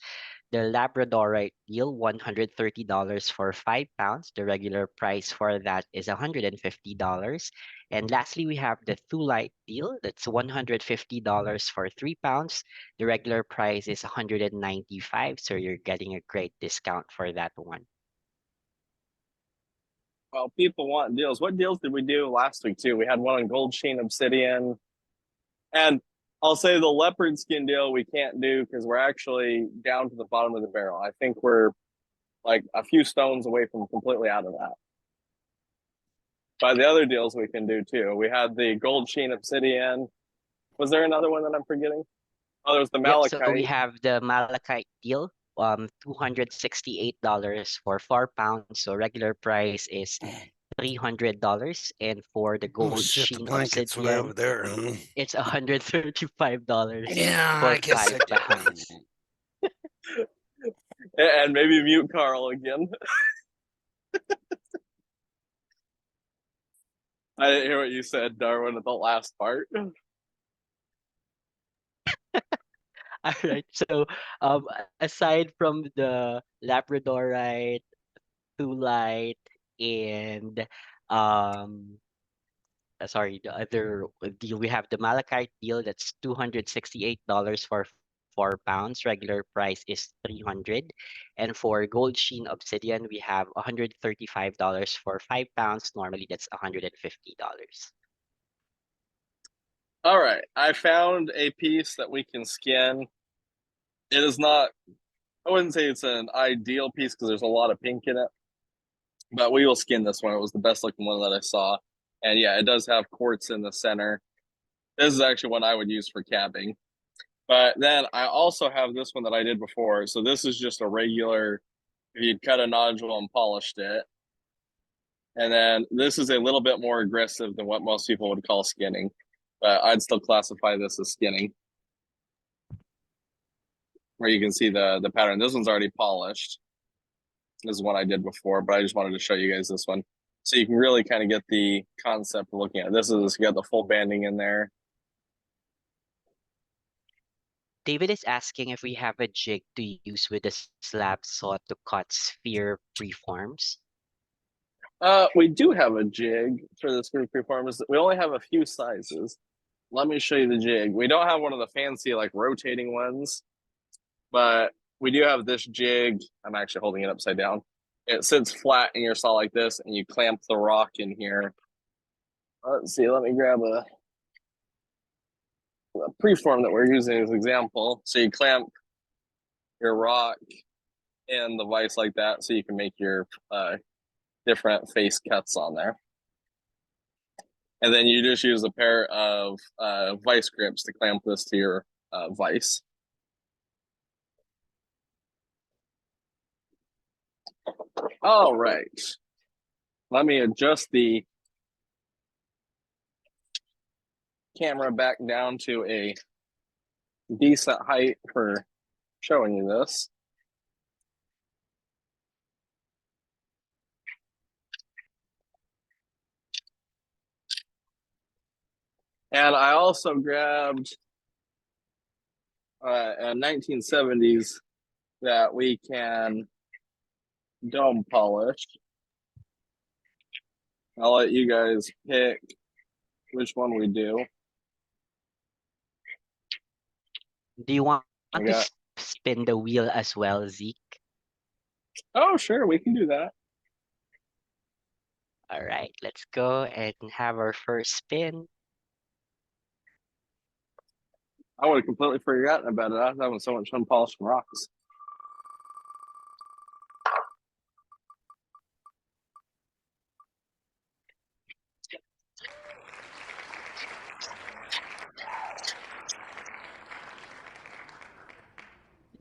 The Labradorite deal, $130 for 5 pounds. The regular price for that is $150. And lastly, we have the Thulite deal. That's $150 for 3 pounds. The regular price is $195. So you're getting a great discount for that one. Well, people want deals. What deals did we do last week too? We had one on Gold Sheen Obsidian. And I'll say the leopard skin deal we can't do because we're actually down to the bottom of the barrel. I think we're like a few stones away from completely out of that. But the other deals we can do too. We had the Gold Sheen Obsidian. Was there another one that I'm forgetting? Oh, there's the Malachite. Yep, so we have the Malachite deal. $268 for 4 pounds. So regular price is $300. And for the Gold Sheen the blankets way over Obsidian, there. Huh? it's $135 Yeah, for I guess 5 pounds. And maybe mute Carl again. I didn't hear what you said, Darwin, at the last part. All right. So, aside from the Labradorite, Thulite, and um, sorry, the other deal, we have the Malachite deal that's $268 for 4 pounds. Regular price is 300. And for Gold Sheen Obsidian, we have $135 for 5 pounds. Normally, that's $150. All right, I found a piece that we can skin. It is not, I wouldn't say it's an ideal piece because there's a lot of pink in it, but we will skin this one. It was the best looking one that I saw. And yeah, it does have quartz in the center. This is actually what I would use for cabbing. But then I also have this one that I did before. So this is just a regular, if you'd cut a nodule and polished it. And then this is a little bit more aggressive than what most people would call skinning. But I'd still classify this as skinning. Where you can see the pattern. This one's already polished. This is one I did before, but I just wanted to show you guys this one. So you can really kind of get the concept of looking at it. This is, you got the full banding in there. David is asking if we have a jig to use with the slab saw to cut sphere preforms. We do have a jig for the screw preformers. We only have a few sizes. Let me show you the jig. We don't have one of the fancy like rotating ones, but we do have this jig. I'm actually holding it upside down. It sits flat in your saw like this, and you clamp the rock in here. Let's see, let me grab a preform that we're using as an example. So you clamp your rock in the vise like that, so you can make your different face cuts on there. And then you just use a pair of vise grips to clamp this to your vise. All right. Let me adjust the camera back down to a decent height for showing you this. And I also grabbed a 1970s that we can dome polish. I'll let you guys pick which one we do. Do you want I to got- spin the wheel as well, Zeke? Oh, sure, we can do that. All right, let's go and have our first spin. I would have completely forgotten about it. I was having so much fun polishing rocks.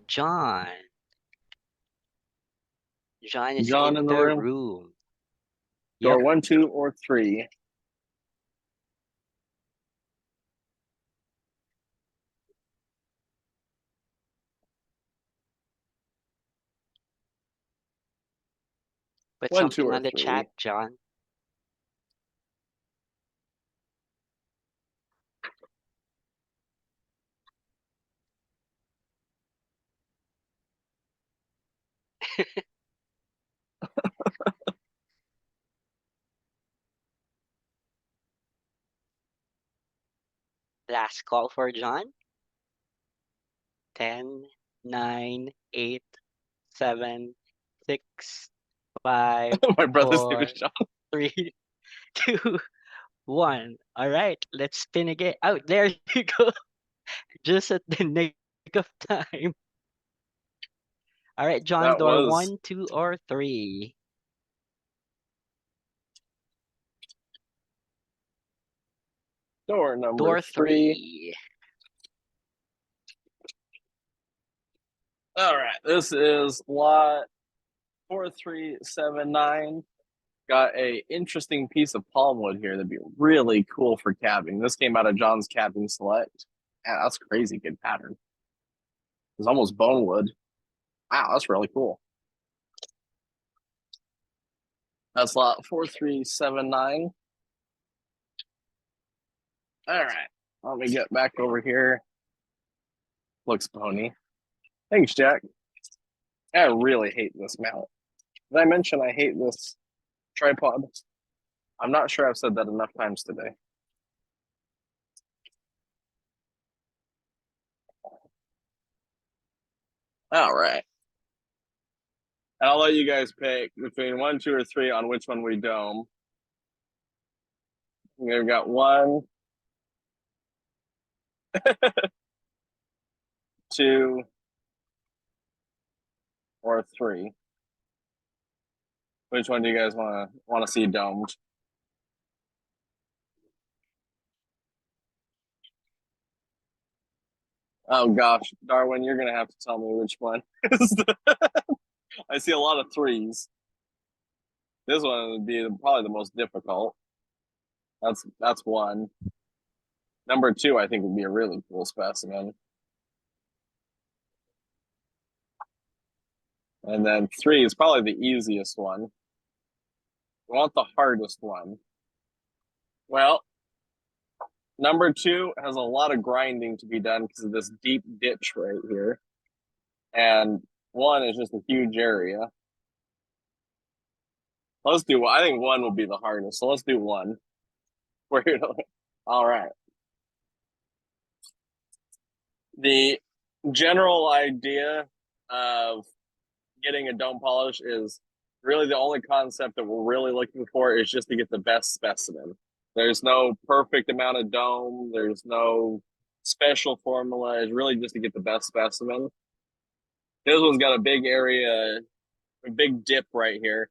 John. John is John in in the the room? room. Door Yep. 1, 2, or 3. Put 1, 2, something or on the 3. chat, John. Last call for John. 10, 9, 8, 7, 6, 5, My brother's name 4, is John. 3, 2, 1. All right, let's spin again. Oh, there you go. Just at the nick of time. All right, John, That door was 1, 2, or 3. door number Door 3. 3. All right, this is lot 4379. Got a interesting piece of palm wood here that'd be really cool for cabbing. This came out of John's Cabbing Select. Yeah, that's crazy good pattern. It's almost bone wood. Wow, that's really cool. That's lot 4379. All right. Let me get back over here. Looks pony. Thanks, Jack. I really hate this mount. Did I mention I hate this tripod? I'm not sure I've said that enough times today. All right. And I'll let you guys pick between 1, 2, or 3 on which one we dome. We've got 1, 2, or 3. Which one do you guys want to see domed? Oh gosh, Darwin, you're gonna have to tell me which one. I see a lot of 3s. This one would be probably the most difficult. That's 1. Number 2, I think, would be a really cool specimen. And then 3 is probably the easiest one. We want the hardest one. Well, number 2 has a lot of grinding to be done because of this deep ditch right here. And 1 is just a huge area. Let's do, I think 1 will be the hardest. So let's do 1. We're here to, all right. The general idea of getting a dome polish is really the only concept that we're really looking for is just to get the best specimen. There's no perfect amount of dome. There's no special formula. It's really just to get the best specimen. This one's got a big area, a big dip right here.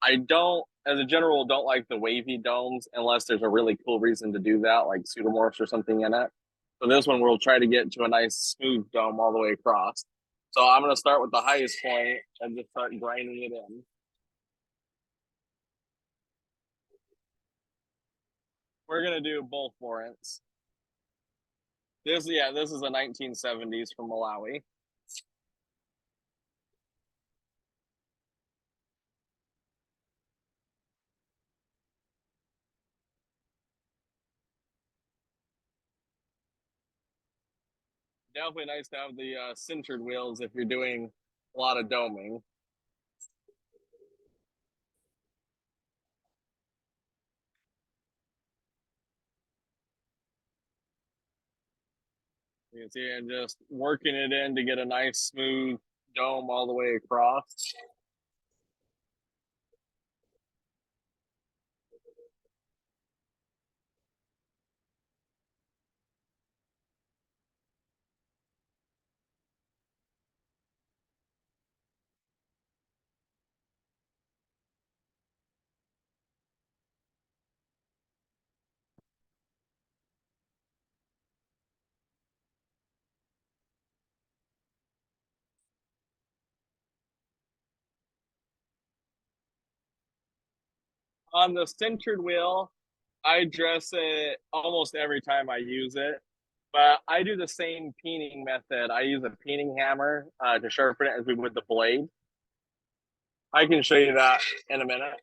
I don't, as a general, don't like the wavy domes unless there's a really cool reason to do that, like pseudomorphs or something in it. So this one, we'll try to get to a nice smooth dome all the way across. So I'm going to start with the highest point and just start grinding it in. We're going to do both warrants. This is a 1970s from Malawi. Definitely nice to have the sintered wheels if you're doing a lot of doming. You can see I'm just working it in to get a nice smooth dome all the way across. On the sintered wheel, I dress it almost every time I use it, but I do the same peening method. I use a peening hammer to sharpen it as we would the blade. I can show you that in a minute.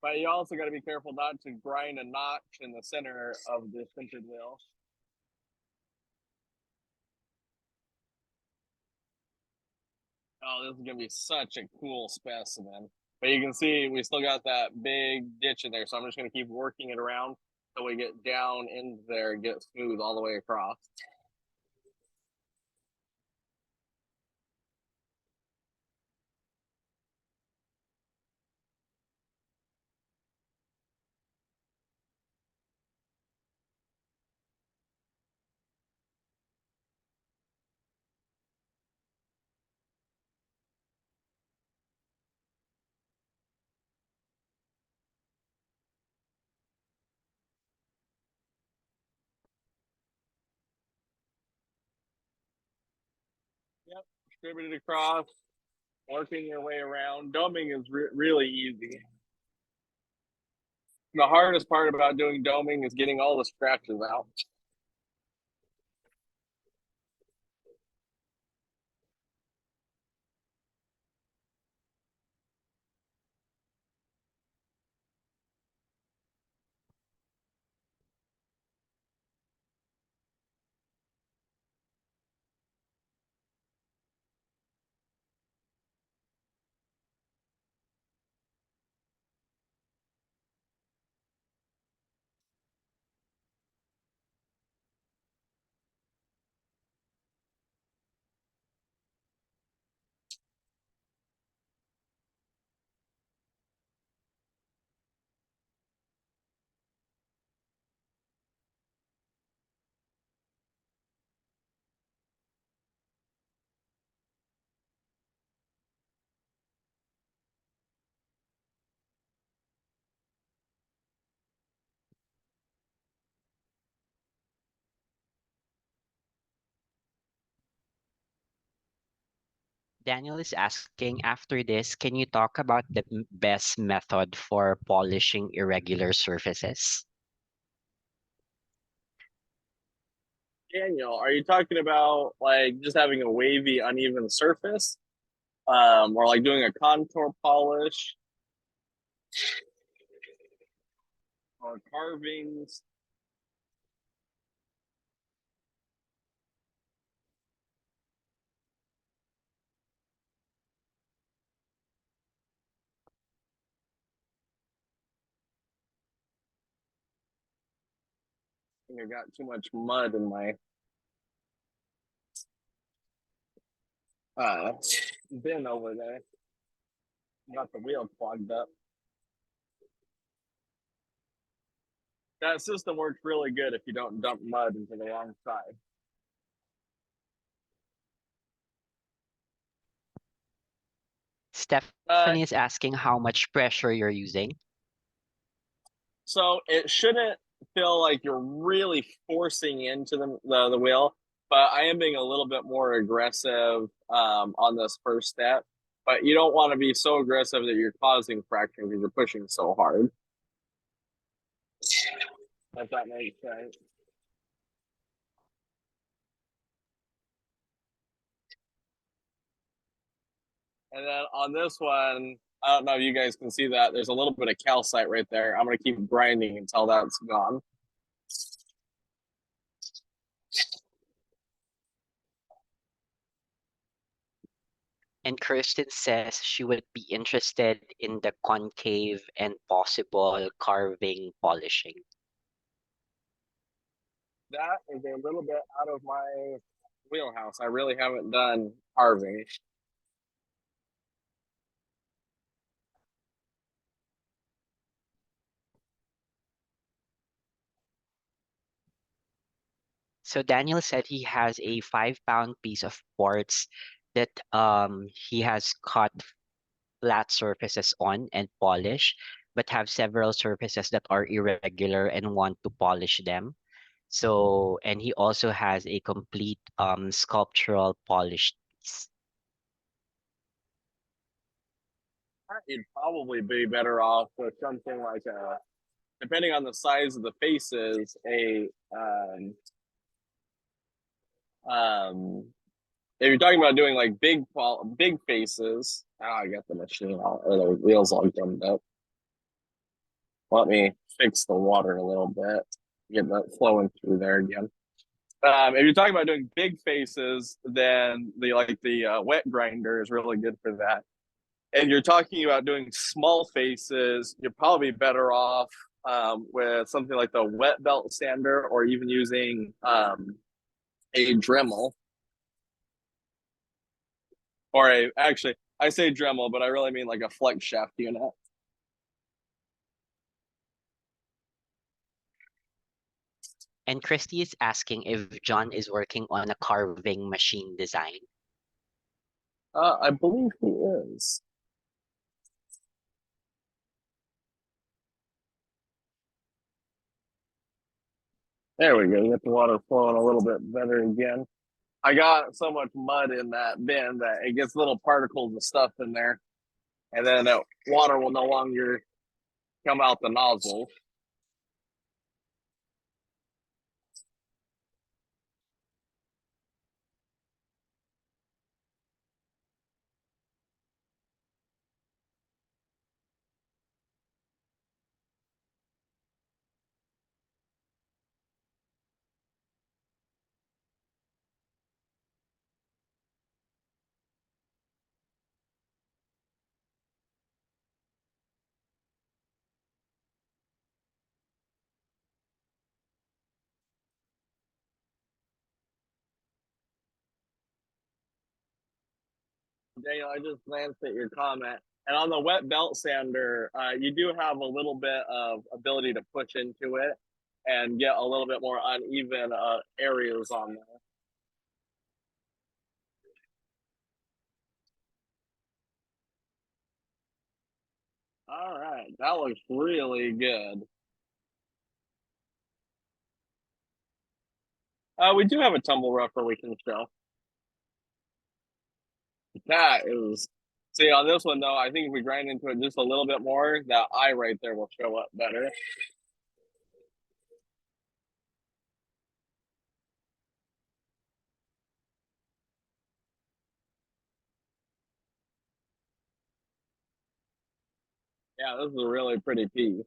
But you also got to be careful not to grind a notch in the center of the sintered wheel. Oh, this is going to be such a cool specimen. But you can see we still got that big ditch in there. So I'm just going to keep working it around till we get down into there and get smooth all the way across. Yep, distribute it across, working your way around. Doming is really easy. The hardest part about doing doming is getting all the scratches out. Daniel is asking, after this, can you talk about the best method for polishing irregular surfaces? Daniel, are you talking about like just having a wavy, uneven surface? Or like doing a contour polish or carvings? I think I got too much mud in my uh bin over there. Got the wheel clogged up. That system works really good if you don't dump mud into the wrong side. Uh, Stephanie is asking how much pressure you're using. so it shouldn't feel like you're really forcing into the wheel, but I am being a little bit more aggressive on this first step. But you don't want to be so aggressive that you're causing fracture because you're pushing so hard. If that makes sense. And then on this one, I don't know if you guys can see that. There's a little bit of calcite right there. I'm going to keep grinding until that's gone. And Kirsten says she would be interested in the concave and possible carving polishing. That is a little bit out of my wheelhouse. I really haven't done carving. So Daniel said he has a 5-pound piece of quartz that he has cut flat surfaces on and polish, but have several surfaces that are irregular and want to polish them. So, and he also has a complete sculptural polished piece. You'd probably be better off with something like depending on the size of the faces, if you're talking about doing like big faces, I got the machine all or the wheels all gummed up. Let me fix the water a little bit, get that flowing through there again. If you're talking about doing big faces, then the wet grinder is really good for that. And you're talking about doing small faces, you're probably better off with something like the wet belt sander or even using a Dremel or actually I say Dremel, but I really mean like a flex shaft unit. And Christy is asking if John is working on a carving machine design. I believe he is. There we go. Get the water flowing a little bit better again. I got so much mud in that bin that it gets little particles of stuff in there, and then that water will no longer come out the nozzle. Daniel, I just glanced at your comment. And on the wet belt sander, you do have a little bit of ability to push into it and get a little bit more uneven areas on there. All right, that looks really good. We do have a tumble rougher we can show. That is. See, on this one though, I think if we grind into it just a little bit more, that I right there will show up better. Yeah, this is a really pretty piece.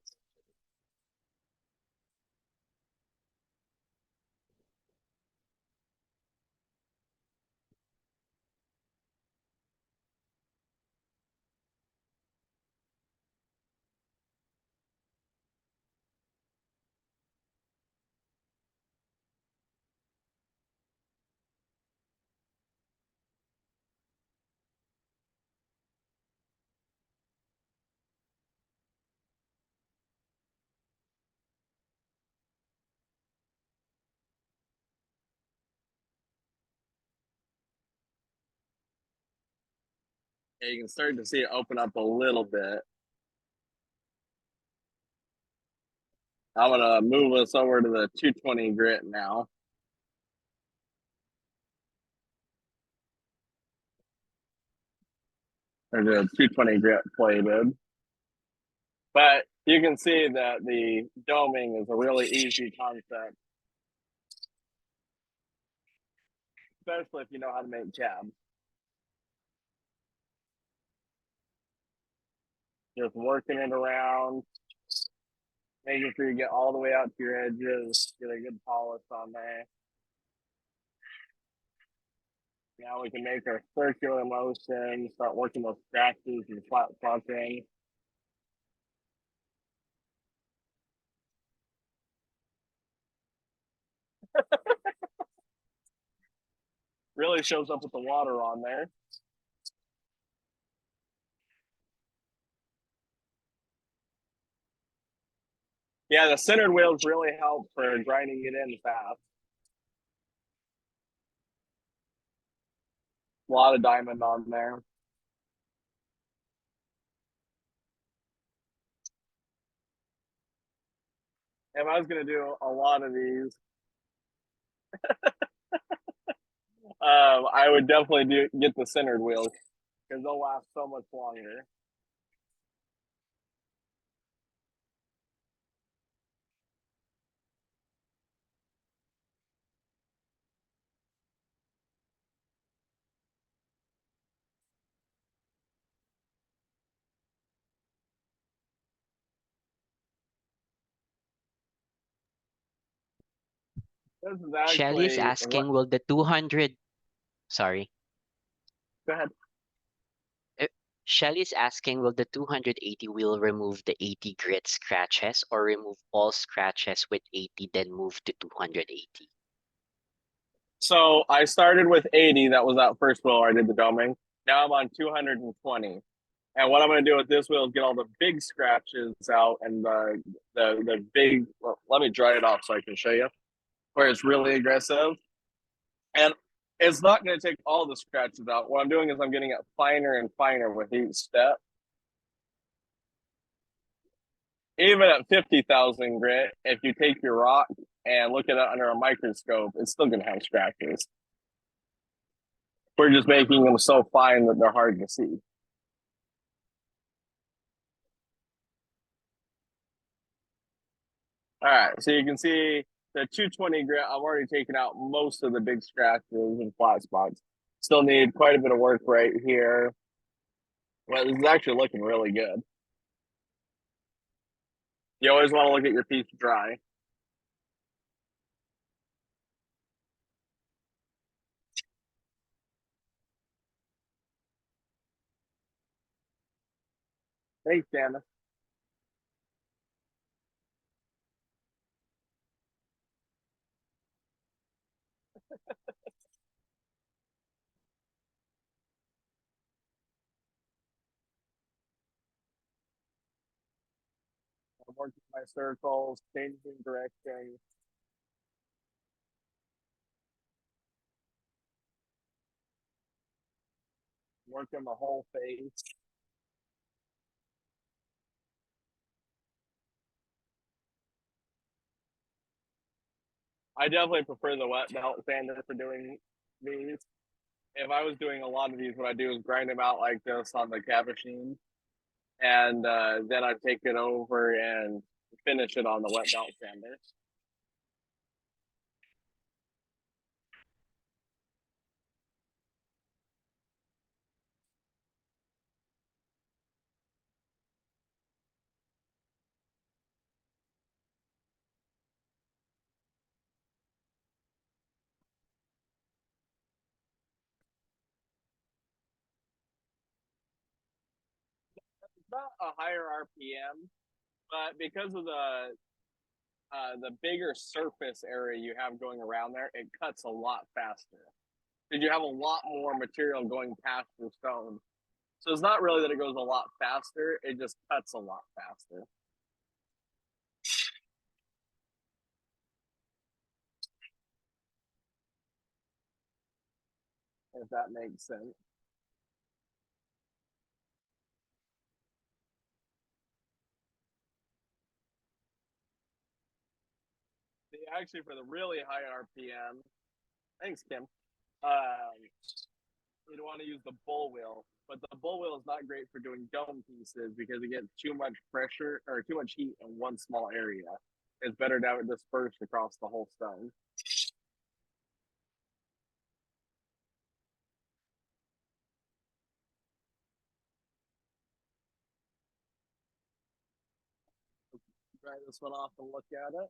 Yeah, you can start to see it open up a little bit. I'm gonna move us over to the 220 grit now. Or the 220 grit plated. But you can see that the doming is a really easy concept, especially if you know how to make tabs. Just working it around, making sure you get all the way out to your edges, get a good polish on there. Now we can make our circular motion, start working those scratches and flat fronting. Really shows up with the water on there. Yeah, the centered wheels really help for grinding it in fast. A lot of diamond on there. If I was gonna do a lot of these, I would definitely get the centered wheels because they'll last so much longer. This is Shelly is actually asking, will the 200, sorry, go ahead. Shelly is asking, will the 280 wheel remove the 80 grit scratches or remove all scratches with 80, then move to 280? So I started with 80. That was that first wheel I did the doming. Now I'm on 220. And what I'm going to do with this wheel is get all the big scratches out and the big. Well, let me dry it off so I can show you where it's really aggressive. And it's not going to take all the scratches out. What I'm doing is I'm getting it finer and finer with each step. Even at 50,000 grit, if you take your rock and look at it under a microscope, it's still going to have scratches. We're just making them so fine that they're hard to see. All right, so you can see the 220 grit, I've already taken out most of the big scratches and flat spots. Still need quite a bit of work right here. But this is actually looking really good. You always want to look at your piece dry. Thanks, Janice. I'm working my circles, changing direction. Working the whole face. I definitely prefer the wet belt sander for doing these. if I was doing a lot of these, what I do is grind them out like this on the cab machine, and then I take it over and finish it on the wet belt sander. It's not a higher RPM, but because of the bigger surface area you have going around there, it cuts a lot faster. Because you have a lot more material going past the stone. So it's not really that it goes a lot faster, it just cuts a lot faster. If that makes sense. Actually, for the really high RPM, thanks, Kim. You'd want to use the bull wheel, but the bull wheel is not great for doing dome pieces because it gets too much pressure or too much heat in one small area. It's better to have it dispersed across the whole stone. Dry this one off and look at it.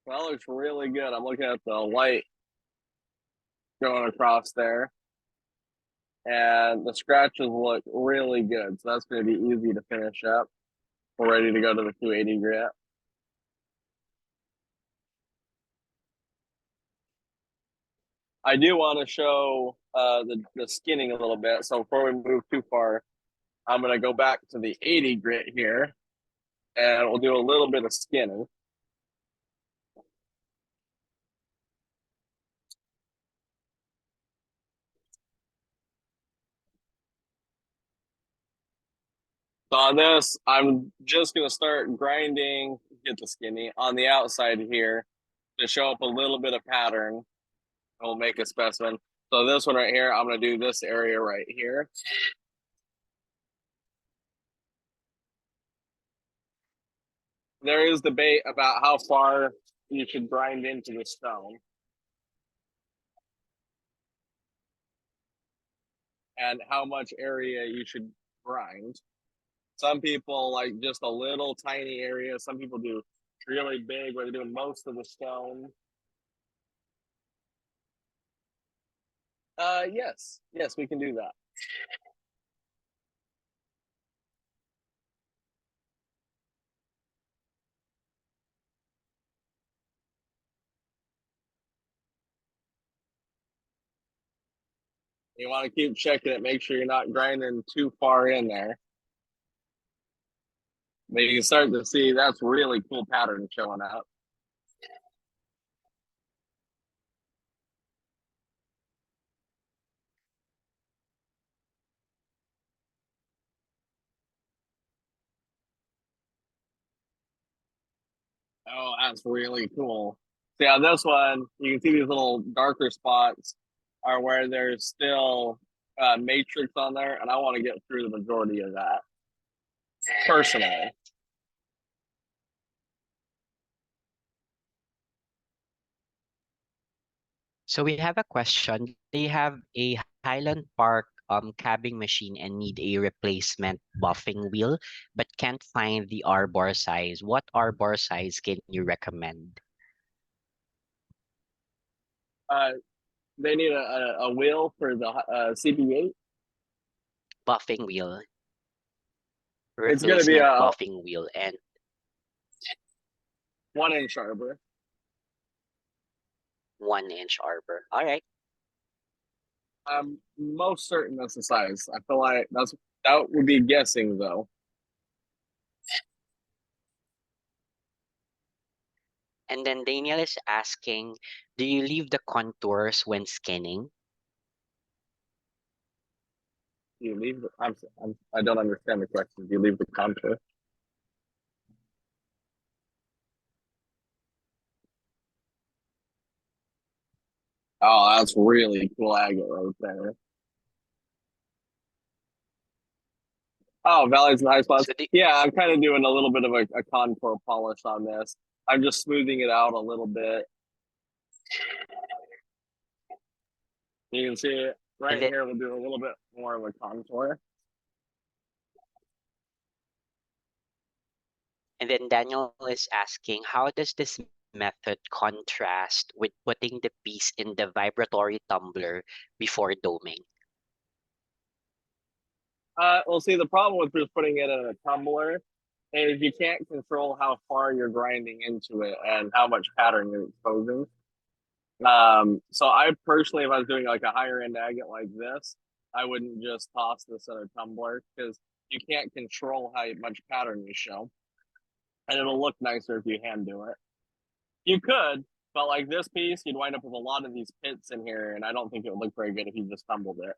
Well, it looks really good. I'm looking at the light going across there, and the scratches look really good. So that's going to be easy to finish up. We're ready to go to the 280 grit. I do want to show the skinning a little bit. So before we move too far, I'm going to go back to the 80 grit here, and we'll do a little bit of skinning. So on this, I'm just going to start grinding, get the skinny on the outside here to show up a little bit of pattern. We'll make a specimen. So this one right here, I'm going to do this area right here. There is debate about how far you should grind into the stone. And how much area you should grind. Some people like just a little tiny area. Some people do really big where they're doing most of the stone. Yes, we can do that. You want to keep checking it, make sure you're not grinding too far in there. But you can start to see that's really cool pattern showing up. Oh, that's really cool. See, on this one, you can see these little darker spots are where there's still matrix on there, and I want to get through the majority of that personally. So we have a question. They have a Highland Park cabbing machine and need a replacement buffing wheel, but can't find the arbor size. What arbor size can you recommend? They need a wheel for the CB8. Buffing wheel. It's going to be Replacement a buffing wheel and 1-inch arbor. 1-inch arbor. All right. I'm most certain that's the size. I feel like that would be guessing though. And then Daniel is asking, do you leave the contours when skinning? You leave. I don't understand the question. Do you leave the contour? Oh, that's really cool agate right there. Oh, valleys and high spots. So Yeah, I'm kind of doing a little bit of a contour polish on this. I'm just smoothing it out a little bit. You can see it right and then here. We'll do a little bit more of a contour. Daniel is asking, how does this method contrast with putting the piece in the vibratory tumbler before doming? Well, see, the problem with just putting it in a tumbler is you can't control how far you're grinding into it and how much pattern you're exposing. So I personally, if I was doing like a higher end agate like this, I wouldn't just toss this in a tumbler because you can't control how much pattern you show, and it'll look nicer if you hand do it. You could, but like this piece, you'd wind up with a lot of these pits in here, and I don't think it would look very good if you just tumbled it.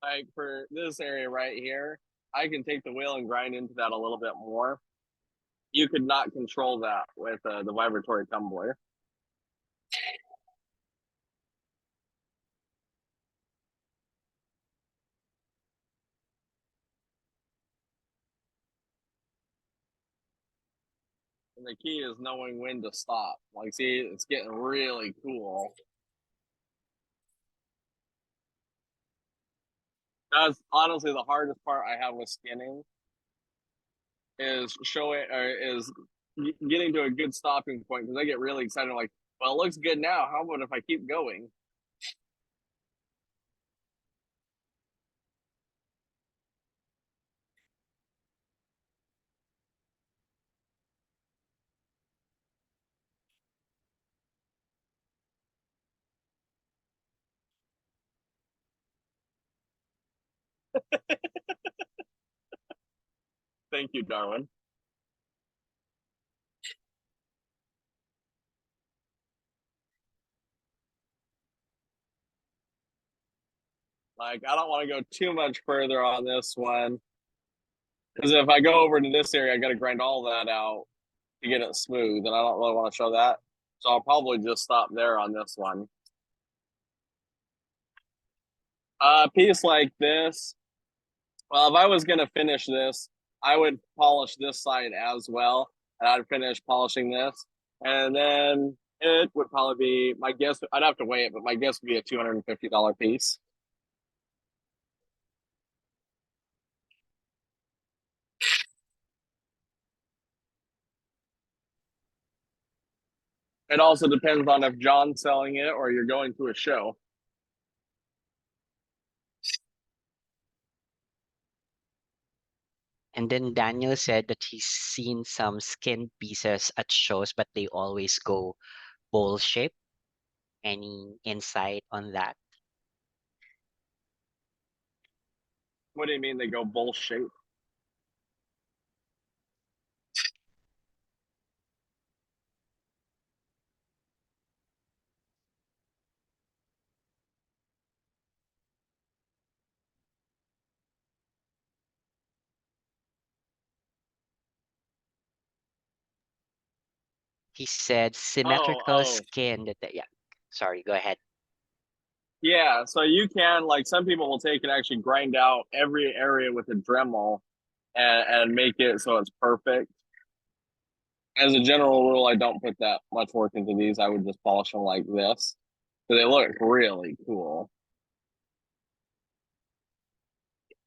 Like for this area right here, I can take the wheel and grind into that a little bit more. You could not control that with the vibratory tumbler. And the key is knowing when to stop. Like, see, it's getting really cool. That's honestly the hardest part I have with skinning is showing or is getting to a good stopping point because I get really excited. I'm like, well, it looks good now. How about if I keep going? Thank you, Darwin. Like, I don't want to go too much further on this one because if I go over to this area, I got to grind all that out to get it smooth, and I don't really want to show that. So I'll probably just stop there on this one. A piece like this, well, if I was going to finish this, I would polish this side as well, and I'd finish polishing this, and then it would probably be, my guess, I'd have to weigh it, but my guess would be a $250 piece. It also depends on if John's selling it or you're going to a show. And then Daniel said that he's seen some skin pieces at shows, but they always go bowl shape. Any insight on that? What do you mean they go bowl shape? He said symmetrical Oh. skin. Yeah. Sorry, go ahead. Yeah, so you can, like, some people will take and actually grind out every area with a Dremel and make it so it's perfect. As a general rule, I don't put that much work into these. I would just polish them like this. So they look really cool.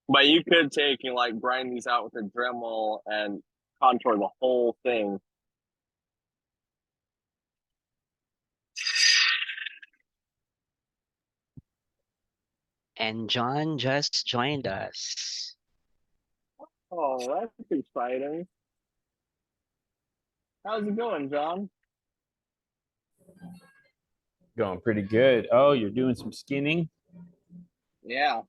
But you could take and like grind these out with a Dremel and contour the whole thing. And John just joined us. Oh, that's exciting. How's it going, John? Going pretty good. Oh, you're doing some skinning? Yeah.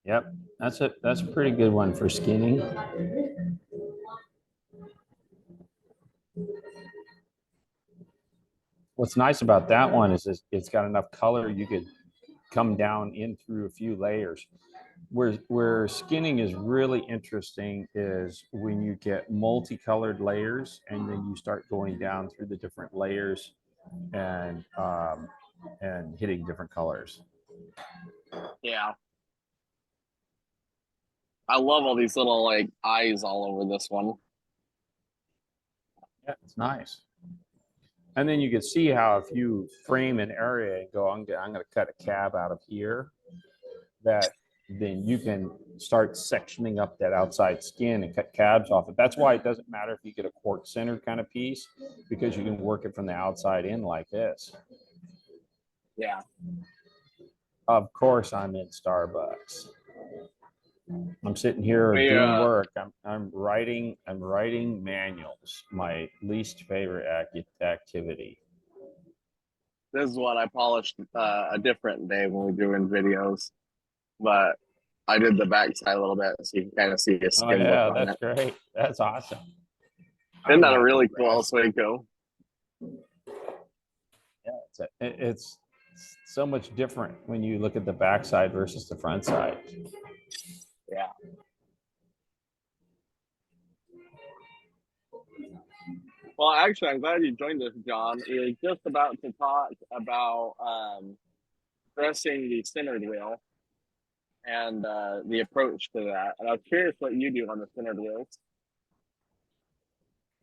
Yep. That's a pretty good one for skinning. What's nice about that one is it's got enough color you could come down in through a few layers. Where skinning is really interesting is when you get multicolored layers and then you start going down through the different layers and hitting different colors. Yeah. I love all these little like eyes all over this one. Yeah, it's nice. And then you can see how if you frame an area and go, I'm going to cut a cab out of here, that then you can start sectioning up that outside skin and cut cabs off it. That's why it doesn't matter if you get a quart center kind of piece, because you can work it from the outside in like this. Yeah. Of course, I'm in Starbucks. I'm sitting here We, doing work. I'm writing manuals. My least favorite activity. This is what I polished a different day when we do in videos, but I did the backside a little bit so you can kind of see his Oh skin yeah, look on that's it. great. That's awesome. Isn't that I'm a like really the cool best. Swaco? Yeah, it's so much different when you look at the backside versus the front side. Yeah. Well, actually, I'm glad you joined us, John. We were just about to talk about dressing the centered wheel and the approach to that. And I was curious what you do on the centered wheels.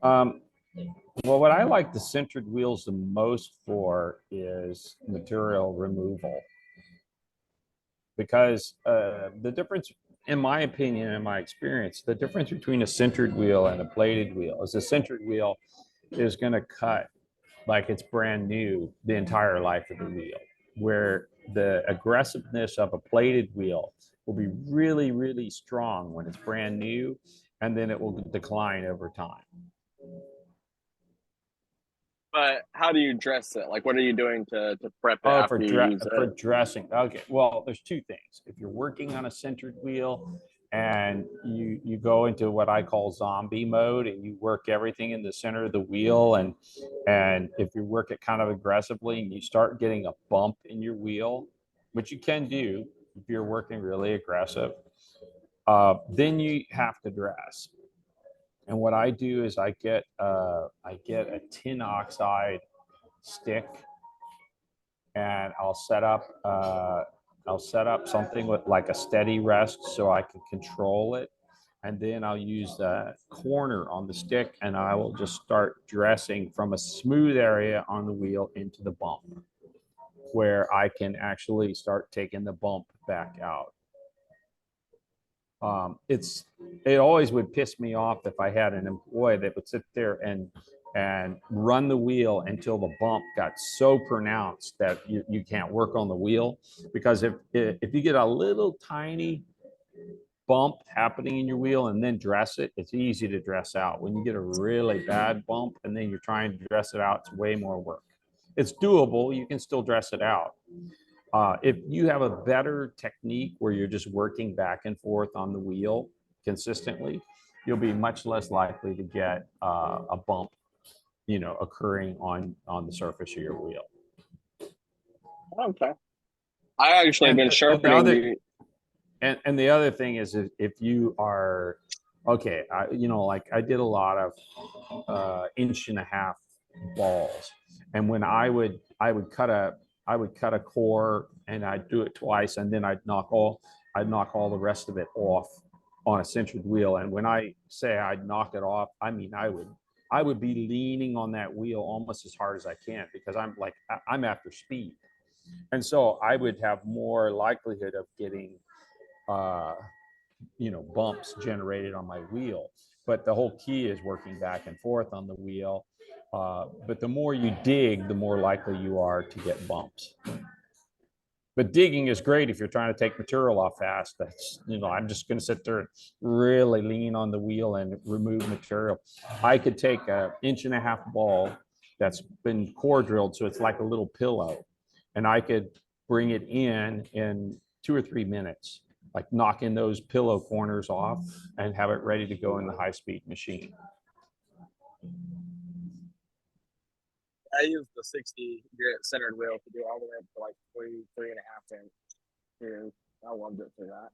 Well, what I like the centered wheels the most for is material removal, because the difference, in my opinion, in my experience, the difference between a centered wheel and a plated wheel is a centered wheel is going to cut like it's brand new the entire life of the wheel, where the aggressiveness of a plated wheel will be really, really strong when it's brand new, and then it will decline over time. But how do you dress it? Like, what are you doing to prep it Oh, after you use for it? dressing. Okay. Well, there's two things. If you're working on a centered wheel and you go into what I call zombie mode and you work everything in the center of the wheel, and if you work it kind of aggressively and you start getting a bump in your wheel, which you can do if you're working really aggressive, then you have to dress. And what I do is I get a tin oxide stick, and I'll set up something with like a steady rest so I can control it. And then I'll use the corner on the stick and I will just start dressing from a smooth area on the wheel into the bump, where I can actually start taking the bump back out. It always would piss me off if I had an employee that would sit there and run the wheel until the bump got so pronounced that you can't work on the wheel. Because if you get a little tiny bump happening in your wheel and then dress it, it's easy to dress out. When you get a really bad bump and then you're trying to dress it out, it's way more work. It's doable. You can still dress it out. If you have a better technique where you're just working back and forth on the wheel consistently, you'll be much less likely to get a bump, occurring on the surface of your wheel. Okay. I actually have been sharpening and the other thing is if you are okay, like I did a lot of 1.5-inch balls, and when I would cut a core and I'd do it twice, and then I'd knock all the rest of it off on a centered wheel. And when I say I'd knock it off, I mean I would be leaning on that wheel almost as hard as I can, because I'm after speed. And so I would have more likelihood of getting bumps generated on my wheel. but the whole key is working back and forth on the wheel. But the more you dig, the more likely you are to get bumps. But digging is great if you're trying to take material off fast. That's, I'm just going to sit there and really lean on the wheel and remove material. I could take an 1.5-inch ball that's been core drilled, so it's like a little pillow, and I could bring it in 2 or 3 minutes, like knocking those pillow corners off and have it ready to go in the high-speed machine. I use the 60 grit centered wheel to do all the way up to like 3.5 inch. And I loved it for that.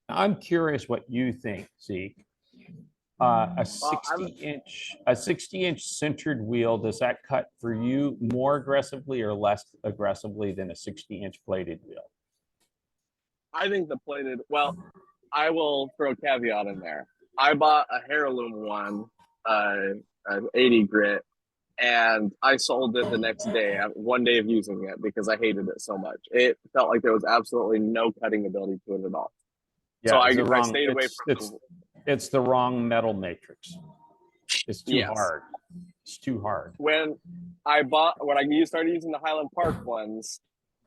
I'm curious what you think, Zeke. A 60-inch centered wheel, does that cut for you more aggressively or less aggressively than a 60-inch plated wheel? I think the plated, well, I will throw a caveat in there. I bought a heirloom one, an 80 grit, and I sold it the next day, 1 day of using it, because I hated it so much. It felt like there was absolutely no cutting ability to it at all. Yeah, So I wrong, stayed away from it's the wrong metal matrix. It's too Yes. hard. It's too hard. When I started using the Highland Park ones,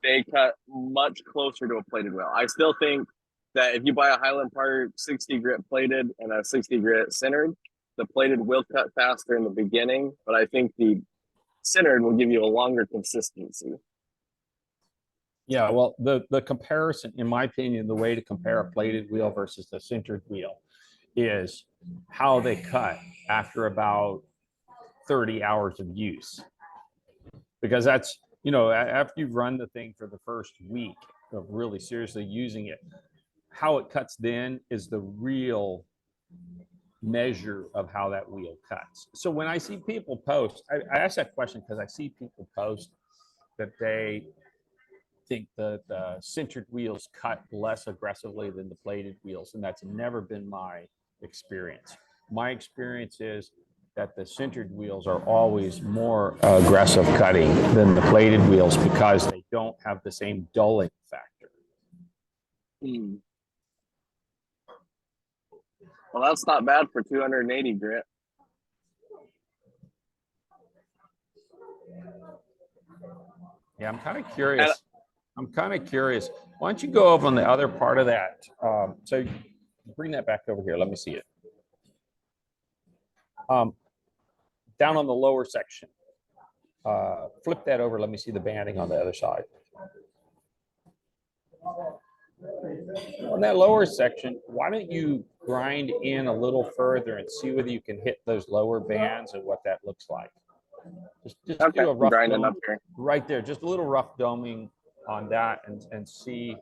they cut much closer to a plated wheel. I still think that if you buy a Highland Park 60 grit plated and a 60 grit centered, the plated will cut faster in the beginning, but I think the centered will give you a longer consistency. Yeah, well, the comparison, in my opinion, the way to compare a plated wheel versus the centered wheel is how they cut after about 30 hours of use. Because that's, after you've run the thing for the first week of really seriously using it, how it cuts then is the real measure of how that wheel cuts. So when I see people post, I ask that question because I see people post that they think the centered wheels cut less aggressively than the plated wheels, and that's never been my experience. My experience is that the centered wheels are always more aggressive cutting than the plated wheels because they don't have the same dulling factor. Well, that's not bad for 280 grit. Yeah, I'm kind of curious. Why don't you go over on the other part of that? So bring that back over here. Let me see it. Down on the lower section. Flip that over. Let me see the banding on the other side. On that lower section, why don't you grind in a little further and see whether you can hit those lower bands and what that looks like. Just Okay, do a rough grinding dome up here. right there. Just a little rough doming on that and see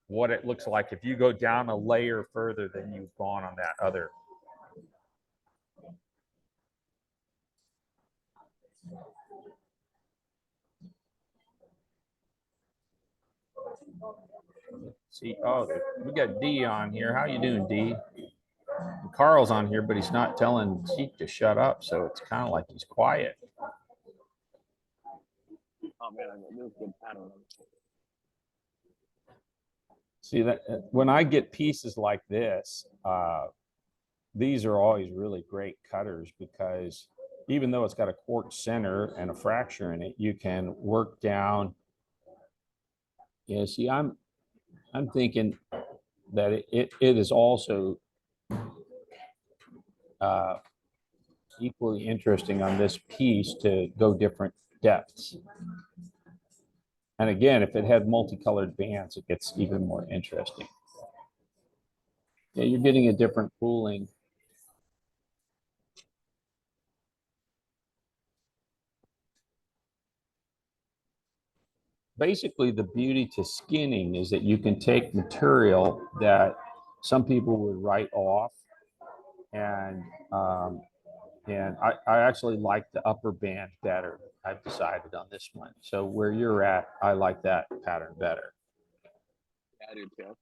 what it looks like if you go down a layer further than you've gone on that other. See, oh, we got D on here. How you doing, D? And Carl's on here, but he's not telling Zeke to shut up, so it's kind of like he's quiet. Oh man, this is good pattern. See that when I get pieces like this, these are always really great cutters because even though it's got a quartz center and a fracture in it, you can work down. Yeah, see, I'm thinking that it is also equally interesting on this piece to go different depths. And again, if it had multicolored bands, it gets even more interesting. Yeah, you're getting a different pooling. Basically, the beauty to skinning is that you can take material that some people would write off, and I actually like the upper band better. I've decided on this one. So where you're at, I like that pattern better. Yeah, I do too.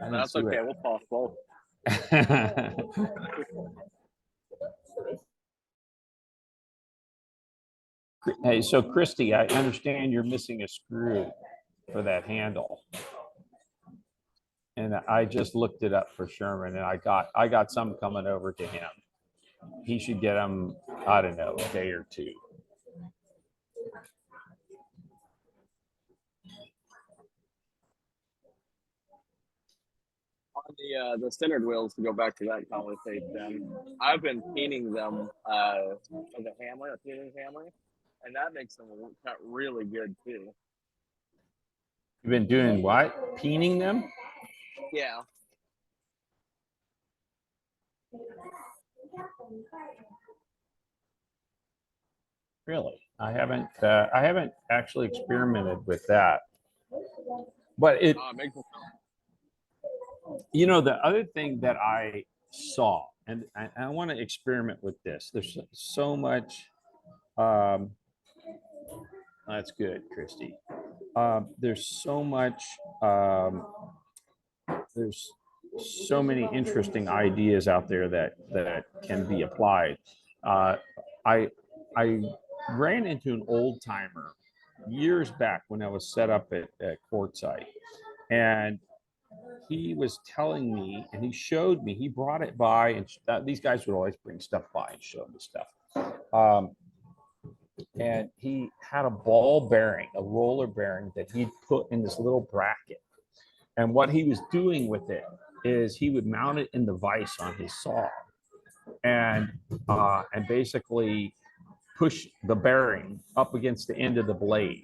That's okay. We'll pause both. Hey, so Christy, I understand you're missing a screw for that handle. And I just looked it up for Sherman, and I got some coming over to him. He should get them, I don't know, a day or two. On the centered wheels, to go back to that conversation, I've been painting them with a hammer, a painting hammer, and that makes them cut really good too. You've been doing what? Peening them? Yeah. Really? I haven't actually experimented with that. But it, It makes them you know, the other thing that I saw, and I want to experiment with this. There's so much. That's good, Christy. There's so much. There's so many interesting ideas out there that can be applied. I ran into an old timer years back when I was set up at Quartzsite, and he was telling me, and he showed me, he brought it by, and these guys would always bring stuff by and show me stuff. And he had a ball bearing, a roller bearing that he'd put in this little bracket. And what he was doing with it is he would mount it in the vise on his saw, and basically push the bearing up against the end of the blade,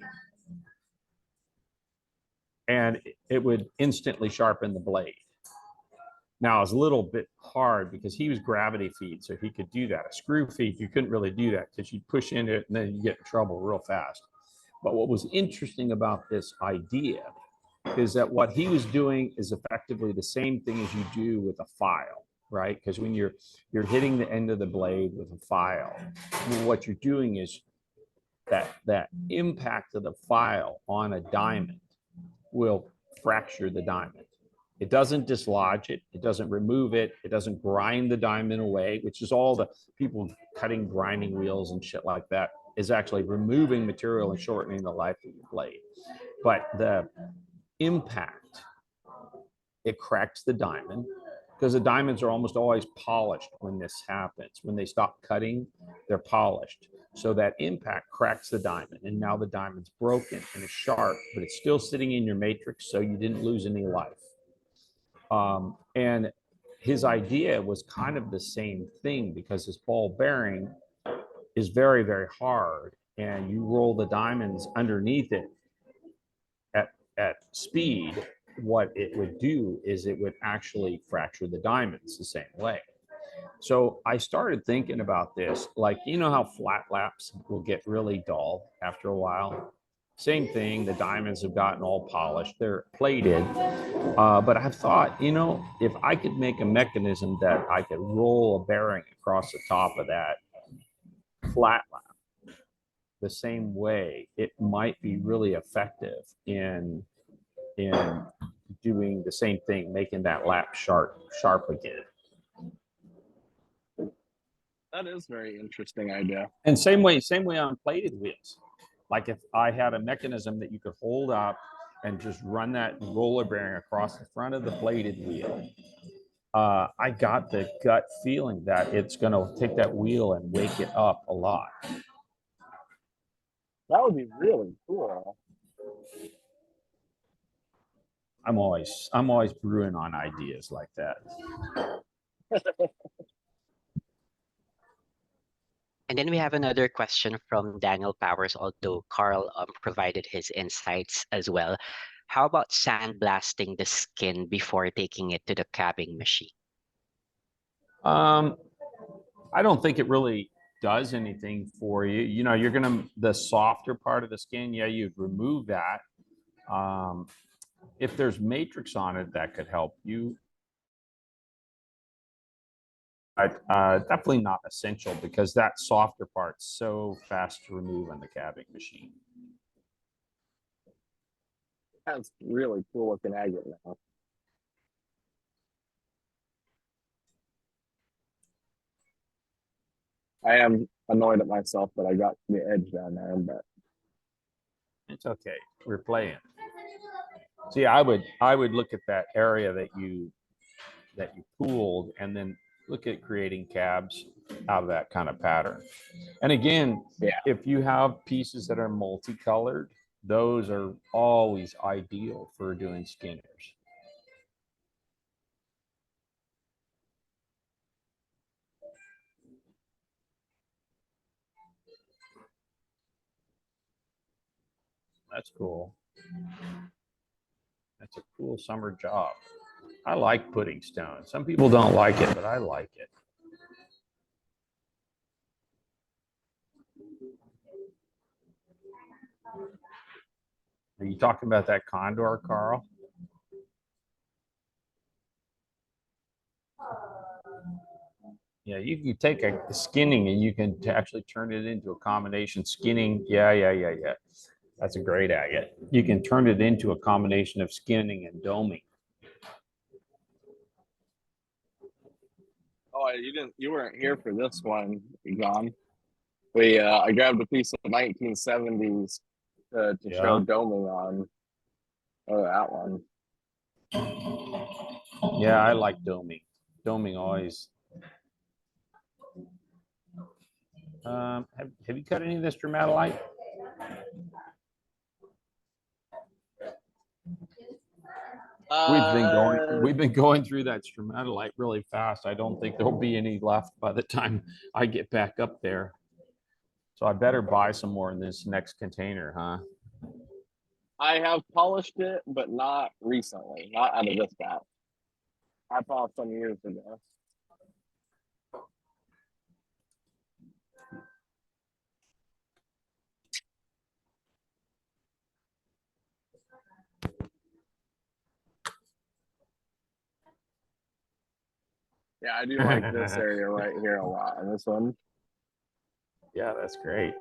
and it would instantly sharpen the blade. Now, it's a little bit hard because he was gravity feed, so he could do that. A screw feed, you couldn't really do that because you'd push into it and then you get in trouble real fast. But what was interesting about this idea is that what he was doing is effectively the same thing as you do with a file, right? Because when you're hitting the end of the blade with a file, what you're doing is that impact of the file on a diamond will fracture the diamond. It doesn't dislodge it. It doesn't remove it. It doesn't grind the diamond away, which is all the people cutting grinding wheels and shit like that is actually removing material and shortening the life of your blade. But the impact, it cracks the diamond, because the diamonds are almost always polished when this happens. When they stop cutting, they're polished. So that impact cracks the diamond, and now the diamond's broken and it's sharp, but it's still sitting in your matrix, so you didn't lose any life. And his idea was kind of the same thing, because this ball bearing is very, very hard, and you roll the diamonds underneath it at speed. What it would do is it would actually fracture the diamonds the same way. So I started thinking about this, like, you know how flat laps will get really dull after a while? Same thing, the diamonds have gotten all polished, they're plated. But I thought, you know, if I could make a mechanism that I could roll a bearing across the top of that flat lap the same way, it might be really effective in doing the same thing, making that lap sharp again. That is a very interesting idea. And same way on plated wheels. Like if I had a mechanism that you could hold up and just run that roller bearing across the front of the plated wheel, I got the gut feeling that it's going to take that wheel and wake it up a lot. That would be really cool. I'm always brewing on ideas like that. And then we have another question from Daniel Powers, although Carl provided his insights as well. How about sandblasting the skin before taking it to the cabbing machine? I don't think it really does anything for you. You know, you're gonna, the softer part of the skin, yeah, you'd remove that. If there's matrix on it, that could help you. Definitely not essential, because that softer part's so fast to remove on the cabbing machine. That's really cool looking agate now. I am annoyed at myself that I got the edge down there, but It's okay. We're playing. See, I would look at that area that you pooled and then look at creating cabs out of that kind of pattern. And again, Yeah. if you have pieces that are multicolored, those are always ideal for doing skinners. That's cool. That's a cool summer job. I like putting stone. Some people don't like it, but I like it. Are you talking about that condor, Carl? Yeah, you can take a skinning and you can actually turn it into a combination skinning. Yeah. That's a great agate. You can turn it into a combination of skinning and doming. Oh, you weren't here for this one, John. I grabbed a piece of 1970s to show Yeah. doming on. Oh, that one. Yeah, I like doming. Doming always. Have you cut any of this stromatolite? We've been going through that stromatolite really fast. I don't think there'll be any left by the time I get back up there. So I better buy some more in this next container, huh? I have polished it, but not recently. Not out of this batch. I polished some years ago. Yeah, I do like this area right here a lot. And this one. Yeah, that's great.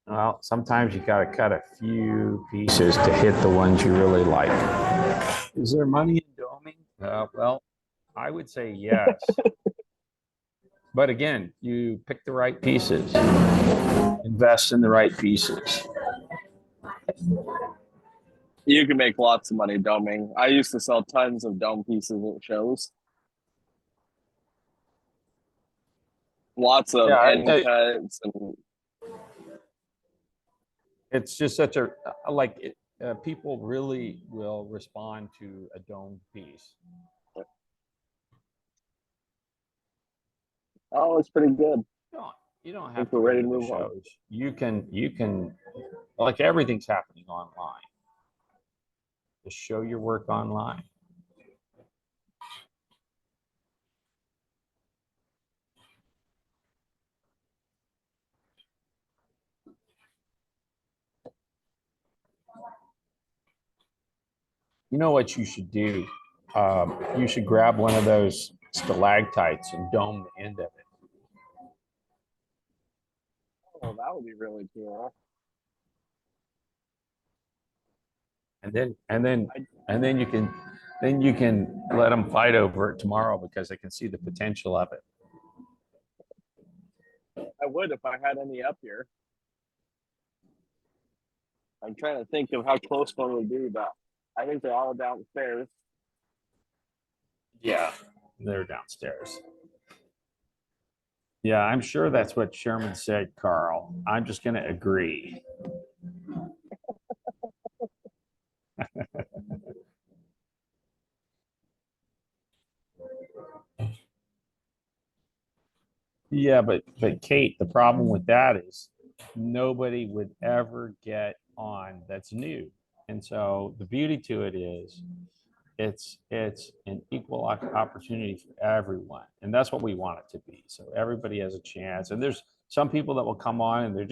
Well, sometimes you got to cut a few pieces to hit the ones you really like. Is there money in doming? Well, I would say yes. But again, you pick the right pieces, invest in the right pieces. You can make lots of money doming. I used to sell tons of dome pieces at shows. Lots of end cuts and it's just such a people really will respond to a domed piece. oh, it's pretty good. You don't have Think to we're ready go to to the move on. shows. You can like everything's happening online. Just show your work online. You know what you should do? You should grab one of those stalactites and dome the end of it. Oh, that would be really cool. And then you can let them fight over it tomorrow because they can see the potential of it. I would if I had any up here. I'm trying to think of how close one would be, but I think they're all downstairs. Yeah, they're downstairs. Yeah, I'm sure that's what Sherman said, Carl. I'm just going to agree. Yeah, but Kate, the problem with that is nobody would ever get on that's new. And so the beauty to it is it's an equal opportunity for everyone. And that's what we want it to be. So everybody has a chance. And there's some people that will come on and they're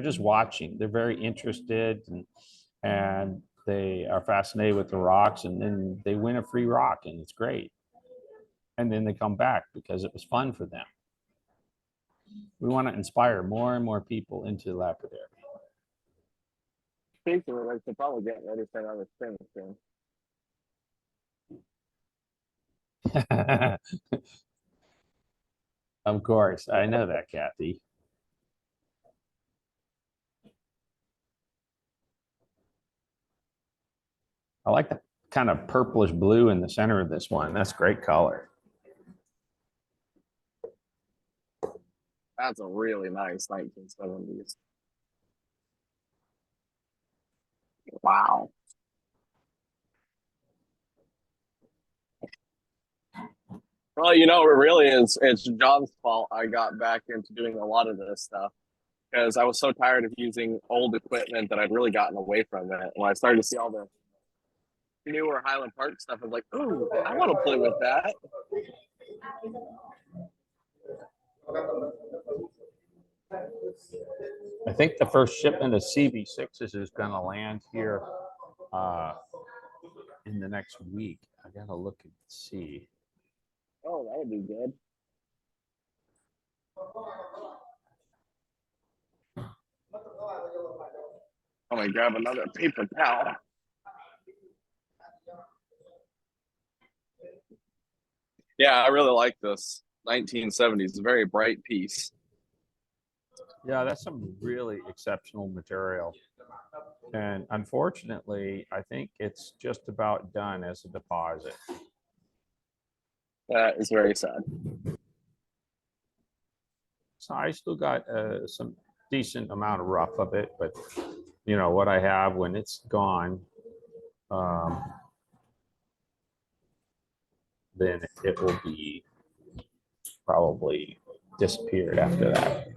just watching. They're very interested and they are fascinated with the rocks and then they win a free rock and it's great. And then they come back because it was fun for them. We want to inspire more and more people into lapidary. Speaking of, like, they're probably getting ready for another spin soon. Of course, I know that, Kathy. I like the kind of purplish blue in the center of this one. That's great color. That's a really nice 1970s. Wow. Well, you know, it really is. It's John's fault. I got back into doing a lot of this stuff because I was so tired of using old equipment that I'd really gotten away from it. When I started to see all the newer Highland Park stuff, I was like, "Ooh, I want to play with that." I think the first shipment of CB6s is going to land here in the next week. I got to look and see. Oh, that would be good. I'm gonna grab another paper towel. Yeah, I really like this 1970s. It's a very bright piece. Yeah, that's some really exceptional material. And unfortunately, I think it's just about done as a deposit. That is very sad. So I still got some decent amount of rough of it, but you know what I have when it's gone, then it will be probably disappeared after that.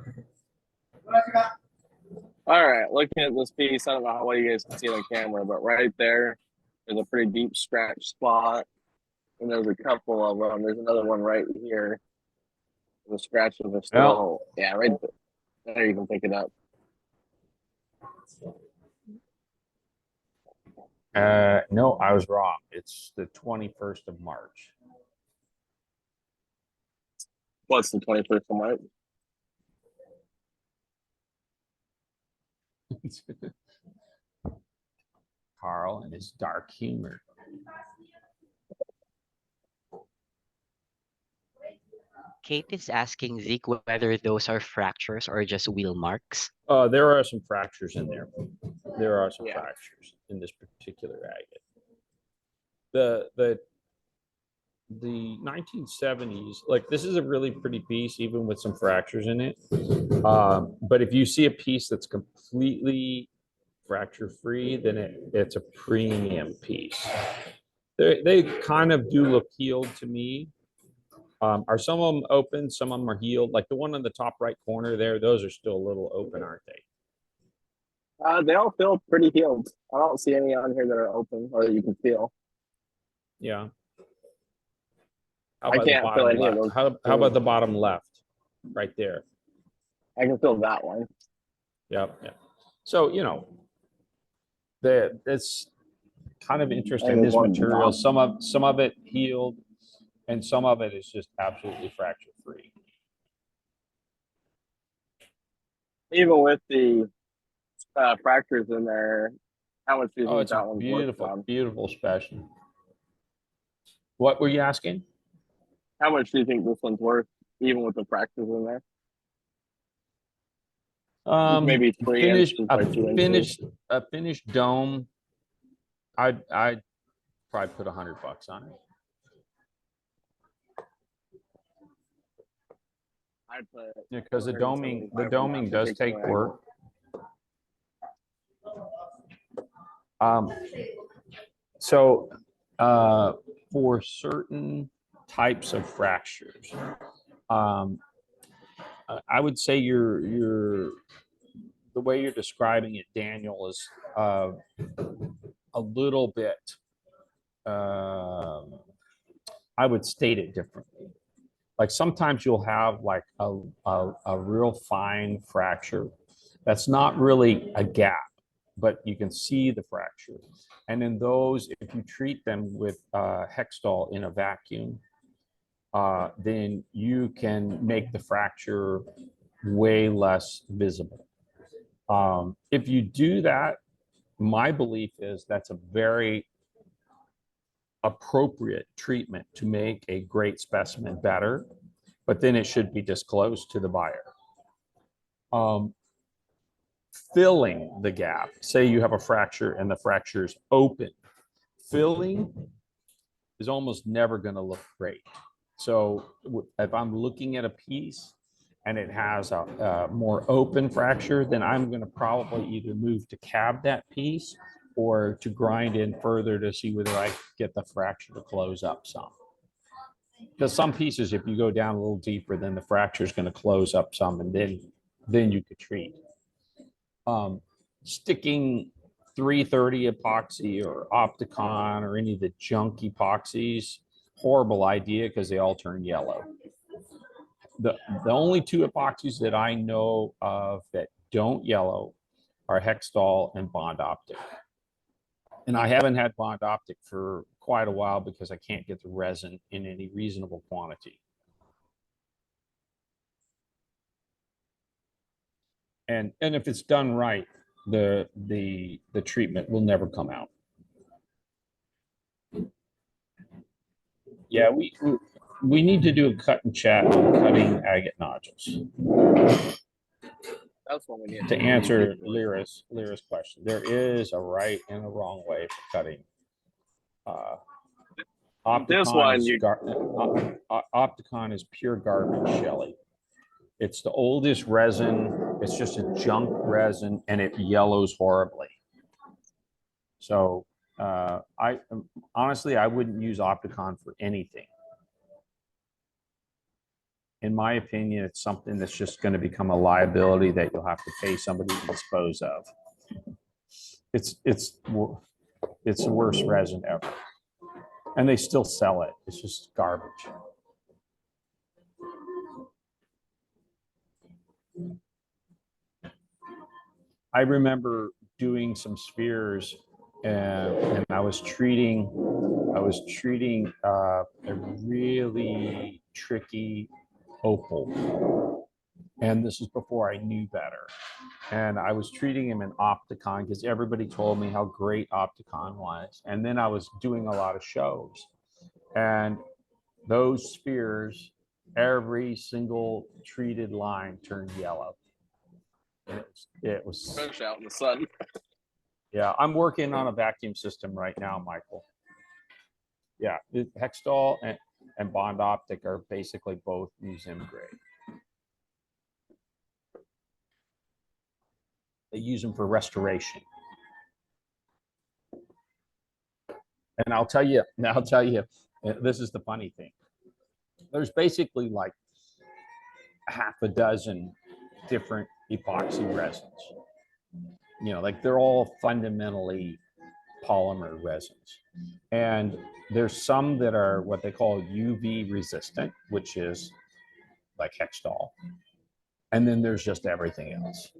All right, looking at this piece, I don't know what you guys can see on camera, but right there, there's a pretty deep scratch spot. And there's a couple of them. There's another one right here. The scratches are still, yeah, right there. You can pick it up. No, I was wrong. It's the 21st of March. What's the 21st of March? Carl and his dark humor. Kate is asking Zeke whether those are fractures or just wheel marks. There are some fractures in there. There are some Yeah. fractures in this particular agate. The 1970s, like this is a really pretty piece, even with some fractures in it. But if you see a piece that's completely fracture free, then it's a premium piece. They kind of do look healed to me. Are some of them open? Some of them are healed. Like the one in the top right corner there, those are still a little open, aren't they? They all feel pretty healed. I don't see any on here that are open or that you can feel. Yeah. How I about the can't feel bottom any of left? those. How about the bottom left? Right there. I can feel that one. Yep. Yeah. So, you know, it's kind of interesting, there's this one material. down. Some of it healed and some of it is just absolutely fracture free. Even with the fractures in there, how much do you Oh, think it's that a one's beautiful, worth on? beautiful specimen. What were you asking? How much do you think this one's worth, even with the fractures in there? Maybe 3 Finished, inches by 2 inches. a finished dome. I'd probably put $100 on it. I'd put Yeah, because the 175 doming on that does take particular work. So for certain types of fractures, I would say the way you're describing it, Daniel, is a little bit. I would state it differently. Like sometimes you'll have like a real fine fracture that's not really a gap, but you can see the fracture. And in those, if you treat them with Hextol in a vacuum, then you can make the fracture way less visible. If you do that, my belief is that's a very appropriate treatment to make a great specimen better. but then it should be disclosed to the buyer. Filling the gap, say you have a fracture and the fracture is open, filling is almost never going to look great. So if I'm looking at a piece and it has a more open fracture, then I'm going to probably either move to cab that piece or to grind in further to see whether I get the fracture to close up some. Because some pieces, if you go down a little deeper, then the fracture is going to close up some, and then you could treat. Sticking 330 epoxy or Opticon or any of the junk epoxies, horrible idea because they all turn yellow. The only two epoxies that I know of that don't yellow are Hextol and Bond Optic. And I haven't had Bond Optic for quite a while because I can't get the resin in any reasonable quantity. And if it's done right, the treatment will never come out. Yeah, we need to do a cut and chat on cutting agate nodules. That's what we need To answer Lyra's question, there is a right and a wrong way for cutting. This one Opticon is pure garbage, Shelley. It's the oldest resin. It's just a junk resin, and it yellows horribly. So I honestly, I wouldn't use Opticon for anything. In my opinion, it's something that's just going to become a liability that you'll have to pay somebody to dispose of. It's the worst resin ever, and they still sell it. It's just garbage. I remember doing some spheres, and I was treating a really tricky opal, and this is before I knew better. And I was treating him in Opticon because everybody told me how great Opticon was. And then I was doing a lot of shows, and those spheres, every single treated line turned yellow. It was Especially out in the sun. Yeah, I'm working on a vacuum system right now, Michael. Yeah, Hextol and Bond Optic are basically both museum grade. They use them for restoration. And I'll tell you, this is the funny thing. There's basically like half a dozen different epoxy resins. You know, like they're all fundamentally polymer resins. And there's some that are what they call UV resistant, which is like Hextol. And then there's just everything else.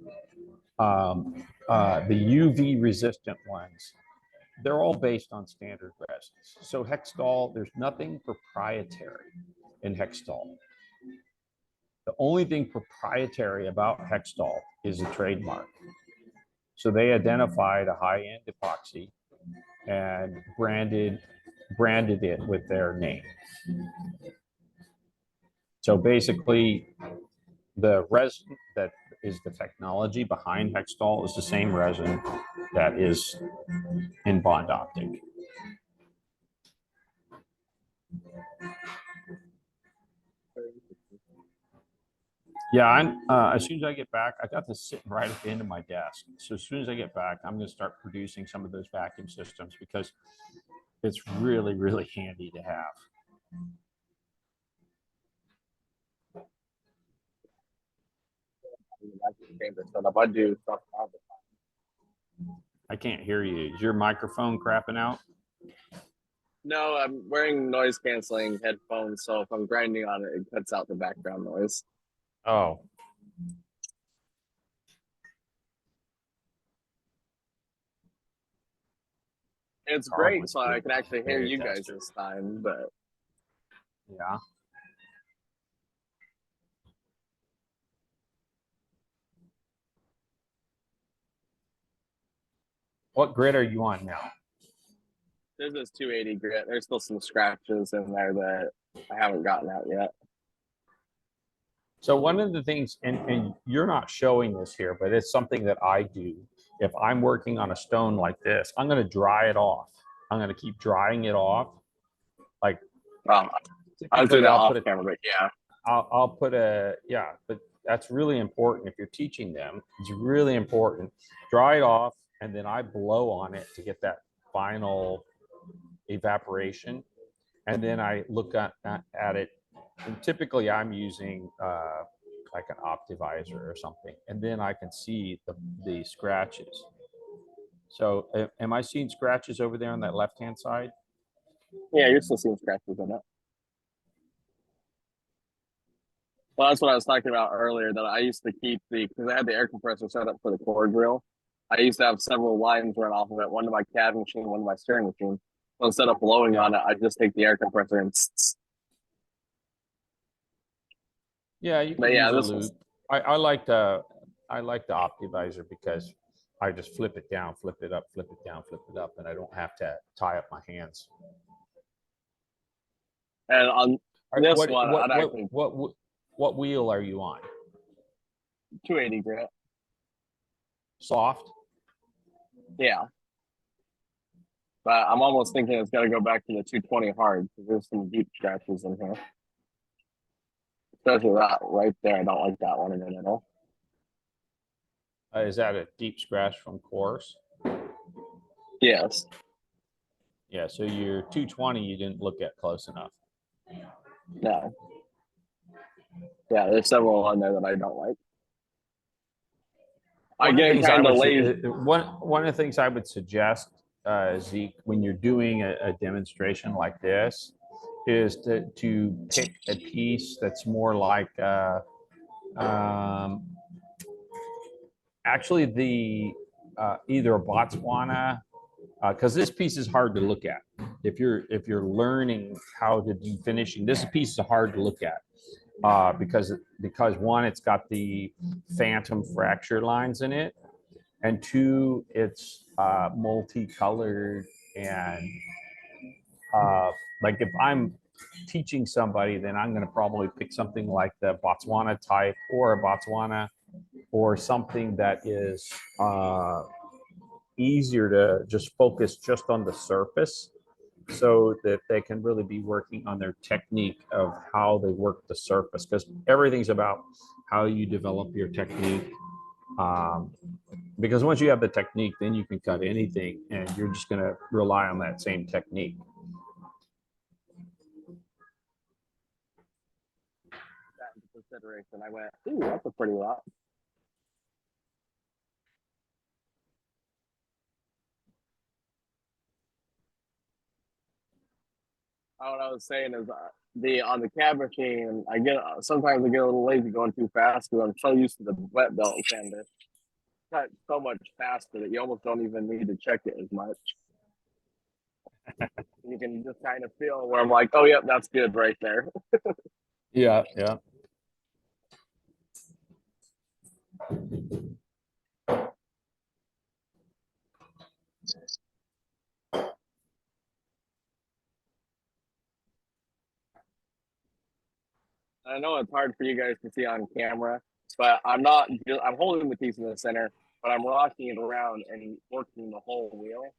The UV resistant ones, they're all based on standard resins. So Hextol, there's nothing proprietary in Hextol. The only thing proprietary about Hextol is a trademark. So they identified a high-end epoxy and branded it with their name. So basically, the resin that is the technology behind Hextol is the same resin that is in Bond Optic. Yeah, I'm. As soon as I get back, I got this sitting right at the end of my desk. So as soon as I get back, I'm going to start producing some of those vacuum systems because it's really, really handy to have. I do stuff. I can't hear you. Is your microphone crapping out? No, I'm wearing noise canceling headphones, so if I'm grinding on it, it cuts out the background noise. Oh. It's Carl great, must so be I can actually hear very you guys tested. this time, but Yeah. What grid are you on now? there's this 280 grit. There's still some scratches in there that I haven't gotten out yet. So one of the things, and you're not showing this here, but it's something that I do. If I'm working on a stone like this, I'm going to dry it off. I'm going to keep drying it off. Like I'll do typically that I'll off put a, camera, but yeah. I'll put a, yeah, but that's really important if you're teaching them. It's really important. Dry it off, and then I blow on it to get that final evaporation. And then I look at it. And typically I'm using like an Optivisor or something, and then I can see the scratches. So am I seeing scratches over there on that left-hand side? Yeah, you're still seeing scratches in it. Well, that's what I was talking about earlier, that I used to keep because I had the air compressor set up for the core drill. I used to have several lines run off of it, one to my CAD machine, one to my steering machine. So instead of blowing on it, I just take the air compressor and Yeah, you But can yeah, use a this loop. was I like the Optivisor because I just flip it down, flip it up, flip it down, flip it up, and I don't have to tie up my hands. and on this one, I'd actually What wheel are you on? 280 grit. Soft? Yeah. But I'm almost thinking it's got to go back to the 220 hard because there's some deep scratches in here. Especially that right there. I don't like that one in the middle. Is that a deep scratch from coarse? Yes. Yeah, so your 220 you didn't look at close enough. No. Yeah, there's several on there that I don't like. I get kind of lazy. One of the things I would suggest, Zeke, when you're doing a demonstration like this, is to pick a piece that's more like actually the either a Botswana, because this piece is hard to look at. If you're learning how to do finishing, this piece is hard to look at because one, it's got the phantom fracture lines in it, and two, it's multicolored. And like if I'm teaching somebody, then I'm going to probably pick something like the Botswana type, or a Botswana, or something that is easier to just focus just on the surface, so that they can really be working on their technique of how they work the surface, because everything's about how you develop your technique. Because once you have the technique, then you can cut anything, and you're just going to rely on that same technique. That into consideration. I went, ooh, that's a pretty lot. What I was saying is on the CAD machine, sometimes I get a little lazy going too fast because I'm so used to the wet belt sander. Cut so much faster that you almost don't even need to check it as much. You can just kind of feel where I'm like, oh, yep, that's good right there. Yeah. I know it's hard for you guys to see on camera, but I'm holding the piece in the center, but I'm rocking it around and working the whole wheel.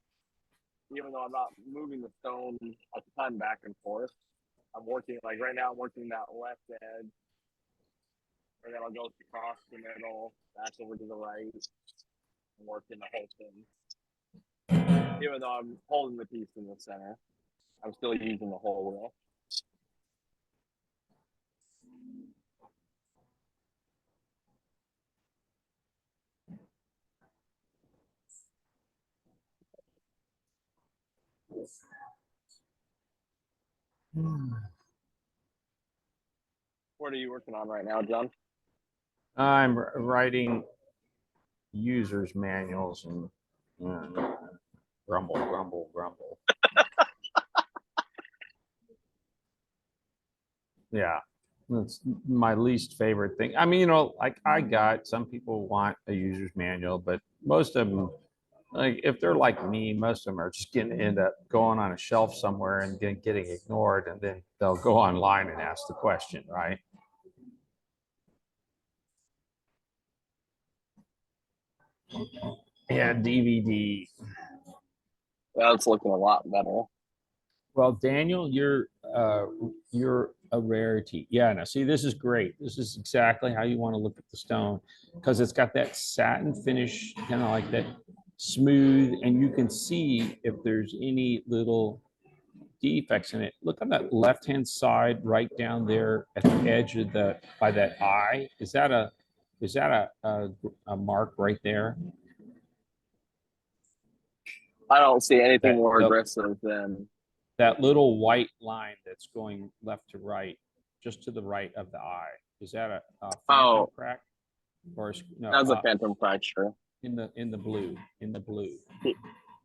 Even though I'm not moving the stone a ton back and forth, I'm working, like right now, I'm working that left edge, and then I'll go across the middle, back over to the right, and working the whole thing. Even though I'm holding the piece in the center, I'm still using the whole wheel. What are you working on right now, John? I'm writing users manuals and grumble. Yeah, that's my least favorite thing. I mean, like some people want a user's manual, but most of them, like if they're like me, most of them are just going to end up going on a shelf somewhere and getting ignored, and then they'll go online and ask the question, right? Yeah, DVD. That's looking a lot better. Well, Daniel, you're a rarity. Yeah, no, see, this is great. This is exactly how you want to look at the stone because it's got that satin finish, kind of like that smooth, and you can see if there's any little defects in it. Look on that left-hand side, right down there at the edge of the by that eye. Is that a mark right there? I don't see anything That- more that- aggressive than That little white line that's going left to right, just to the right of the eye. Is that a phantom Oh. crack? Or no, that's a phantom fracture. in the blue,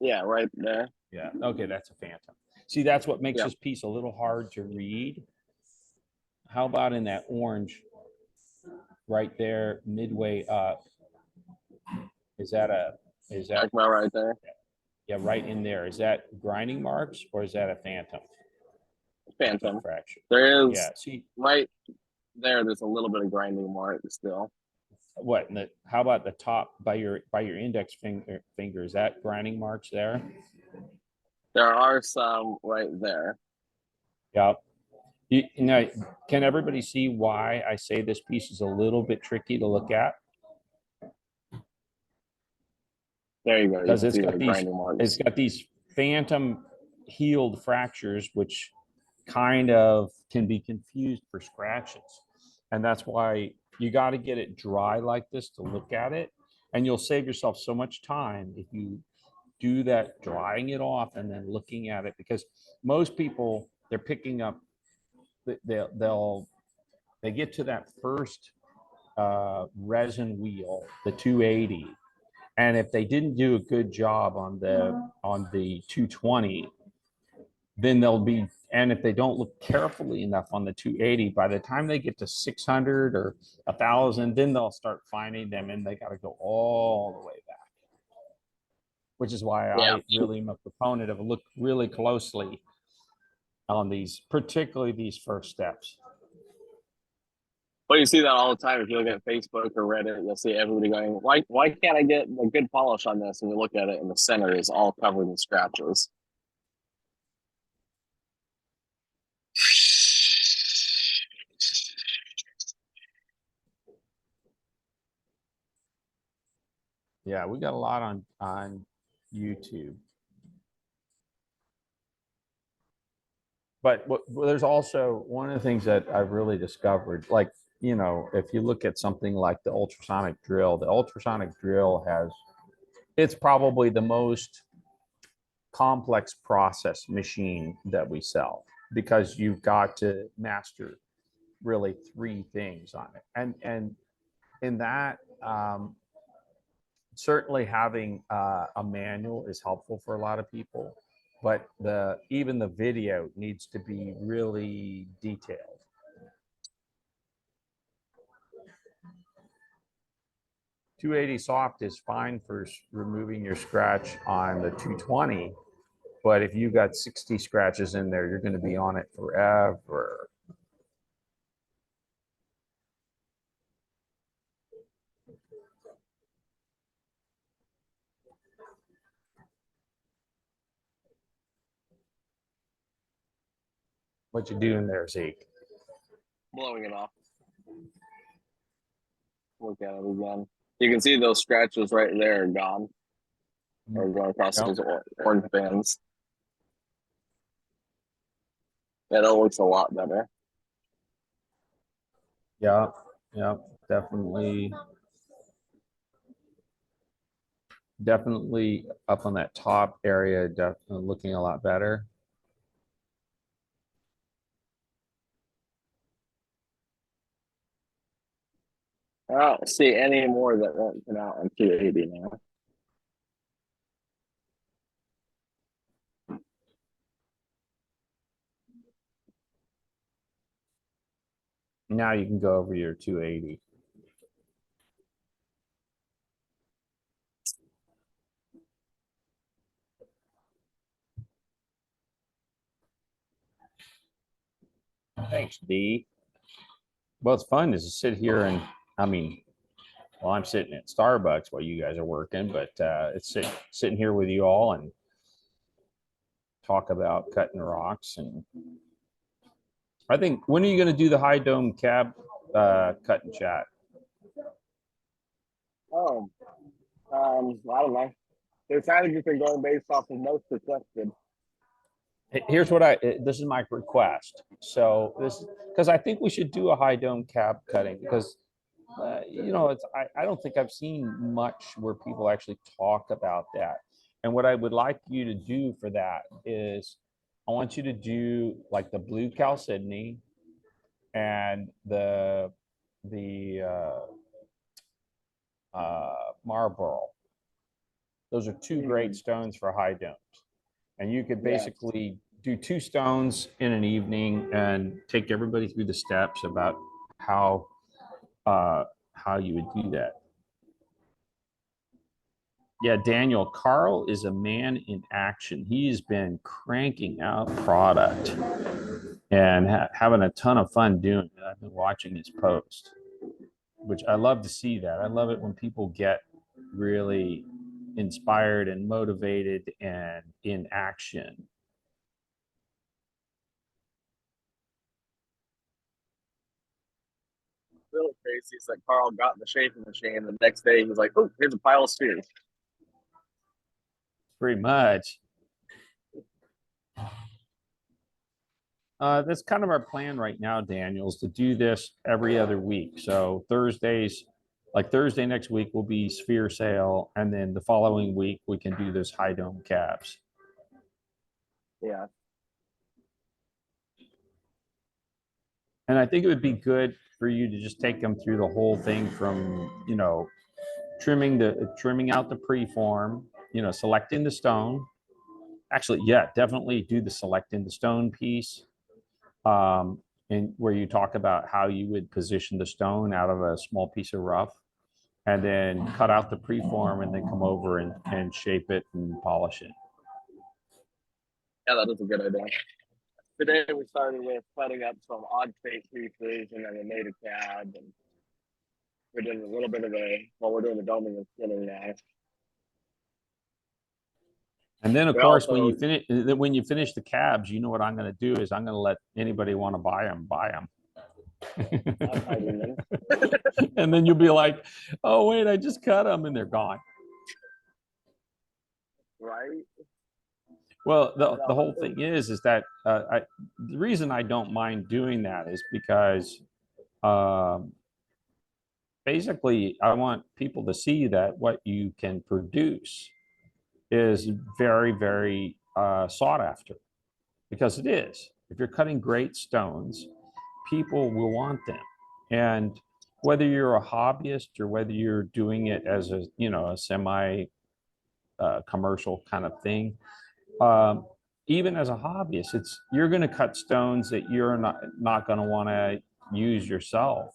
Yeah, right there. Yeah, okay, that's a phantom. See, that's what makes Yeah. this piece a little hard to read. How about in that orange right there, midway up? Is that Check about right there. yeah, right in there? Is that grinding marks or is that a phantom Phantom. fracture? There is Yeah, see, right there. There's a little bit of grinding mark still. what, how about the top by your index finger? Is that grinding marks there? There are some right there. Yeah. You know, can everybody see why I say this piece is a little bit tricky to look at? There you go. You Because can it's see got the these, grinding marks. it's got these phantom healed fractures, which kind of can be confused for scratches. And that's why you got to get it dry like this to look at it. And you'll save yourself so much time if you do that, drying it off and then looking at it, because most people, they're picking up, they get to that first resin wheel, the 280. And if they didn't do a good job on the 220, then they'll be, and if they don't look carefully enough on the 280, by the time they get to 600 or 1,000, then they'll start finding them and they got to go all the way back. Which is why Yeah. I really am a proponent of look really closely on these, particularly these first steps. But you see that all the time. If you look at Facebook or Reddit, you'll see everybody going, why can't I get a good polish on this? And you look at it and the center is all covered in scratches. Yeah, we got a lot on YouTube. But there's also one of the things that I've really discovered, like, you know, if you look at something like the ultrasonic drill it's probably the most complex process machine that we sell, because you've got to master really 3 things on it. And in that, certainly having a manual is helpful for a lot of people, but even the video needs to be really detailed. .280 soft is fine for removing your scratch on the 220, but if you've got 60 scratches in there, you're going to be on it forever. What you doing there, Zeke? Blowing it off. Look at it again. You can see those scratches right there are gone. Or going across Yep. those orange bands. Yeah, that looks a lot better. Yeah, definitely. Definitely up on that top area, definitely looking a lot better. I don't see any more that won't come out on 280 now. Now you can go over your 280. Thanks, D. Well, it's fun to sit here and, I mean, Well, I'm sitting at Starbucks while you guys are working, but it's sitting here with you all and talk about cutting rocks. And I think, when are you going to do the high dome cab cut and chat? Oh, I don't know. They're kind of just been going based off of most requested. Here's what this is my request. So this, because I think we should do a high dome cab cutting, because you know, I don't think I've seen much where people actually talk about that. And what I would like you to do for that is, I want you to do like the blue chalcedony and the Marlboro. Those are two great stones for high domes. And you could Yes. basically do 2 stones in an evening and take everybody through the steps about how you would do that. Yeah, Daniel, Carl is a man in action. He's been cranking out product and having a ton of fun doing it. I've been watching his post, which I love to see that. I love it when people get really inspired and motivated and in action. Really crazy is that Carl got in the shaving machine. The next day, he was like, "Oh, here's a pile of spheres." Pretty much. That's kind of our plan right now, Daniel, is to do this every other week. So Thursdays, like Thursday next week will be sphere sale, and then the following week we can do those high dome cabs. Yeah. And I think it would be good for you to just take them through the whole thing from, you know, trimming out the preform, you know, selecting the stone. Actually, yeah, definitely do the selecting the stone piece. And where you talk about how you would position the stone out of a small piece of rough, and then cut out the preform and then come over and shape it and polish it. Yeah, that is a good idea. Today we started with cutting up some odd shape pieces, and then we made a cab, and we're doing a little bit of we're doing the doming and skinning now. And then, of We course, also- when you finish the cabs, you know what I'm going to do is I'm going to let anybody want to buy them, buy them. And then you'll be like, oh, wait, I just cut them and they're gone. Right? Well, the whole thing is that the reason I don't mind doing that is because basically I want people to see that what you can produce is very, very sought after, because it is. If you're cutting great stones, people will want them. And whether you're a hobbyist or whether you're doing it as a, you know, a semi commercial kind of thing, even as a hobbyist, you're going to cut stones that you're not going to want to use yourself.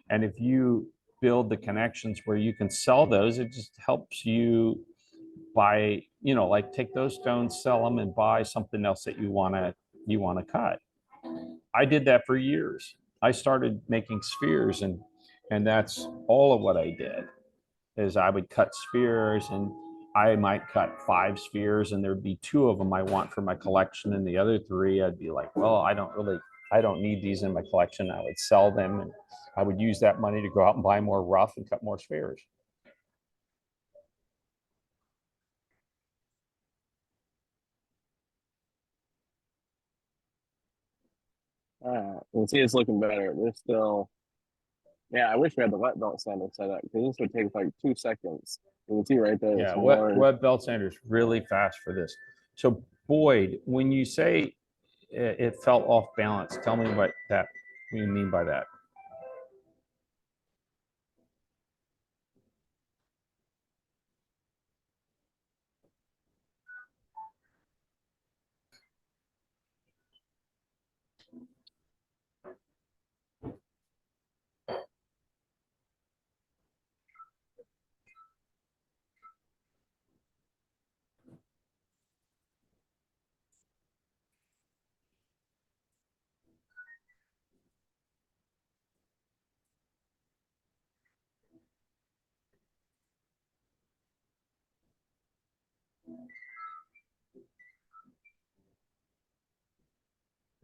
And if you build the connections where you can sell those, it just helps you buy, you know, like take those stones, sell them, and buy something else that you want to cut. I did that for years. I started making spheres, and that's all of what I did. Is I would cut spheres, and I might cut 5 spheres, and there'd be 2 of them I want for my collection, and the other 3 I'd be like, well, I don't need these in my collection. I would sell them, and I would use that money to go out and buy more rough and cut more spheres. You see, it's looking better. We're still, yeah. I wish we had the wet belt sander set up, because this would take like 2 seconds. You can see right there. Yeah, wet belt sander is really fast for this. So Boyd, when you say it felt off balance, tell me what you mean by that.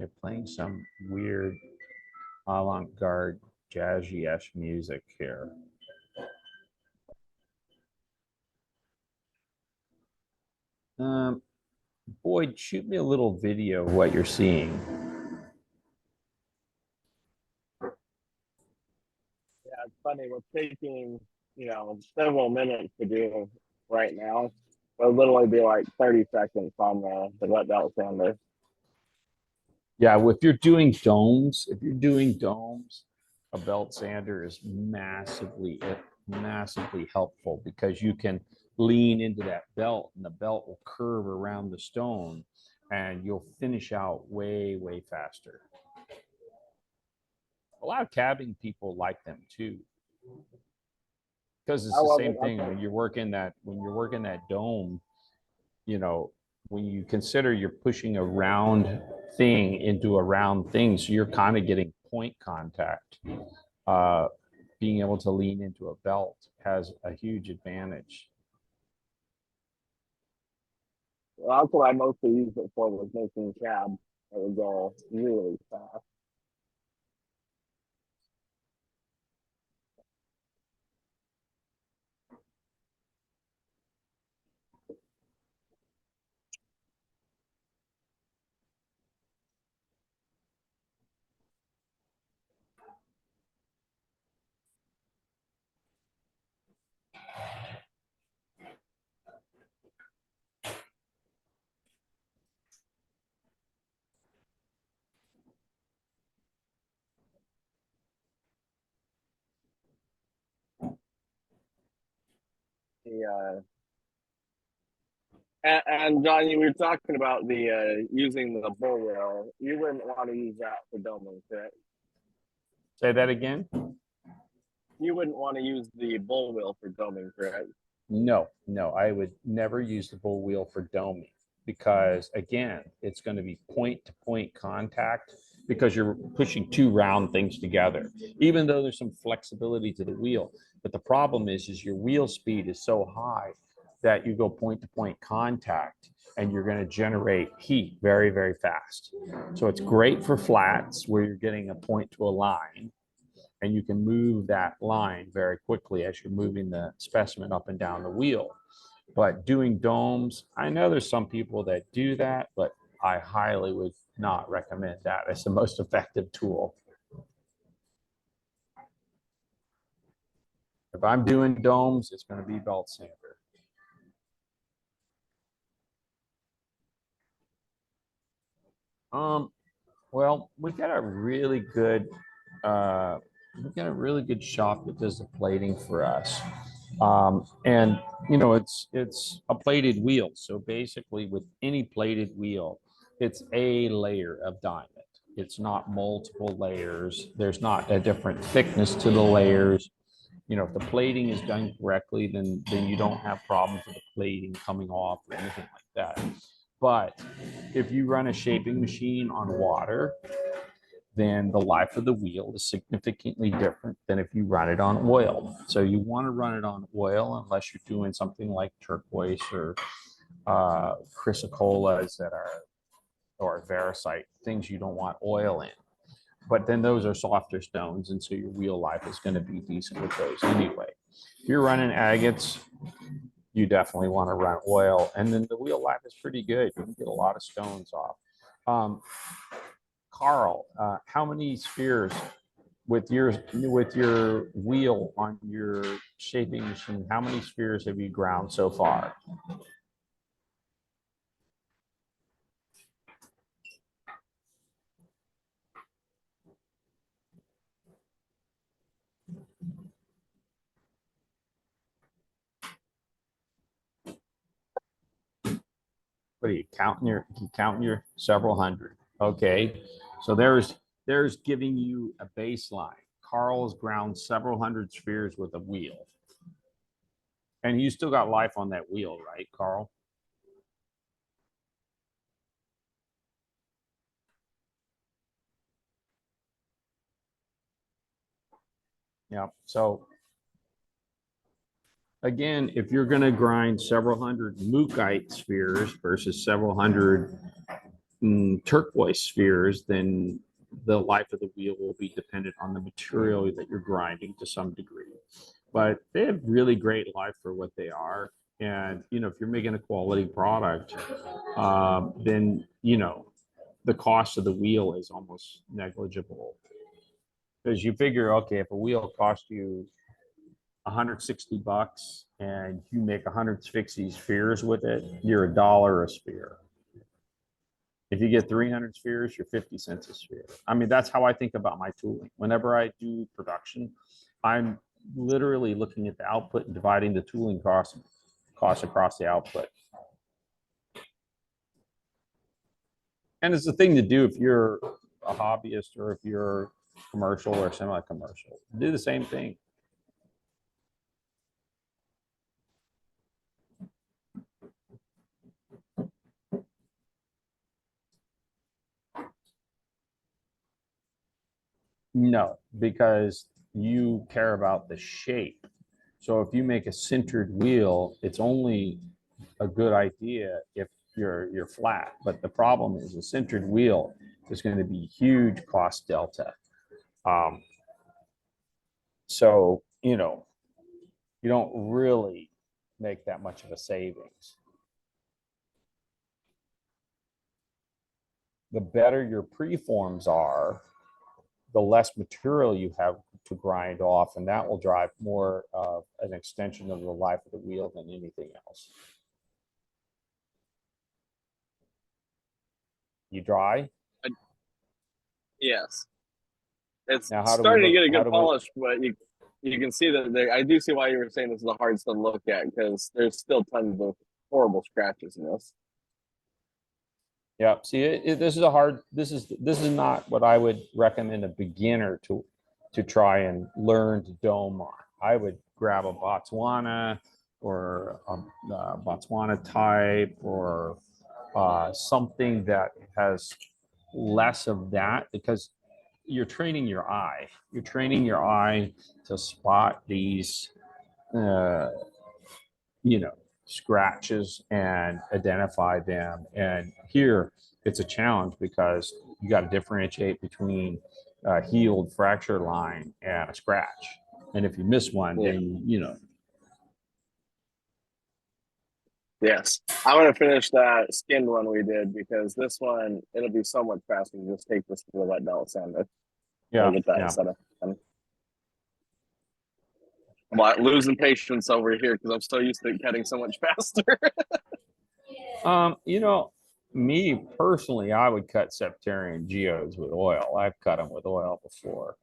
They're playing some weird avant-garde jazzy-esque music here. Boyd, shoot me a little video of what you're seeing. Yeah, it's funny. We're taking, several minutes to do right now. It'll literally be like 30 seconds on the wet belt sander. Yeah, if you're doing domes, a belt sander is massively helpful because you can lean into that belt and the belt will curve around the stone and you'll finish out way, way faster. A lot of cabbing people like them too. Because it's I the love same it. thing Okay. when you're working that dome, when you consider you're pushing a round thing into a round thing, so you're kind of getting point contact. Being able to lean into a belt has a huge advantage. Well, that's what I mostly use it for, was making cab. It would go really fast. The and John, you were talking about the using the bull wheel. You wouldn't want to use that for doming, correct? Say that again? You wouldn't want to use the bull wheel for doming, correct? No, I would never use the bull wheel for doming because again, it's going to be point to point contact because you're pushing two round things together, even though there's some flexibility to the wheel. But the problem is your wheel speed is so high that you go point to point contact and you're going to generate heat very, very fast. So it's great for flats where you're getting a point to a line and you can move that line very quickly as you're moving the specimen up and down the wheel. But doing domes, I know there's some people that do that, but I highly would not recommend that as the most effective tool. If I'm doing domes, it's going to be belt sander. Well, we've got a really good shop that does the plating for us. And it's a plated wheel. So basically with any plated wheel, it's a layer of diamond. It's not multiple layers. There's not a different thickness to the layers. If the plating is done correctly, then you don't have problems with the plating coming off or anything like that. But if you run a shaping machine on water, then the life of the wheel is significantly different than if you run it on oil. So you want to run it on oil unless you're doing something like turquoise or chrysocolas or variscite, things you don't want oil in. But then those are softer stones, and so your wheel life is going to be decent with those anyway. If you're running agates, you definitely want to run oil, and then the wheel life is pretty good. You can get a lot of stones off. Carl, how many spheres with your wheel on your shaping machine? How many spheres have you ground so far? What are you counting your several hundred? Okay, so there's giving you a baseline. Carl's ground several hundred spheres with a wheel, and you still got life on that wheel, right, Carl? Yeah. So again, if you're going to grind several hundred Mookaite spheres versus several hundred turquoise spheres, then the life of the wheel will be dependent on the material that you're grinding to some degree. But they have really great life for what they are. And, if you're making a quality product, then, the cost of the wheel is almost negligible. Because you figure, okay, if a wheel costs you $160 and you make 160 spheres with it, you're $1 a sphere. If you get 300 spheres, you're 50 cents a sphere. I mean, that's how I think about my tooling. Whenever I do production, I'm literally looking at the output and dividing the tooling costs across the output. And it's the thing to do if you're a hobbyist or if you're commercial or semi-commercial. Do the same thing. No, because you care about the shape. So if you make a sintered wheel, it's only a good idea if you're flat. But the problem is a sintered wheel is going to be huge cost delta. So, you don't really make that much of a savings. The better your preforms are, the less material you have to grind off, and that will drive more of an extension of the life of the wheel than anything else. You dry? Yes. It's Now, how do we starting to look- get a how good do we- polish, but you can see that I do see why you were saying this is the hardest to look at, because there's still tons of horrible scratches in this. Yeah, see, this is a hard. This is not what I would recommend a beginner to try and learn to dome on. I would grab a Botswana or a Botswana type or something that has less of that, because you're training your eye. You're training your eye to spot these, scratches and identify them. And here it's a challenge because you got to differentiate between a healed fracture line and a scratch. And if you miss one, then Yes. I'm going to finish that skinned one we did, because this one, it'll be so much faster to just take this to the wet belt sander. Get that set up. I'm like losing patience over here because I'm so used to it cutting so much faster. Me personally, I would cut septarian geodes with oil. I've cut them with oil before.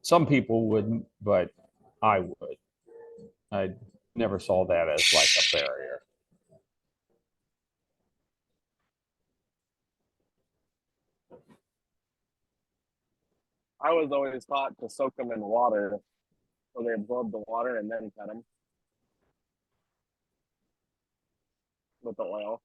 Some people wouldn't, but I would. I never saw that as like a barrier. I was always taught to soak them in water so they absorb the water and then cut them with the oil.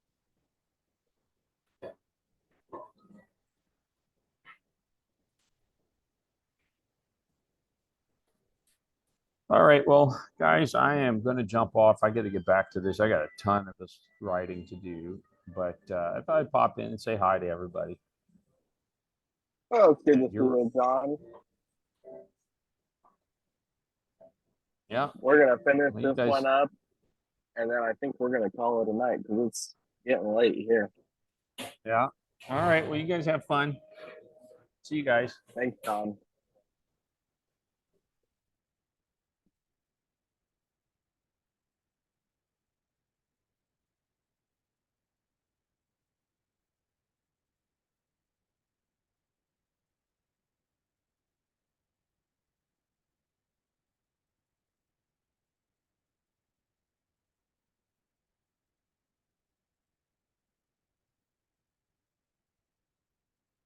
All right, well, guys, I am going to jump off. I got to get back to this. I got a ton of this writing to do, but if I'd pop in and say hi to everybody. Oh, it's good to see you, John. Yeah. We're going to finish Well, you this one guys- up, and then I think we're going to call it a night because it's getting late here. Yeah. All right. Well, you guys have fun. See you guys. Thanks, John.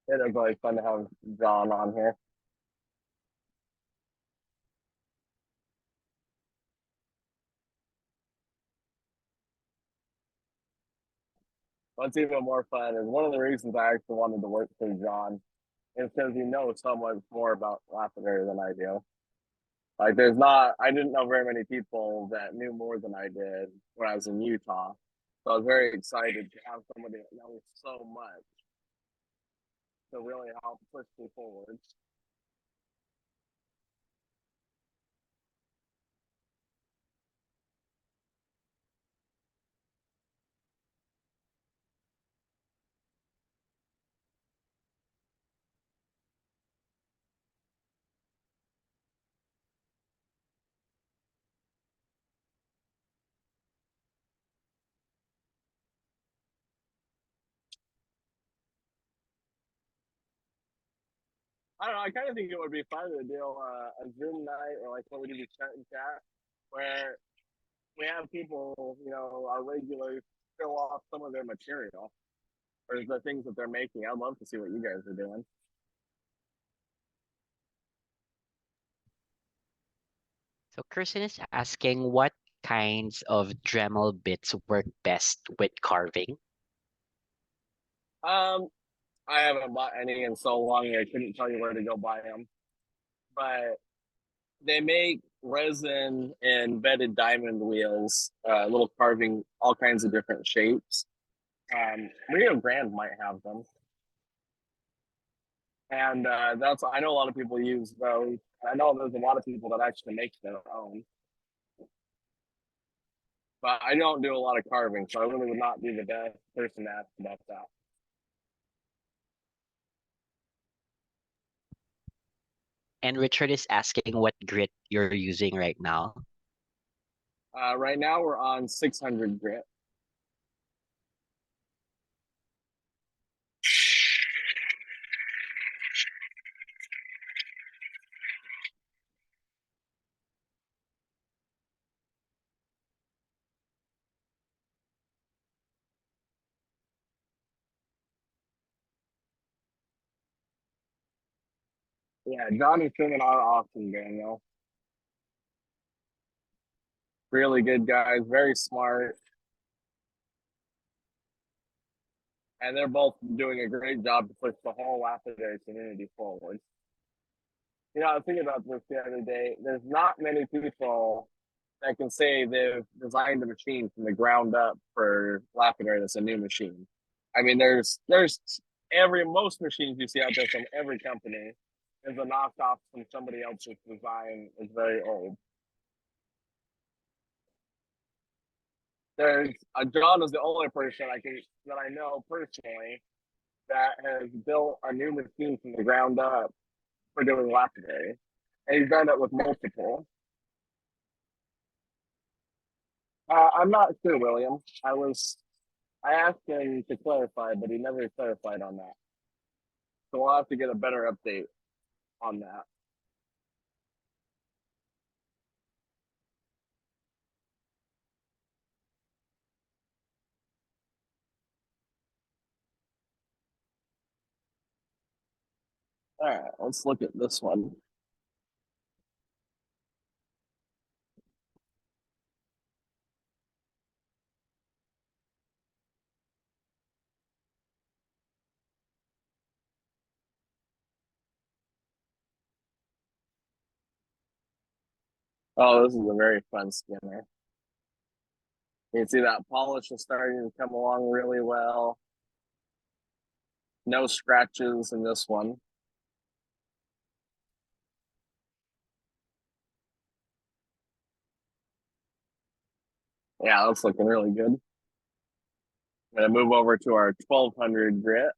It'll be fun to have John on here. What's even more fun is one of the reasons I actually wanted to work for John is because he knows so much more about lapidary than I do. Like, I didn't know very many people that knew more than I did when I was in Utah. So I was very excited to have somebody that knows so much to really help push me forward. I don't know. I kind of think it would be fun to do a Zoom night or like what we do with chat and chat, where we have people, our regulars show off some of their material or the things that they're making. I'd love to see what you guys are doing. So Kirsten is asking what kinds of Dremel bits work best with carving. I haven't bought any in so long. I couldn't tell you where to go buy them, but they make resin embedded diamond wheels, little carving, all kinds of different shapes. Rio Grande might have them. And I know a lot of people use those. I know there's a lot of people that actually make their own. But I don't do a lot of carving, so I really would not be the best person to ask about that. And Richard is asking what grit you're using right now. Right now we're on 600 grit. Yeah, Johnny's in our auction, Daniel. Really good guys, very smart. And they're both doing a great job to push the whole lapidary community forward. I was thinking about this the other day. There's not many people that can say they've designed a machine from the ground up for lapidary that's a new machine. I mean, there's most machines you see out there from every company is a knockoff from somebody else's design is very old. John is the only person that I know personally that has built a new machine from the ground up for doing lapidary, and he's done it with multiple. I'm not sure, William. I asked him to clarify, but he never clarified on that. So we'll have to get a better update on that. All right, let's look at this one. Oh, this is a very fun skinner. You can see that polish is starting to come along really well. No scratches in this one. Yeah, that's looking really good. I'm gonna move over to our 1200 grit.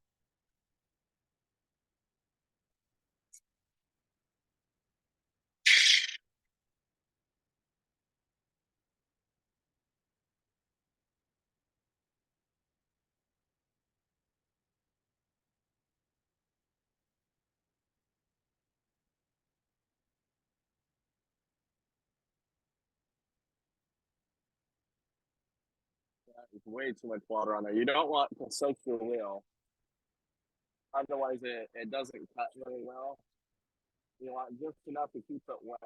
There's way too much water on there. You don't want to soak your wheel. Otherwise, it doesn't cut really well. You want just enough to keep it wet.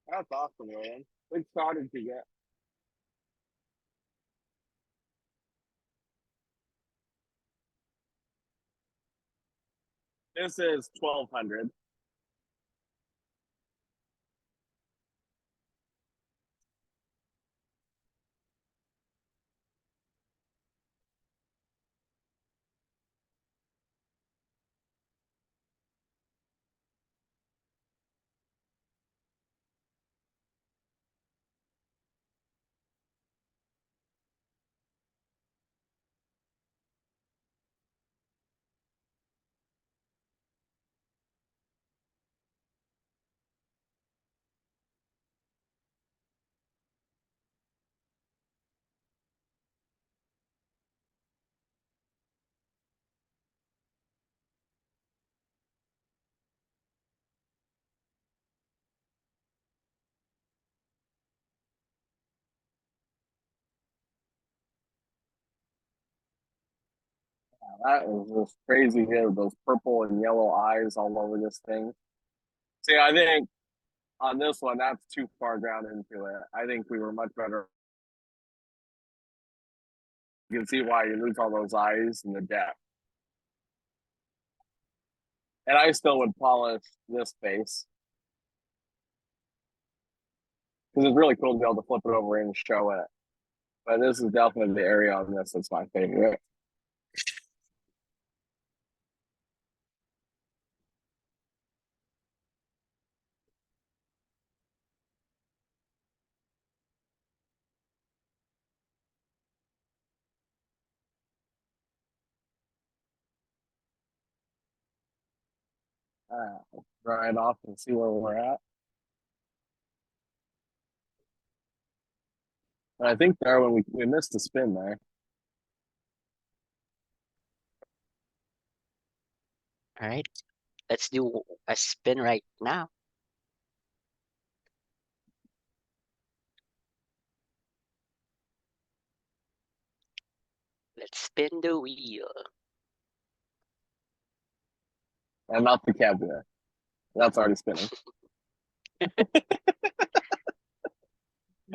That's awesome, man. Which star did you get? This is 1200. That was just crazy here. Those purple and yellow eyes all over this thing. See, I think on this one, that's too far down into it. I think we were much better. You can see why you lose all those eyes and the depth. And I still would polish this face. Because it's really cool to be able to flip it over and show it. But this is definitely the area on this that's my favorite. Dry it off and see where we're at. And I think there when we missed a spin there. All right, let's do a spin right now. Let's spin the wheel. And not the cabinet. That's already spinning.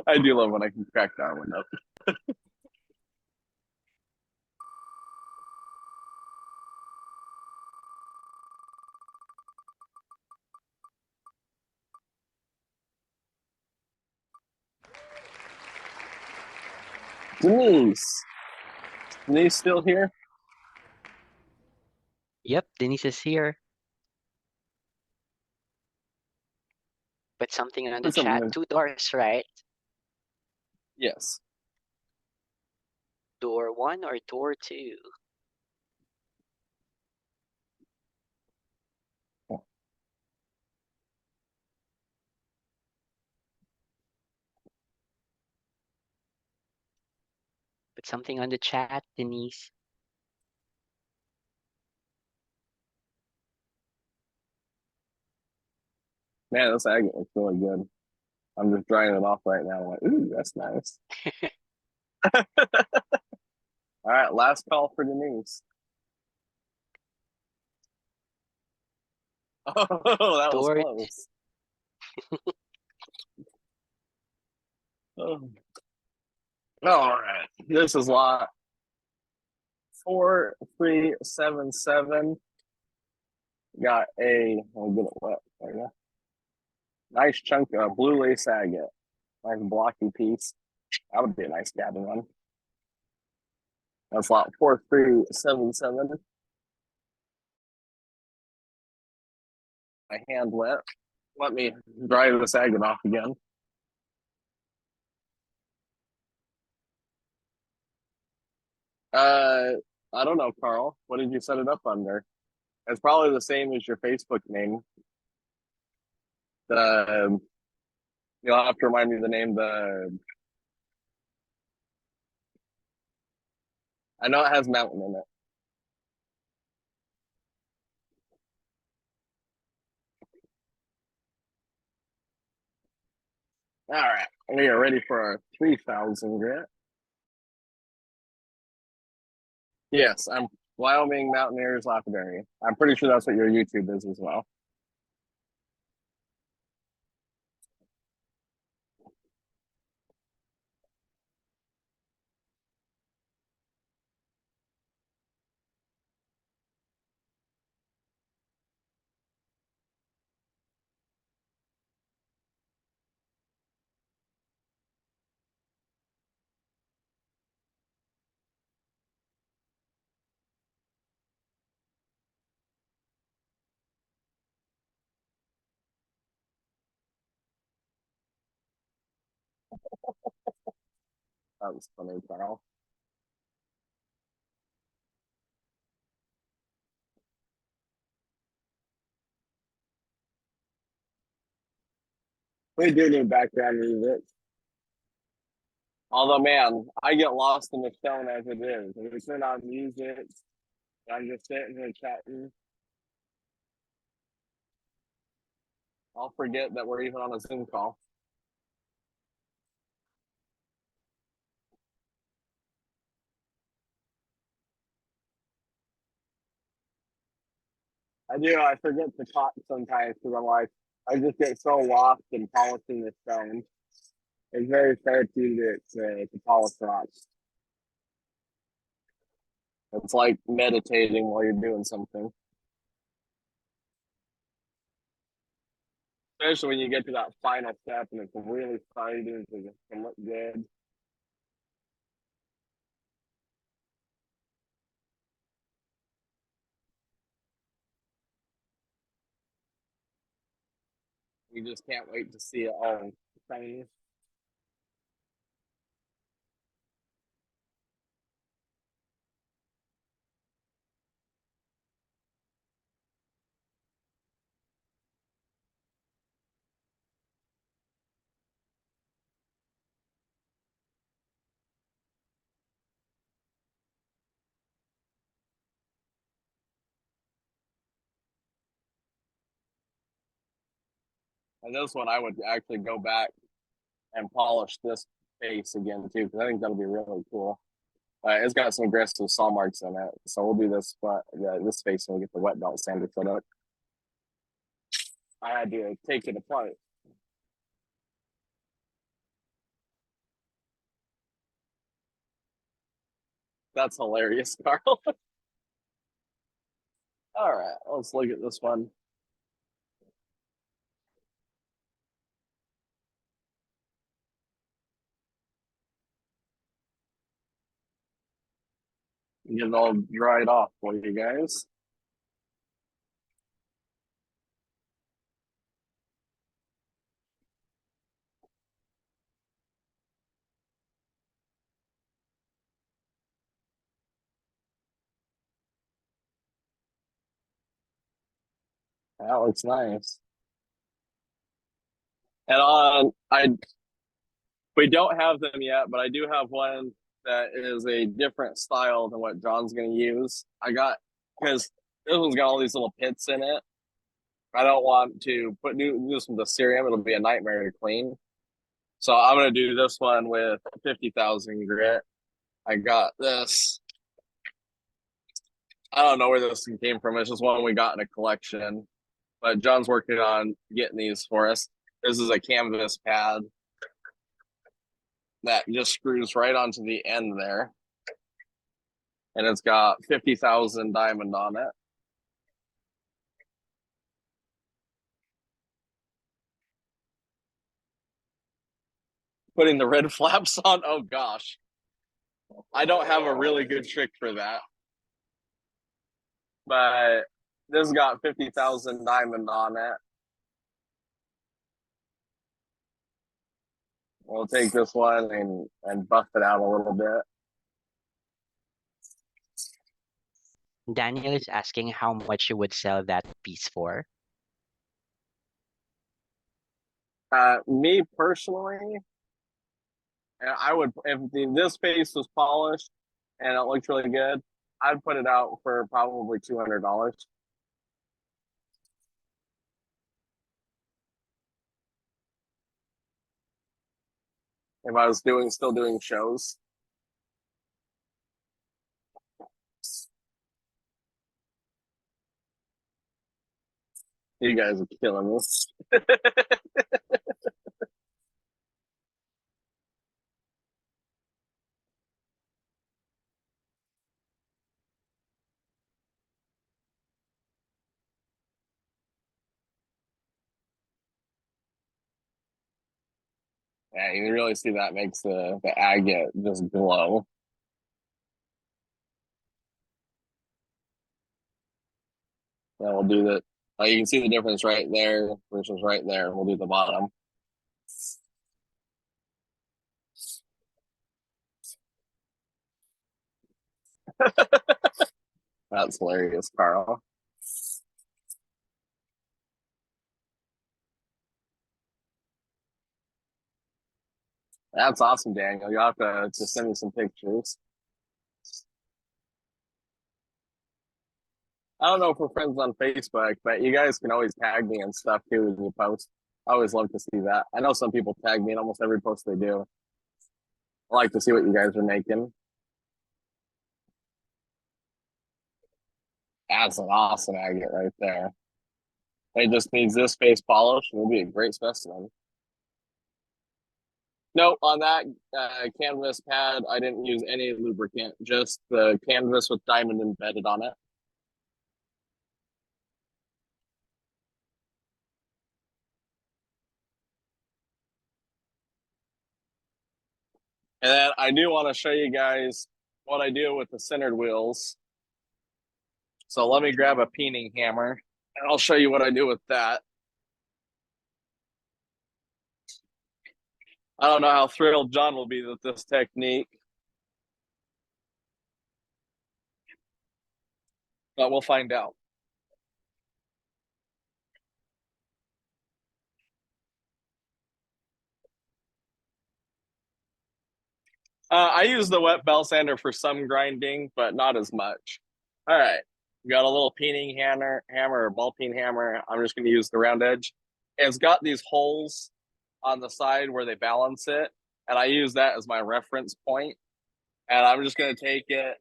I do love when I can crack that one up. Denise. Denise still here? Yep, Denise is here. Put something on the Put something chat. in. 2 doors, right? Yes. Door 1 or door 2? Put something on the chat, Denise. Man, this agate looks really good. I'm just drying it off right now. I'm like, ooh, that's nice. All right, last call for Denise. Oh, that was Door close. Oh. All right, this is lot 4377. Got a, I'll get it wet. There you go. Nice chunk of blue lace agate. Nice blocky piece. That would be a nice cabin one. That's lot 4377. My hand wet. Let me dry this agate off again. I don't know, Carl. What did you set it up under? It's probably the same as your Facebook name. The You'll have to remind me the name. I know it has mountain in it. All right, we are ready for our 3,000 grit. Yes, I'm Wyoming Mountaineers Lapidary. I'm pretty sure that's what your YouTube is as well. That was funny, Carl. We do need background music. Although, man, I get lost in the stone as it is. If we turn on music, I'm just sitting here chatting. I'll forget that we're even on a Zoom call. I do. I forget to talk sometimes because I'm like, I just get so lost in polishing the stone. It's very therapeutic to polish rocks. It's like meditating while you're doing something. Especially when you get to that final step and it's really exciting because it can look good. You just can't wait to see it all shiny. And this one, I would actually go back and polish this face again too, because I think that'll be really cool. It's got some aggressive saw marks in it, so we'll do this, but this face when we get the wet belt sander set up. I had to take it apart. That's hilarious, Carl. All right, let's look at this one. Get it all dried off for you guys. That looks nice. And we don't have them yet, but I do have one that is a different style than what John's going to use. I got, because this one's got all these little pits in it. I don't want to put this with the cerium. It'll be a nightmare to clean. So I'm going to do this one with 50,000 grit. I got this. I don't know where this one came from. It's just one we got in a collection. But John's working on getting these for us. This is a canvas pad that just screws right onto the end there. And it's got 50,000 diamond on it. Putting the red flaps on, oh gosh. I don't have a really good trick for that. But this got 50,000 diamond on it. We'll take this one and buff it out a little bit. Daniel is asking how much you would sell that piece for. Me personally, I would, if this face was polished and it looks really good, I'd put it out for probably $200. If I was still doing shows. You guys are killing this. Yeah, you can really see that makes the agate just glow. And we'll do that. You can see the difference right there versus right there. We'll do the bottom. That's hilarious, Carl. That's awesome, Daniel. You'll have to send me some pictures. I don't know if we're friends on Facebook, but you guys can always tag me and stuff too when you post. I always love to see that. I know some people tag me in almost every post they do. I like to see what you guys are making. That's an awesome agate right there. It just needs this face polish and it'll be a great specimen. No, on that canvas pad, I didn't use any lubricant, just the canvas with diamond embedded on it. And then I do want to show you guys what I do with the centered wheels. So let me grab a peening hammer and I'll show you what I do with that. I don't know how thrilled John will be with this technique, but we'll find out. I use the wet bell sander for some grinding, but not as much. All right, we got a little peening hammer or ball peen hammer. I'm just going to use the round edge. It's got these holes on the side where they balance it, and I use that as my reference point. And I'm just going to take it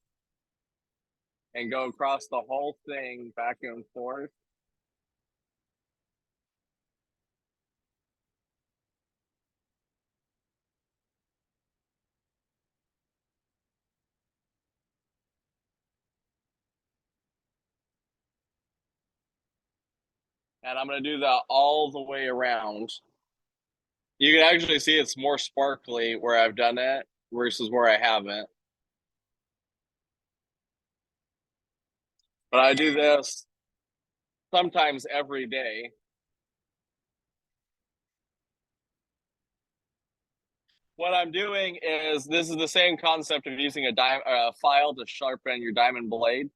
and go across the whole thing back and forth. And I'm going to do that all the way around. You can actually see it's more sparkly where I've done it versus where I haven't. But I do this sometimes every day. What I'm doing is, this is the same concept of using a file to sharpen your diamond blade.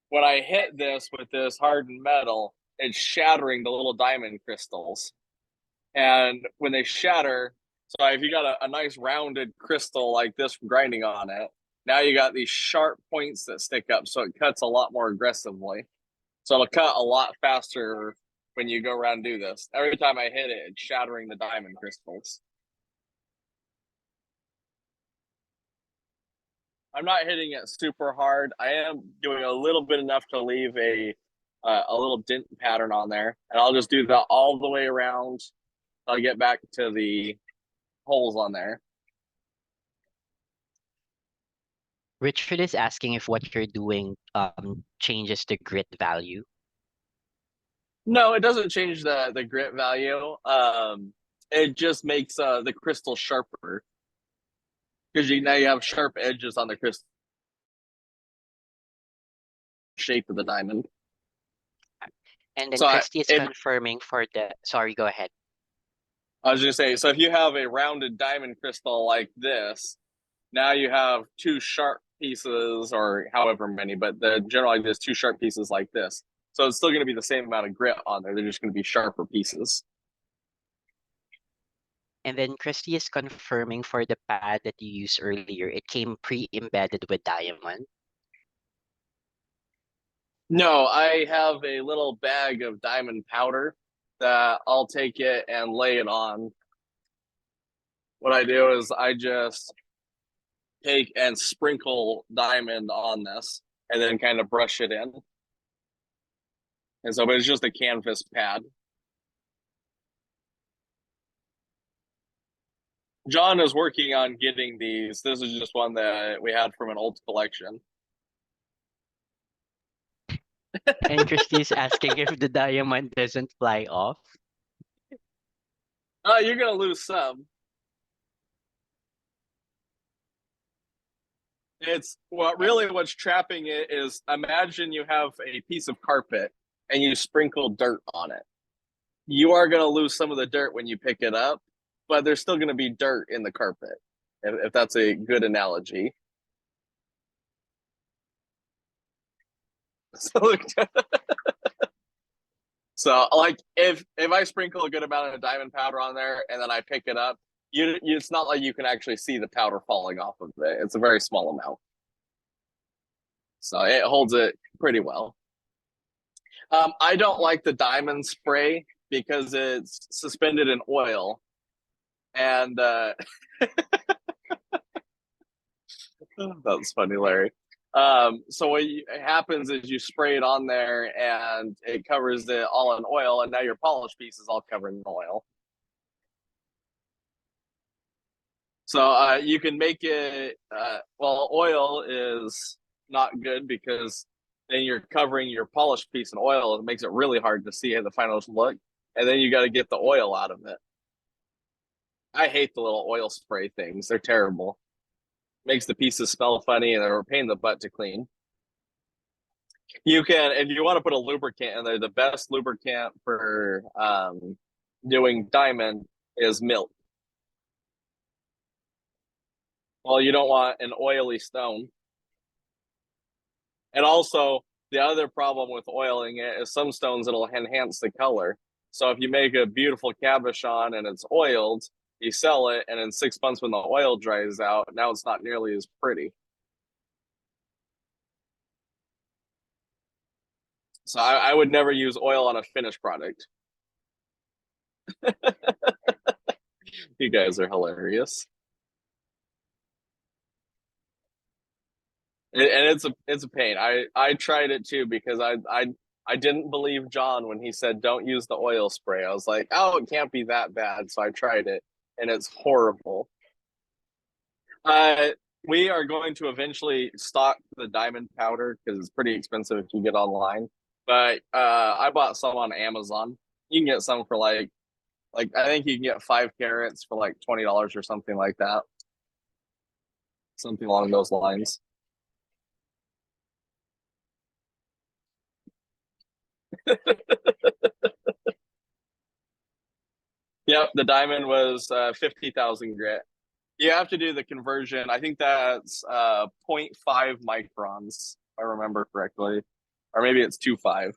When I hit this with this hardened metal, it's shattering the little diamond crystals. And when they shatter, so if you got a nice rounded crystal like this from grinding on it, now you got these sharp points that stick up, so it cuts a lot more aggressively. So it'll cut a lot faster when you go around and do this. Every time I hit it, it's shattering the diamond crystals. I'm not hitting it super hard. I am doing a little bit enough to leave a little dent pattern on there, and I'll just do that all the way around. I'll get back to the holes on there. Richard is asking if what you're doing changes the grit value. No, it doesn't change the grit value. It just makes the crystal sharper, because now you have sharp edges on the crystal shape of the diamond. And then So Christy is confirming for the, sorry, go ahead. I was just saying, so if you have a rounded diamond crystal like this, now you have two sharp pieces, or however many, but generally there's two sharp pieces like this. So it's still going to be the same amount of grit on there. They're just going to be sharper pieces. And then Christy is confirming for the pad that you used earlier, it came pre-embedded with diamond. No, I have a little bag of diamond powder that I'll take it and lay it on. What I do is I just take and sprinkle diamond on this and then kind of brush it in. And so, but it's just a canvas pad. John is working on getting these. This is just one that we had from an old collection. And Christy is asking if the diamond doesn't fly off. You're going to lose some. It's what's trapping it is, imagine you have a piece of carpet and you sprinkle dirt on it. You are going to lose some of the dirt when you pick it up, but there's still going to be dirt in the carpet, if that's a good analogy. So like if I sprinkle a good amount of diamond powder on there and then I pick it up, it's not like you can actually see the powder falling off of it. It's a very small amount. So it holds it pretty well. I don't like the diamond spray because it's suspended in oil. And that's funny, Larry. So happens is you spray it on there and it covers it all in oil, and now your polished piece is all covered in oil. So you can make it, well, oil is not good because then you're covering your polished piece in oil. It makes it really hard to see how the final look. And then you got to get the oil out of it. I hate the little oil spray things. They're terrible. Makes the pieces smell funny and they're a pain in the butt to clean. You can, if you want to put a lubricant in there, the best lubricant for doing diamond is milk. Well, you don't want an oily stone. And also, the other problem with oiling it is some stones it'll enhance the color. So if you make a beautiful cabochon and it's oiled, you sell it, and in 6 months when the oil dries out, now it's not nearly as pretty. So I would never use oil on a finished product. You guys are hilarious. And it's a pain. I tried it too because I didn't believe John when he said don't use the oil spray. I was like, oh, it can't be that bad. So I tried it, and it's horrible. We are going to eventually stock the diamond powder because it's pretty expensive if you get online. But I bought some on Amazon. You can get some for like I think you can get 5 carats for like $20 or something like that. Something along those lines. Yep, the diamond was 50,000 grit. You have to do the conversion. I think that's 0.5 microns, if I remember correctly. Or maybe it's 2.5.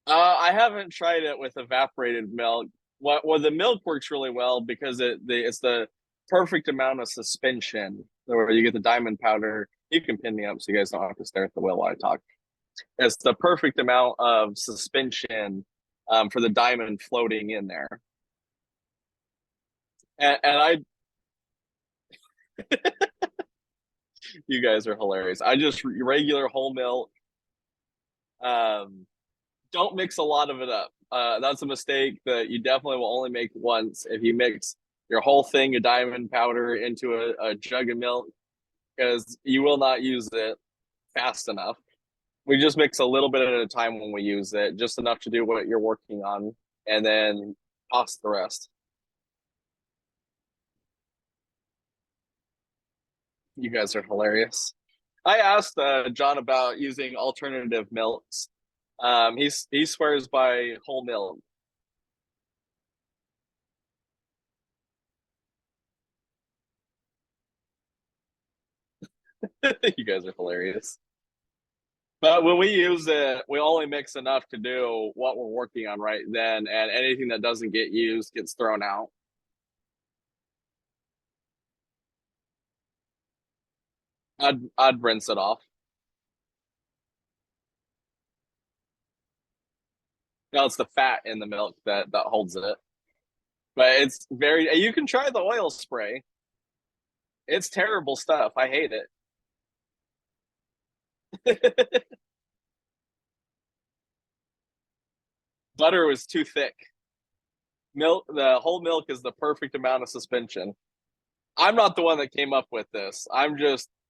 I haven't tried it with evaporated milk. Well, the milk works really well because it's the perfect amount of suspension where you get the diamond powder. You can pin me up so you guys don't have to stare at the wheel while I talk. It's the perfect amount of suspension for the diamond floating in there. And I, you guys are hilarious. I just regular whole milk. Don't mix a lot of it up. That's a mistake that you definitely will only make once if you mix your whole thing of diamond powder into a jug of milk, because you will not use it fast enough. We just mix a little bit at a time when we use it, just enough to do what you're working on, and then toss the rest. You guys are hilarious. I asked John about using alternative milks. He swears by whole milk. You guys are hilarious. But when we use it, we only mix enough to do what we're working on right then, and anything that doesn't get used gets thrown out. I'd rinse it off. No, it's the fat in the milk that holds it. But it's very. You can try the oil spray. It's terrible stuff. I hate it. Butter was too thick. Milk, the whole milk is the perfect amount of suspension. I'm not the one that came up with this.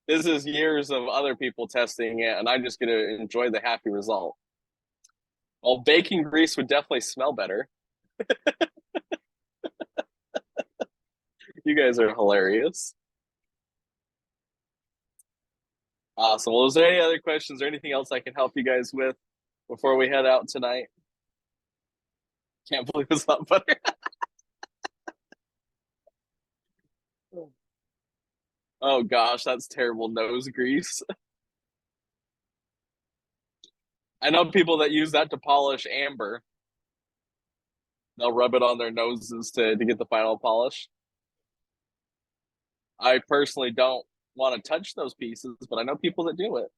This is years of other people testing it, and I'm just going to enjoy the happy result. Well, baking grease would definitely smell better. You guys are hilarious. Awesome. Well, is there any other questions or anything else I can help you guys with before we head out tonight? Can't believe it's not butter. Oh gosh, that's terrible nose grease. I know people that use that to polish amber. They'll rub it on their noses to get the final polish. I personally don't want to touch those pieces, but I know people that do it.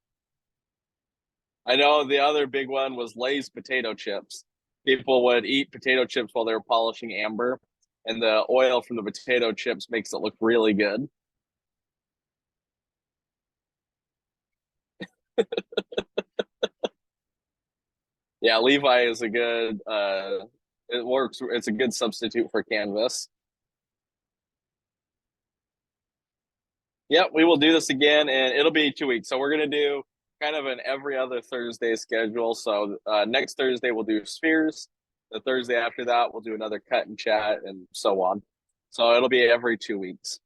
I know the other big one was Lay's potato chips. People would eat potato chips while they were polishing amber, and the oil from the potato chips makes it look really good. Yeah, Levi is a good it works, it's a good substitute for canvas. Yep, we will do this again and it'll be 2 weeks. So we're gonna do kind of an every other Thursday schedule. So next Thursday we'll do spheres. The Thursday after that we'll do another cut and chat and so on. So it'll be every 2 weeks.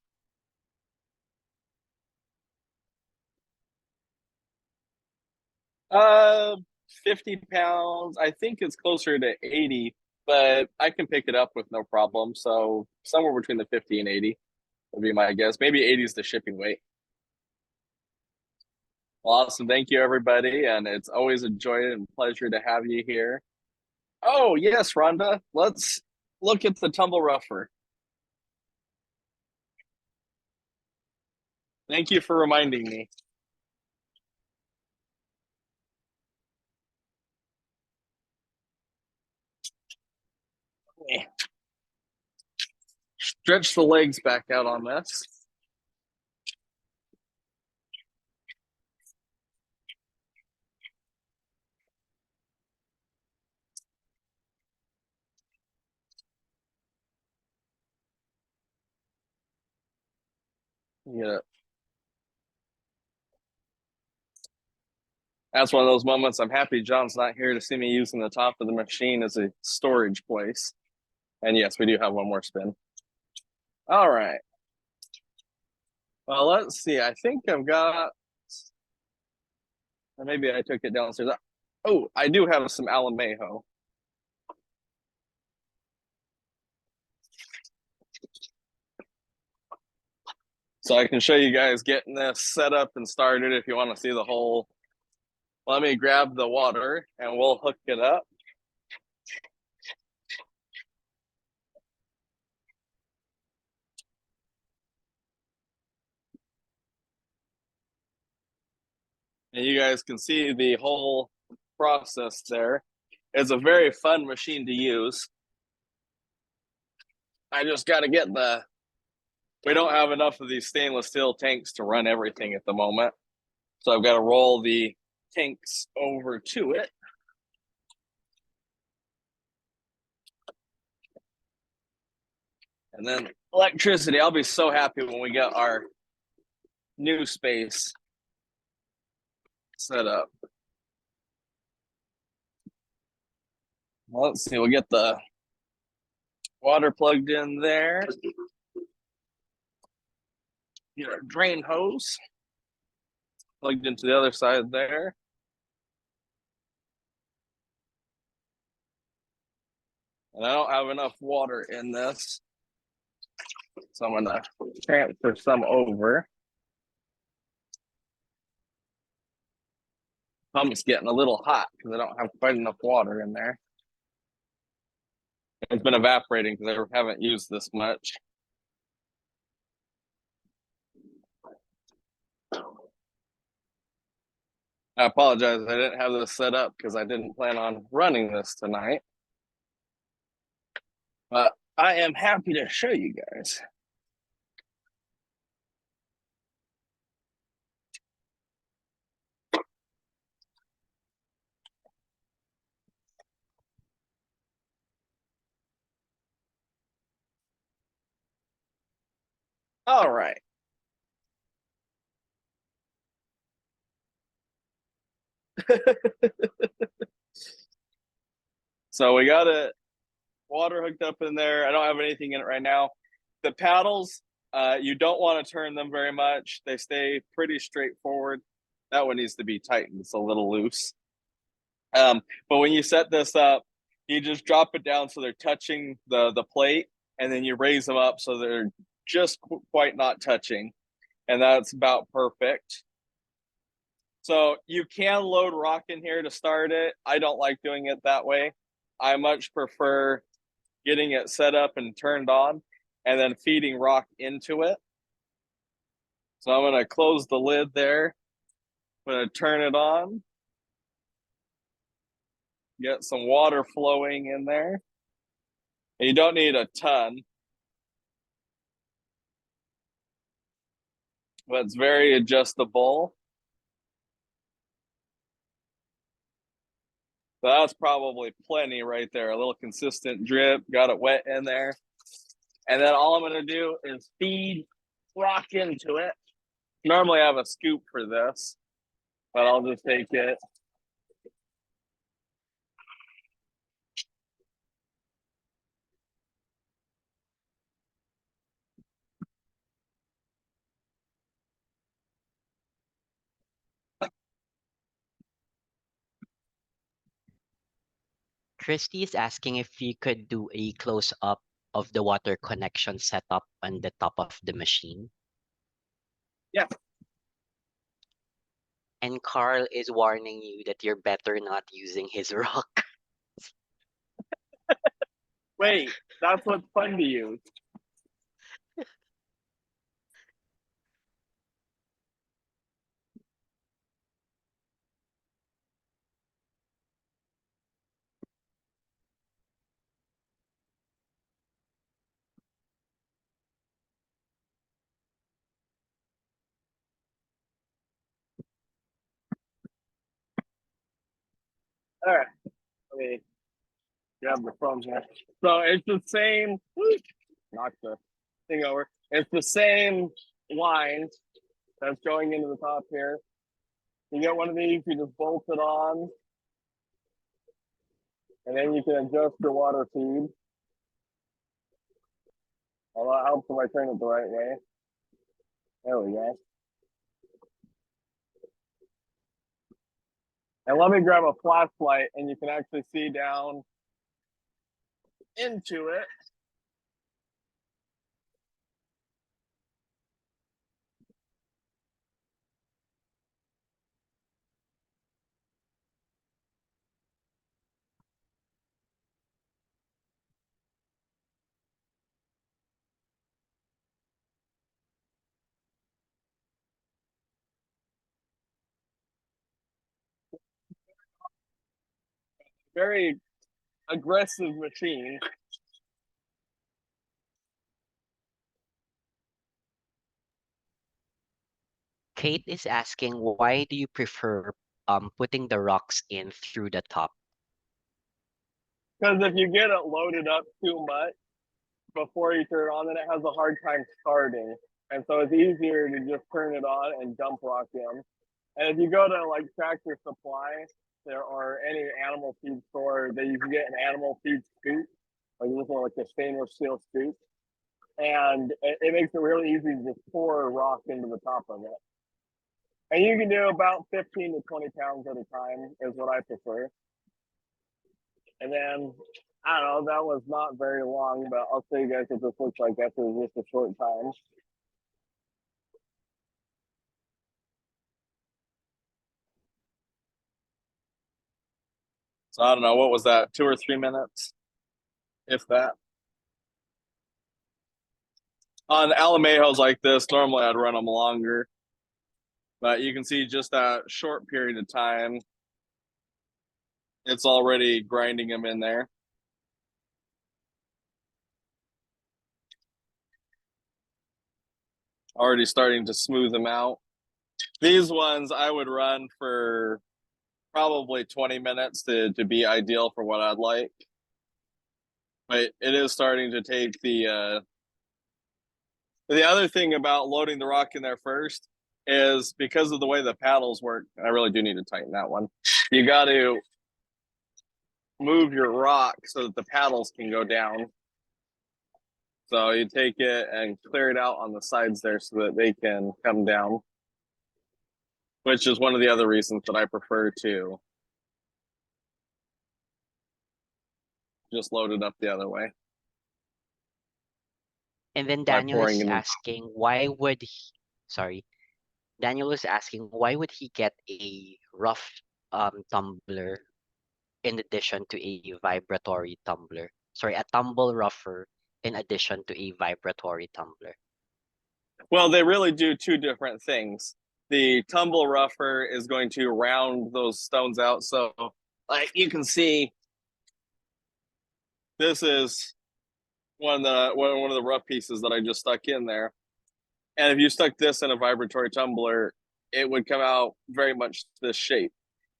Uh 50 pounds. I think it's closer to 80, but I can pick it up with no problem. So somewhere between the 50 and 80 would be my guess. Maybe 80 is the shipping weight. Well, awesome. Thank you, everybody. And it's always a joy and pleasure to have you here. Oh, yes, Rhonda. Let's look at the tumble rougher. Thank you for reminding me. Stretch the legs back out on this. Yeah. That's one of those moments I'm happy John's not here to see me using the top of the machine as a storage place. And yes, we do have one more spin. All right. Well, let's see. I think I've got, or maybe I took it downstairs. Oh, I do have some Alamejo. So I can show you guys getting this set up and started if you want to see the whole. Let me grab the water and we'll hook it up. And you guys can see the whole process there. It's a very fun machine to use. I just got to get we don't have enough of these stainless steel tanks to run everything at the moment. So I've got to roll the tanks over to it. And then electricity. I'll be so happy when we get our new space set up. Well, let's see, we'll get the water plugged in there. Get our drain hose plugged into the other side there. And I don't have enough water in this, so I'm gonna transfer some over. Pump's getting a little hot because I don't have quite enough water in there. It's been evaporating because I haven't used this much. I apologize, I didn't have this set up because I didn't plan on running this tonight. But I am happy to show you guys. All right. So we got it water hooked up in there. I don't have anything in it right now. The paddles, you don't want to turn them very much. They stay pretty straightforward. That one needs to be tightened. It's a little loose. But when you set this up, you just drop it down so they're touching the plate, and then you raise them up so they're just quite not touching. And that's about perfect. So you can load rock in here to start it. I don't like doing it that way. I much prefer getting it set up and turned on and then feeding rock into it. So I'm going to close the lid there. I'm going to turn it on. Get some water flowing in there. And you don't need a ton, but it's very adjustable. So that's probably plenty right there. A little consistent drip, got it wet in there. And then all I'm gonna do is feed rock into it. Normally I have a scoop for this, but I'll just take it. Christy is asking if you could do a close up of the water connection setup on the top of the machine. Yeah. And Carl is warning you that you're better not using his rock. Wait, that's what's fun to use. All right, let me grab the phone here. So it's the same. Knock the thing over. It's the same line that's going into the top here. You get one of these, you just bolt it on, and then you can adjust your water feed. Although it helps if I turn it the right way. There we go. And let me grab a flashlight, and you can actually see down into it. Very aggressive machine. Kate is asking, why do you prefer putting the rocks in through the top? Because if you get it loaded up too much before you turn it on, then it has a hard time starting. And so it's easier to just turn it on and dump rock in. And if you go to like Tractor Supply, there are any animal feed store that you can get an animal feed scoop, like this one, like a stainless steel scoop. And it makes it really easy to just pour rock into the top of it. And you can do about 15 to 20 pounds at a time is what I prefer. And then, I don't know, that was not very long, but I'll show you guys what this looks like after just a short time. So I don't know, what was that, 2 or 3 minutes? If that. On Alamejos like this, normally I'd run them longer. But you can see just that short period of time, it's already grinding them in there. Already starting to smooth them out. These ones I would run for probably 20 minutes to be ideal for what I'd like. But it is starting to take the other thing about loading the rock in there first is because of the way the paddles work. I really do need to tighten that one. You got to move your rock so that the paddles can go down. So you take it and clear it out on the sides there so that they can come down, which is one of the other reasons that I prefer to just load it up the other way. And then By Daniel pouring is in- asking, why would he, sorry, Daniel is asking, why would he get a rough tumbler in addition to a vibratory tumbler? Sorry, a tumble rougher in addition to a vibratory tumbler. Well, they really do two different things. The tumble rougher is going to round those stones out. So like you can see, this is one of the rough pieces that I just stuck in there. And if you stuck this in a vibratory tumbler, it would come out very much this shape.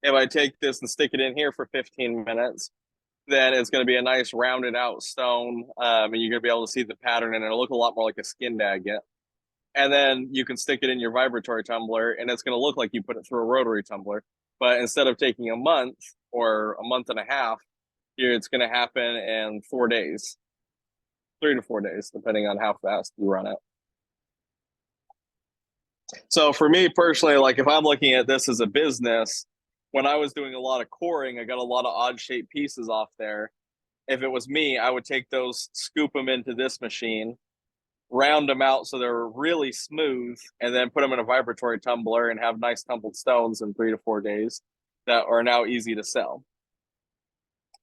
If I take this and stick it in here for 15 minutes, then it's going to be a nice rounded out stone, and you're going to be able to see the pattern, and it'll look a lot more like a skin agate. And then you can stick it in your vibratory tumbler, and it's going to look like you put it through a rotary tumbler. But instead of taking a month or a month and a half, it's going to happen in 4 days, 3 to 4 days, depending on how fast you run it. So for me personally, like if I'm looking at this as a business, when I was doing a lot of coring, I got a lot of odd shaped pieces off there. If it was me, I would take those, scoop them into this machine, round them out so they're really smooth, and then put them in a vibratory tumbler and have nice tumbled stones in 3 to 4 days that are now easy to sell.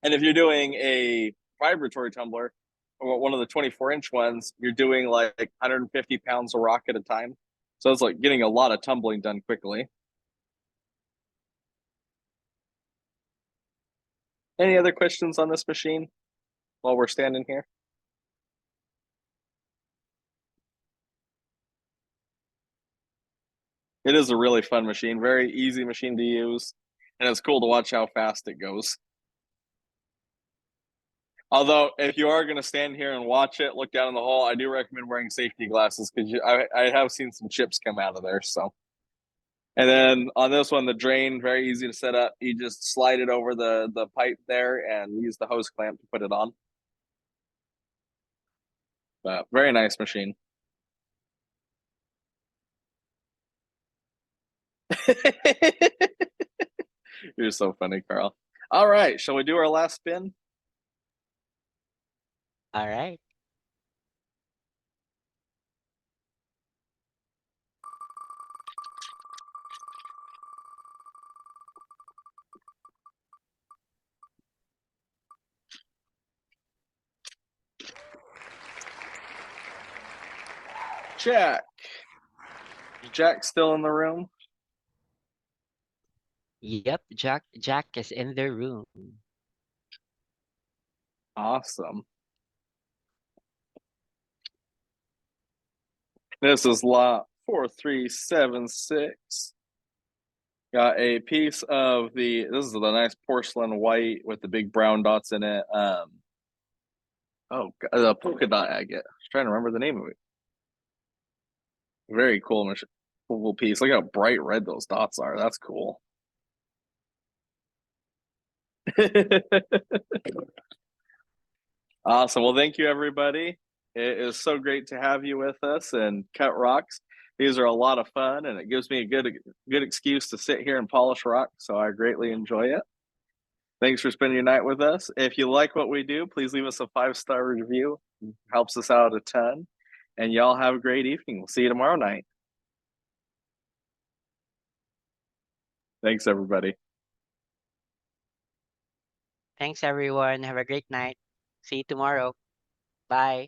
And if you're doing a vibratory tumbler, or one of the 24-inch ones, you're doing like 150 pounds of rock at a time. So it's like getting a lot of tumbling done quickly. Any other questions on this machine while we're standing here? It is a really fun machine, very easy machine to use, and it's cool to watch how fast it goes. Although, if you are going to stand here and watch it, look down in the hole, I do recommend wearing safety glasses because I have seen some chips come out of there. So, and then on this one, the drain, very easy to set up. You just slide it over the pipe there and use the hose clamp to put it on. But very nice machine. You're so funny, Carl. All right, shall we do our last spin? All right. Jack. Is Jack still in the room? Yep, Jack is in the room. Awesome. This is lot 4376. Got a piece of this is the nice porcelain white with the big brown dots in it. The polka dot agate. I was trying to remember the name of it. Very cool piece. Look how bright red those dots are. That's cool. Awesome. Well, thank you, everybody. It is so great to have you with us and cut rocks. These are a lot of fun, and it gives me a good excuse to sit here and polish rock. So I greatly enjoy it. Thanks for spending your night with us. If you like what we do, please leave us a 5-star review. It helps us out a ton. And y'all have a great evening. We'll see you tomorrow night. Thanks, everybody. Thanks, everyone. Have a great night. See you tomorrow. Bye.